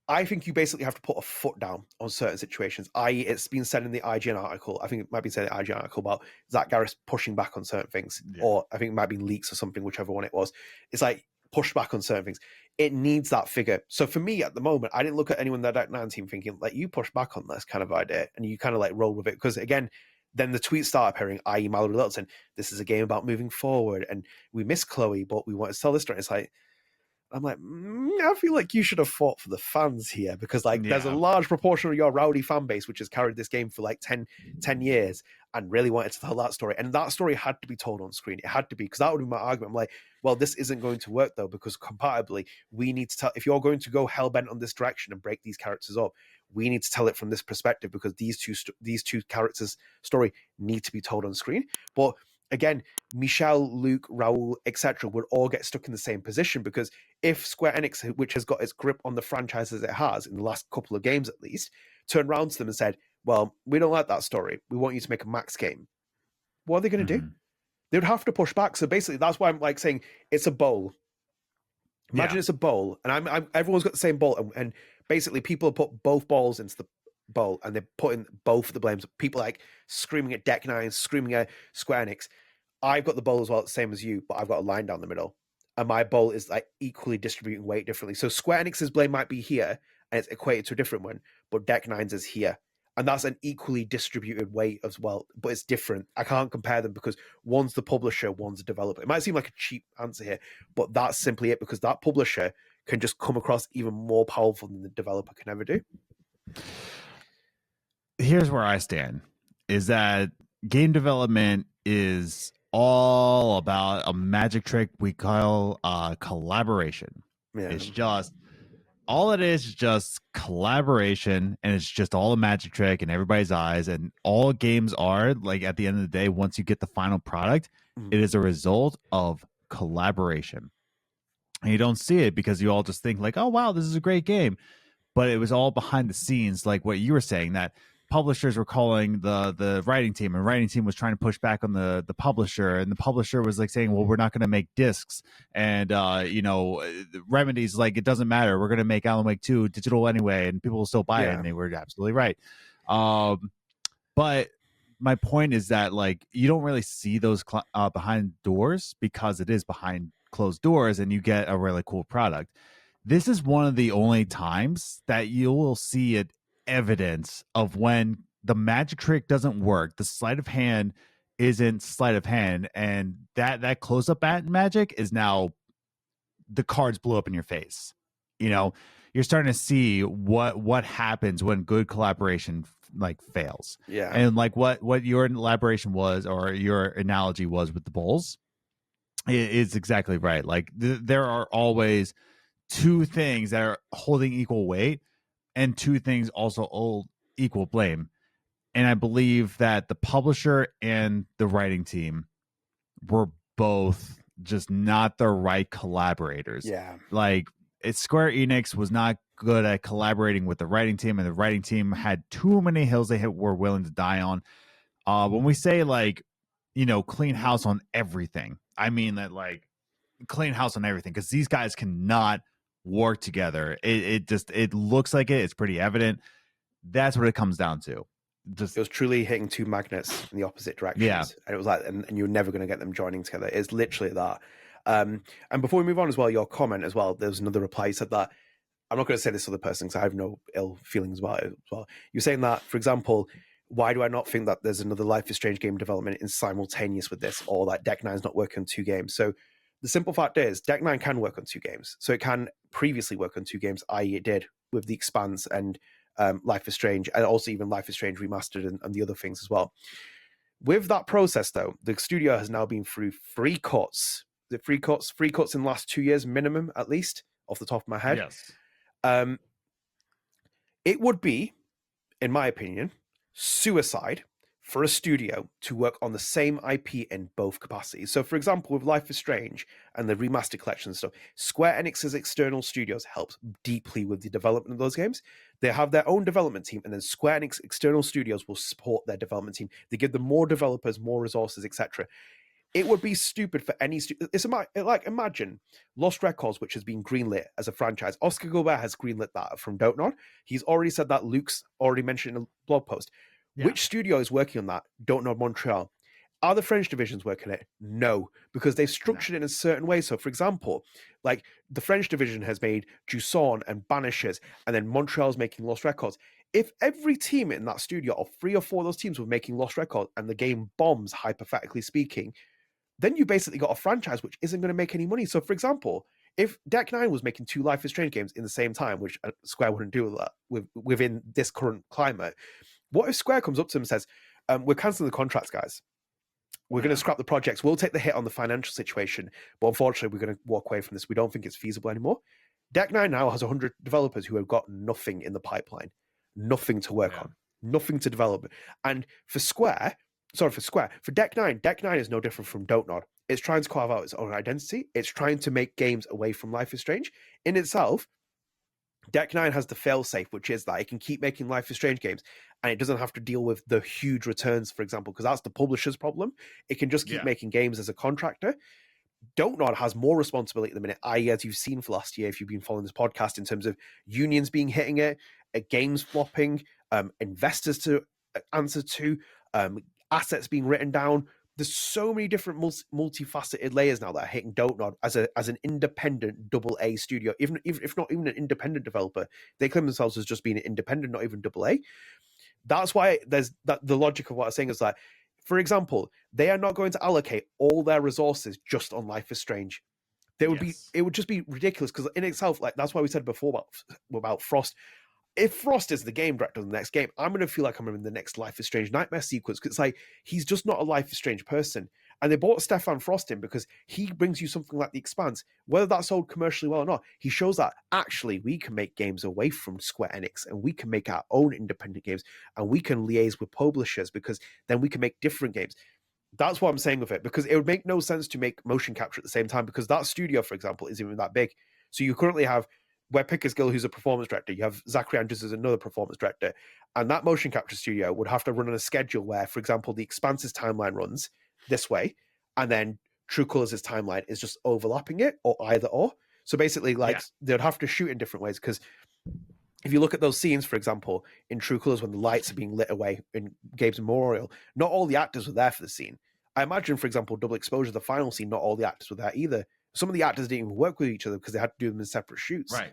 I think you basically have to put a foot down on certain situations. It's been said in the IGN article, I think it might be said in the IGN article about Zach Garris pushing back on certain things, or I think it might be leaks or something, whichever one it was. It's like push back on certain things. It needs that figure. So for me at the moment, I didn't look at anyone in the Deck 9 team thinking, like, you push back on this kind of idea and you kind of like roll with it. Because again, then the tweets start appearing, i.e. Mallory Littleton, this is a game about moving forward and we miss Chloe, but we want to tell this story. It's like, I'm like, I feel like you should have fought for the fans here, because like there's a large proportion of your rowdy fan base which has carried this game for like 10 years and really wanted to tell that story. And that story had to be told on screen. It had to be, because that would be my argument. I'm like, well, this isn't going to work though, because compatibly, we need to tell, if you're going to go hell-bent on this direction and break these characters up, we need to tell it from this perspective, because these two characters' story need to be told on screen. But again, Michelle, Luke, Raul, etc. would all get stuck in the same position, because if Square Enix, which has got its grip on the franchise as it has in the last couple of games at least, turned around to them and said, well, we don't like that story, we want you to make a Max game, what are they going to do? They would have to push back. So basically, that's why I'm like saying it's a bowl. Imagine it's a bowl, and I'm everyone's got the same bowl, and basically people have put both balls into the bowl, and they're putting both of the blames. People like screaming at Deck 9, screaming at Square Enix. I've got the bowl as well, same as you, but I've got a line down the middle, and my bowl is like equally distributing weight differently. So Square Enix's blame might be here, and it's equated to a different one, but Deck 9's is here, and that's an equally distributed weight as well, but it's different. I can't compare them because one's the publisher, one's the developer. It might seem like a cheap answer here, but that's simply it, because that publisher can just come across even more powerful than the developer can ever do. Here's where I stand, is that game development is all about a magic trick we call collaboration. Yeah. It's just, all it is just collaboration, and it's just all a magic trick in everybody's eyes. And all games are, like, at the end of the day, once you get the final product, it is a result of collaboration. And you don't see it because you all just think like, oh, wow, this is a great game. But it was all behind the scenes, like what you were saying, that publishers were calling the writing team, and writing team was trying to push back on the publisher, and the publisher was like saying, well, we're not going to make discs, and Remedy's like, it doesn't matter, we're going to make Alan Wake 2 digital anyway, and people will still buy it. And they were absolutely right. But my point is that, like, you don't really see those behind doors, because it is behind closed doors, and you get a really cool product. This is one of the only times that you will see it evidence of when the magic trick doesn't work. The sleight of hand isn't sleight of hand, and that close up magic is now the cards blew up in your face. You know, you're starting to see what happens when good collaboration like fails. Yeah, and like what your elaboration was, or your analogy was with the bowls, is exactly right. Like there are always two things that are holding equal weight, and two things also hold equal blame. And I believe that the publisher and the writing team were both just not the right collaborators. Yeah. Like, Square Enix was not good at collaborating with the writing team, and the writing team had too many hills they were willing to die on. When we say, like, clean house on everything, I mean that, like, clean house on everything, because these guys cannot work together. It looks like it's pretty evident. That's what it comes down to. It was truly hitting two magnets in the opposite directions. Yeah. And it was like, and you're never going to get them joining together. It's literally that. And before we move on as well, your comment as well, there's another reply. You said that, I'm not going to say this other person because I have no ill feelings about it as well. You're saying that, for example, why do I not think that there's another Life is Strange game development in simultaneous with this, or that Deck 9 is not working on two games? So the simple fact is, Deck 9 can work on two games. So it can previously work on two games, i.e. it did with The Expanse and Life is Strange, and also even Life is Strange Remastered and the other things as well. With that process, though, the studio has now been through three cuts. Three cuts in the last 2 years minimum, at least, off the top of my head. Yes. It would be, in my opinion, suicide for a studio to work on the same IP in both capacities. So, for example, with Life is Strange and the remastered collection and stuff, Square Enix's external studios help deeply with the development of those games. They have their own development team, and then Square Enix external studios will support their development team. They give them more developers, more resources, etc. It would be stupid for any imagine Lost Records, which has been greenlit as a franchise. Oscar Gobert has greenlit that from Don't Nod. He's already said that. Luke's already mentioned in a blog post. Yeah. Which studio is working on that? Don't Nod Montreal. Are the French divisions working it? No, because they've structured it in a certain way. So, for example, like the French division has made Jusson and Banishers, and then Montreal's making Lost Records. If every team in that studio, or 3 or 4 of those teams, were making Lost Records, and the game bombs, hypothetically speaking, then you basically got a franchise which isn't going to make any money. So, for example, if Deck 9 was making 2 Life is Strange games in the same time, which Square wouldn't do that within this current climate, what if Square comes up to them and says, we're cancelling the contracts, guys. We're going to scrap the projects. We'll take the hit on the financial situation, but unfortunately, we're going to walk away from this. We don't think it's feasible anymore. Deck 9 now has 100 developers who have got nothing in the pipeline, nothing to work on, nothing to develop. And for Deck 9 is no different from Don't Nod. It's trying to carve out its own identity. It's trying to make games away from Life is Strange. In itself, Deck 9 has the failsafe, which is that it can keep making Life is Strange games, and it doesn't have to deal with the huge returns, for example, because that's the publisher's problem. It can just keep making games as a contractor. Don't Nod has more responsibility at the minute, i.e., as you've seen for last year, if you've been following this podcast, in terms of unions hitting it, games flopping, investors to answer to, assets being written down. There's so many different multifaceted layers now that are hitting Don't Nod as an independent AA studio, even if not even an independent developer. They claim themselves as just being an independent, not even AA. That's why there's the logic of what I'm saying is that, for example, they are not going to allocate all their resources just on Life is Strange. It would just be ridiculous, because in itself, like, that's why we said before about Frost. If Frost is the game director of the next game, I'm going to feel like I'm in the next Life is Strange nightmare sequence, because it's like, he's just not a Life is Strange person. And they bought Stefan Frost in because he brings you something like The Expanse. Whether that's sold commercially well or not, he shows that actually we can make games away from Square Enix, and we can make our own independent games, and we can liaise with publishers, because then we can make different games. That's what I'm saying with it, because it would make no sense to make motion capture at the same time, because that studio, for example, isn't even that big. So you currently have Webb Pickersgill, who's a performance director. You have Zachary Andrews as another performance director. And that motion capture studio would have to run on a schedule where, for example, The Expanse's timeline runs this way, and then True Colors' timeline is just overlapping it, or either or. So basically, they'd have to shoot in different ways, because if you look at those scenes, for example, in True Colors, when the lights are being lit away in Gabe's Memorial, not all the actors were there for the scene. I imagine, for example, Double Exposure, the final scene, not all the actors were there either. Some of the actors didn't even work with each other because they had to do them in separate shoots. Right.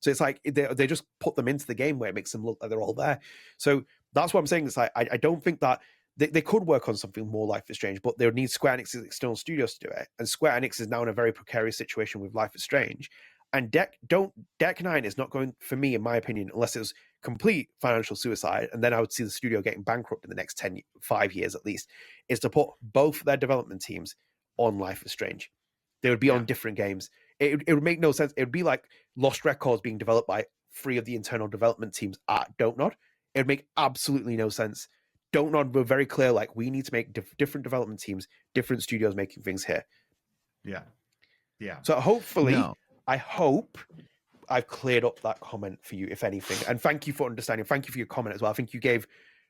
So it's like they just put them into the game where it makes them look like they're all there. So that's what I'm saying. It's like, I don't think that they could work on something more Life is Strange, but they would need Square Enix's external studios to do it. And Square Enix is now in a very precarious situation with Life is Strange. And Deck 9 is not going, for me, in my opinion, unless it was complete financial suicide, and then I would see the studio getting bankrupt in the next 5 years at least, is to put both their development teams on Life is Strange. They would be on different games. It would make no sense. It would be like Lost Records being developed by 3 of the internal development teams at Don't Nod. It would make absolutely no sense. Don't Nod were very clear, like, we need to make different development teams, different studios making things here. Yeah. Yeah. So hopefully, I hope I've cleared up that comment for you, if anything. And thank you for understanding. Thank you for your comment as well. I think you gave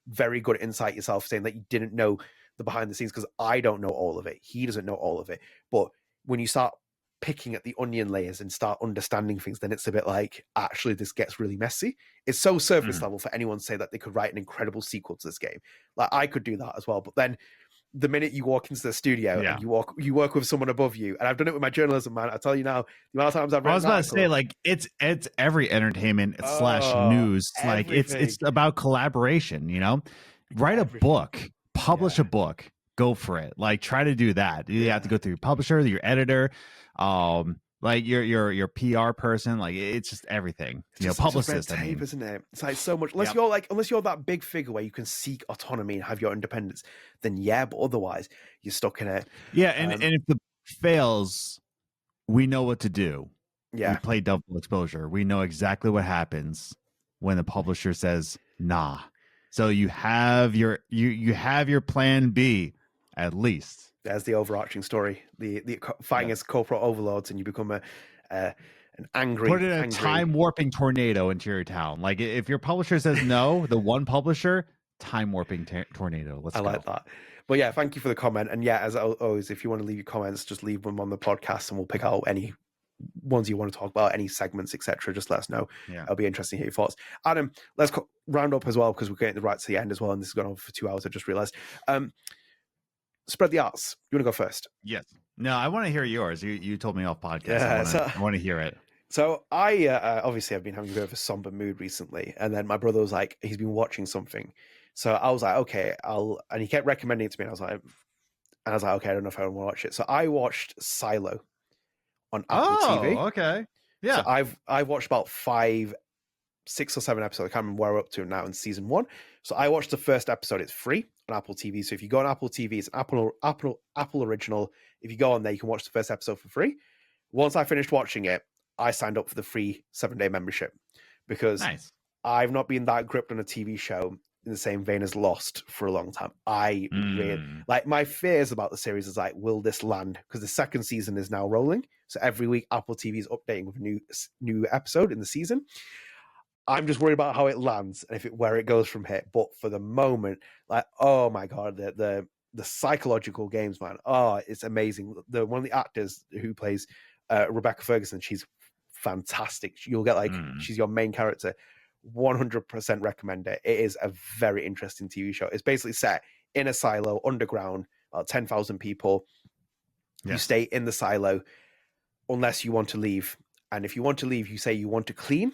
very good insight yourself, saying that you didn't know the behind the scenes, because I don't know all of it. He doesn't know all of it. But when you start picking at the onion layers and start understanding things, then it's a bit like, actually, this gets really messy. It's so surface level for anyone to say that they could write an incredible sequel to this game. Like, I could do that as well. But then the minute you walk into the studio and you work with someone above you, and I've done it with my journalism, man. I tell you now, the amount of times I've read, I was about to say, like, it's every entertainment / news. Like, it's about collaboration, you know? Write a book, publish a book, go for it. Like, try to do that. You have to go through your publisher, your editor, like your PR person. Like, it's just everything. It's just publicist. Red tape, isn't it? It's like so much. Unless you're that big figure where you can seek autonomy and have your independence, then but otherwise you're stuck in it. Yeah, and if the fails, we know what to do. Yeah. We play double exposure. We know exactly what happens when the publisher says nah. So you have your you have your plan B at least. There's the overarching story. The fighting as corporate overlords, and you become an angry. Put in a time warping tornado into your town. Like if your publisher says no, the one publisher, time warping tornado. Let's go. I like that. But yeah, thank you for the comment. And yeah, as always, if you want to leave your comments, just leave them on the podcast, and we'll pick out any ones you want to talk about, any segments, etc. Just let us know. Yeah, it'll be interesting to hear your thoughts. Adam, let's round up as well, because we're getting right to the end as well, and this has gone on for 2 hours. I just realized. Spread the arts. You want to go first? Yes. No, I want to hear yours. You told me off podcast. Yeah, I want to hear it. So I obviously I've been having a bit of a somber mood recently, and then my brother was like, he's been watching something, so I was like, okay, and he kept recommending it to me. And I was like, okay, I don't know if I want to watch it. So I watched Silo on Apple TV. Okay, yeah. So I've watched about 5, 6 or 7 episodes. I can't remember where we're up to now in season 1. So I watched the first episode. It's free on Apple TV. So if you go on Apple TV, it's Apple original. If you go on there, you can watch the first episode for free. Once I finished watching it, I signed up for the free 7-day membership, because I've not been that gripped on a TV show in the same vein as Lost for a long time. I really like, my fears about the series is like, will this land? Because the second season is now rolling. So every week Apple TV is updating with a new episode in the season. I'm just worried about how it lands and where it goes from here. But for the moment, like, oh my God, the psychological games, man. Oh, it's amazing. One of the actors who plays Rebecca Ferguson, she's fantastic. You'll get like, she's your main character. 100% recommend it. It is a very interesting TV show. It's basically set in a silo underground, about 10,000 people. You stay in the silo unless you want to leave. And if you want to leave, you say you want to clean.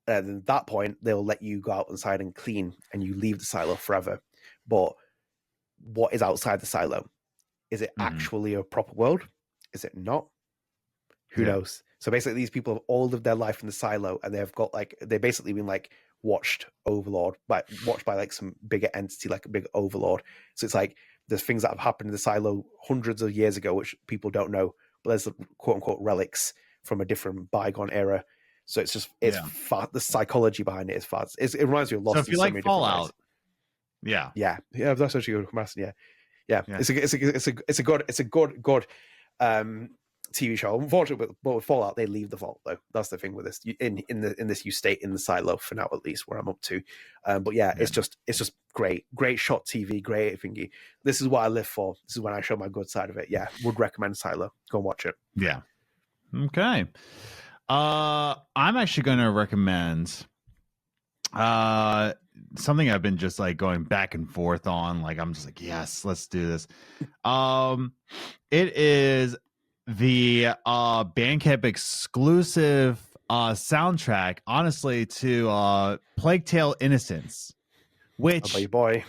And at that point, they'll let you go out inside and clean, and you leave the silo forever. But what is outside the silo? Is it actually a proper world? Is it not? Who knows? So basically, these people have all lived their life in the silo, and they've basically been like watched by like some bigger entity, like a big overlord. So it's like there's things that have happened in the silo hundreds of years ago, which people don't know, but there's quote unquote relics from a different bygone era. So it's just the psychology behind it is fast. It reminds me of Lost. So if you like Fallout, yeah, that's actually a good comparison. Yeah. It's a good TV show. Unfortunately, but with Fallout, they leave the vault though. That's the thing with this. In this, you stay in the silo for now, at least where I'm up to. But it's just great shot TV, great thingy. This is what I live for. This is when I show my good side of it. Yeah, would recommend Silo. Go and watch it. Yeah. Okay. I'm actually going to recommend something I've been just like going back and forth on. Like I'm just like, yes, let's do this. It is the Bandcamp exclusive soundtrack, honestly, to Plague Tale: Innocence, which by your boy,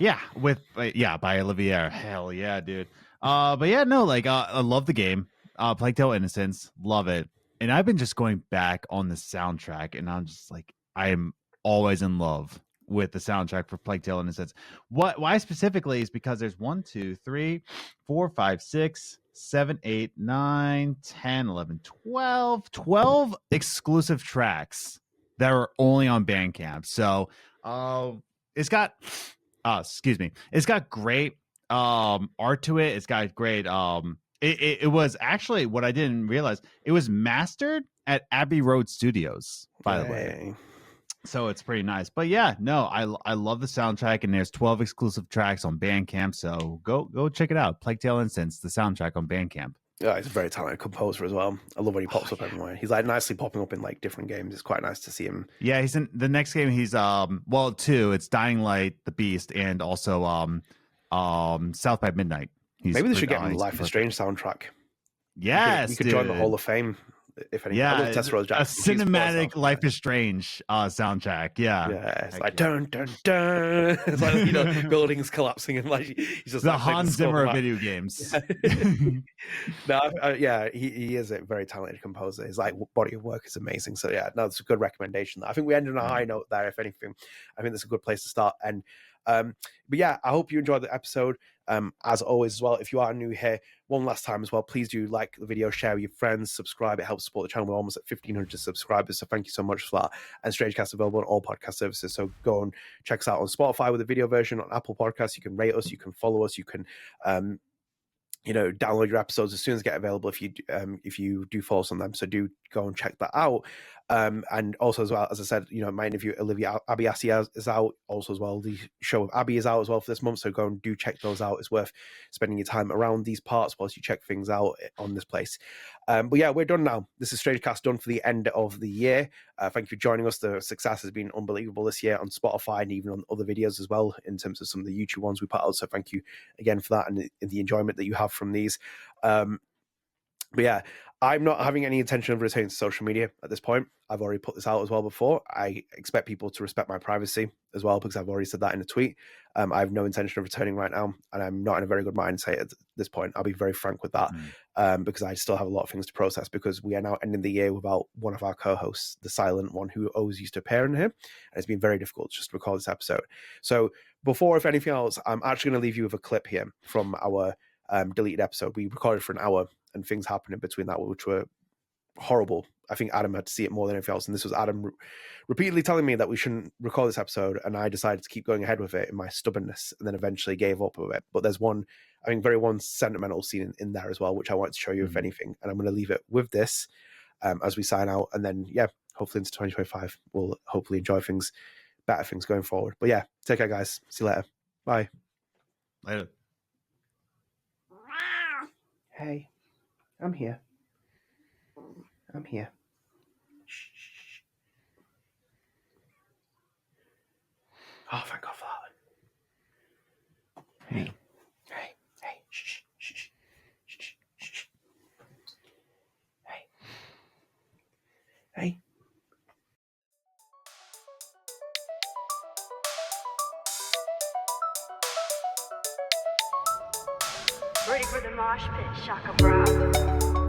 by Olivier. Hell yeah, dude. But yeah, no, like I love the game. Plague Tale: Innocence, love it. And I've been just going back on the soundtrack, and I'm just like, I am always in love with the soundtrack for Plague Tale: Innocence. Why specifically is because there's 1, 2, 3, 4, 5, 6, 7, 8, 9, 10, 11, 12 exclusive tracks that are only on Bandcamp. So it's got it's got great art to it. It's got great it was actually, what I didn't realize, it was mastered at Abbey Road Studios, by the way. So it's pretty nice. But yeah, no, I love the soundtrack, and there's 12 exclusive tracks on Bandcamp. So go check it out. Plague Tale: Innocence, the soundtrack on Bandcamp. Yeah, he's a very talented composer as well. I love when he pops up everywhere. He's like nicely popping up in like different games. It's quite nice to see him. Yeah, he's in the next game. He's 2. It's Dying Light, The Beast, and also South by Midnight. Maybe they should get him the Life is Strange soundtrack. Yes, you could join the Hall of Fame. If anything, a cinematic Life is Strange soundtrack. Yeah, it's like dun dun dun. It's like buildings collapsing, and like he's just the like, Hans Zimmer of video games. He is a very talented composer. His like body of work is amazing. So yeah, no, it's a good recommendation. I think we ended on a high note there. If anything, I think that's a good place to start. And But yeah, I hope you enjoyed the episode. As always as well, if you are new here, one last time as well, please do like the video, share with your friends, subscribe. It helps support the channel. We're almost at 1,500 subscribers, so thank you so much for that. And StrangeCast available on all podcast services, so go and check us out on Spotify with the video version, on Apple Podcasts. You can rate us, you can follow us, you can download your episodes as soon as they get available if you do follow us on them. So do go and check that out. And also as well, as I said, my interview Olivia Abiasi is out also as well. The show with Abby is out as well for this month. So go and do check those out. It's worth spending your time around these parts whilst you check things out on this place. But yeah, we're done now. This is StrangeCast done for the end of the year. Thank you for joining us. The success has been unbelievable this year on Spotify and even on other videos as well, in terms of some of the YouTube ones we put out. So thank you again for that and the enjoyment that you have from these. But yeah, I'm not having any intention of returning to social media at this point. I've already put this out as well before. I expect people to respect my privacy as well, because I've already said that in a tweet. I have no intention of returning right now, and I'm not in a very good mindset at this point. I'll be very frank with that, because I still have a lot of things to process, because we are now ending the year without one of our co-hosts, the silent one who always used to appear in here, and it's been very difficult just to record this episode. So before, if anything else, I'm actually going to leave you with a clip here from our deleted episode. We recorded for an hour, and things happened in between that which were horrible. I think Adam had to see it more than anything else, and this was Adam repeatedly telling me that we shouldn't record this episode, and I decided to keep going ahead with it in my stubbornness, and then eventually gave up with it. But there's one sentimental scene in there as well, which I wanted to show you, if anything, and I'm going to leave it with this as we sign out, and then hopefully into 2025 we'll hopefully enjoy better things going forward. But yeah, take care guys, see you later, bye. Later. Hey, I'm here. I'm here. Shh, shh, shh. Oh, thank God for that. Hey, hey, hey, shh, shh, shh, shh, shh, shh. Hey, hey. Ready for the mosh pit, shaka bra.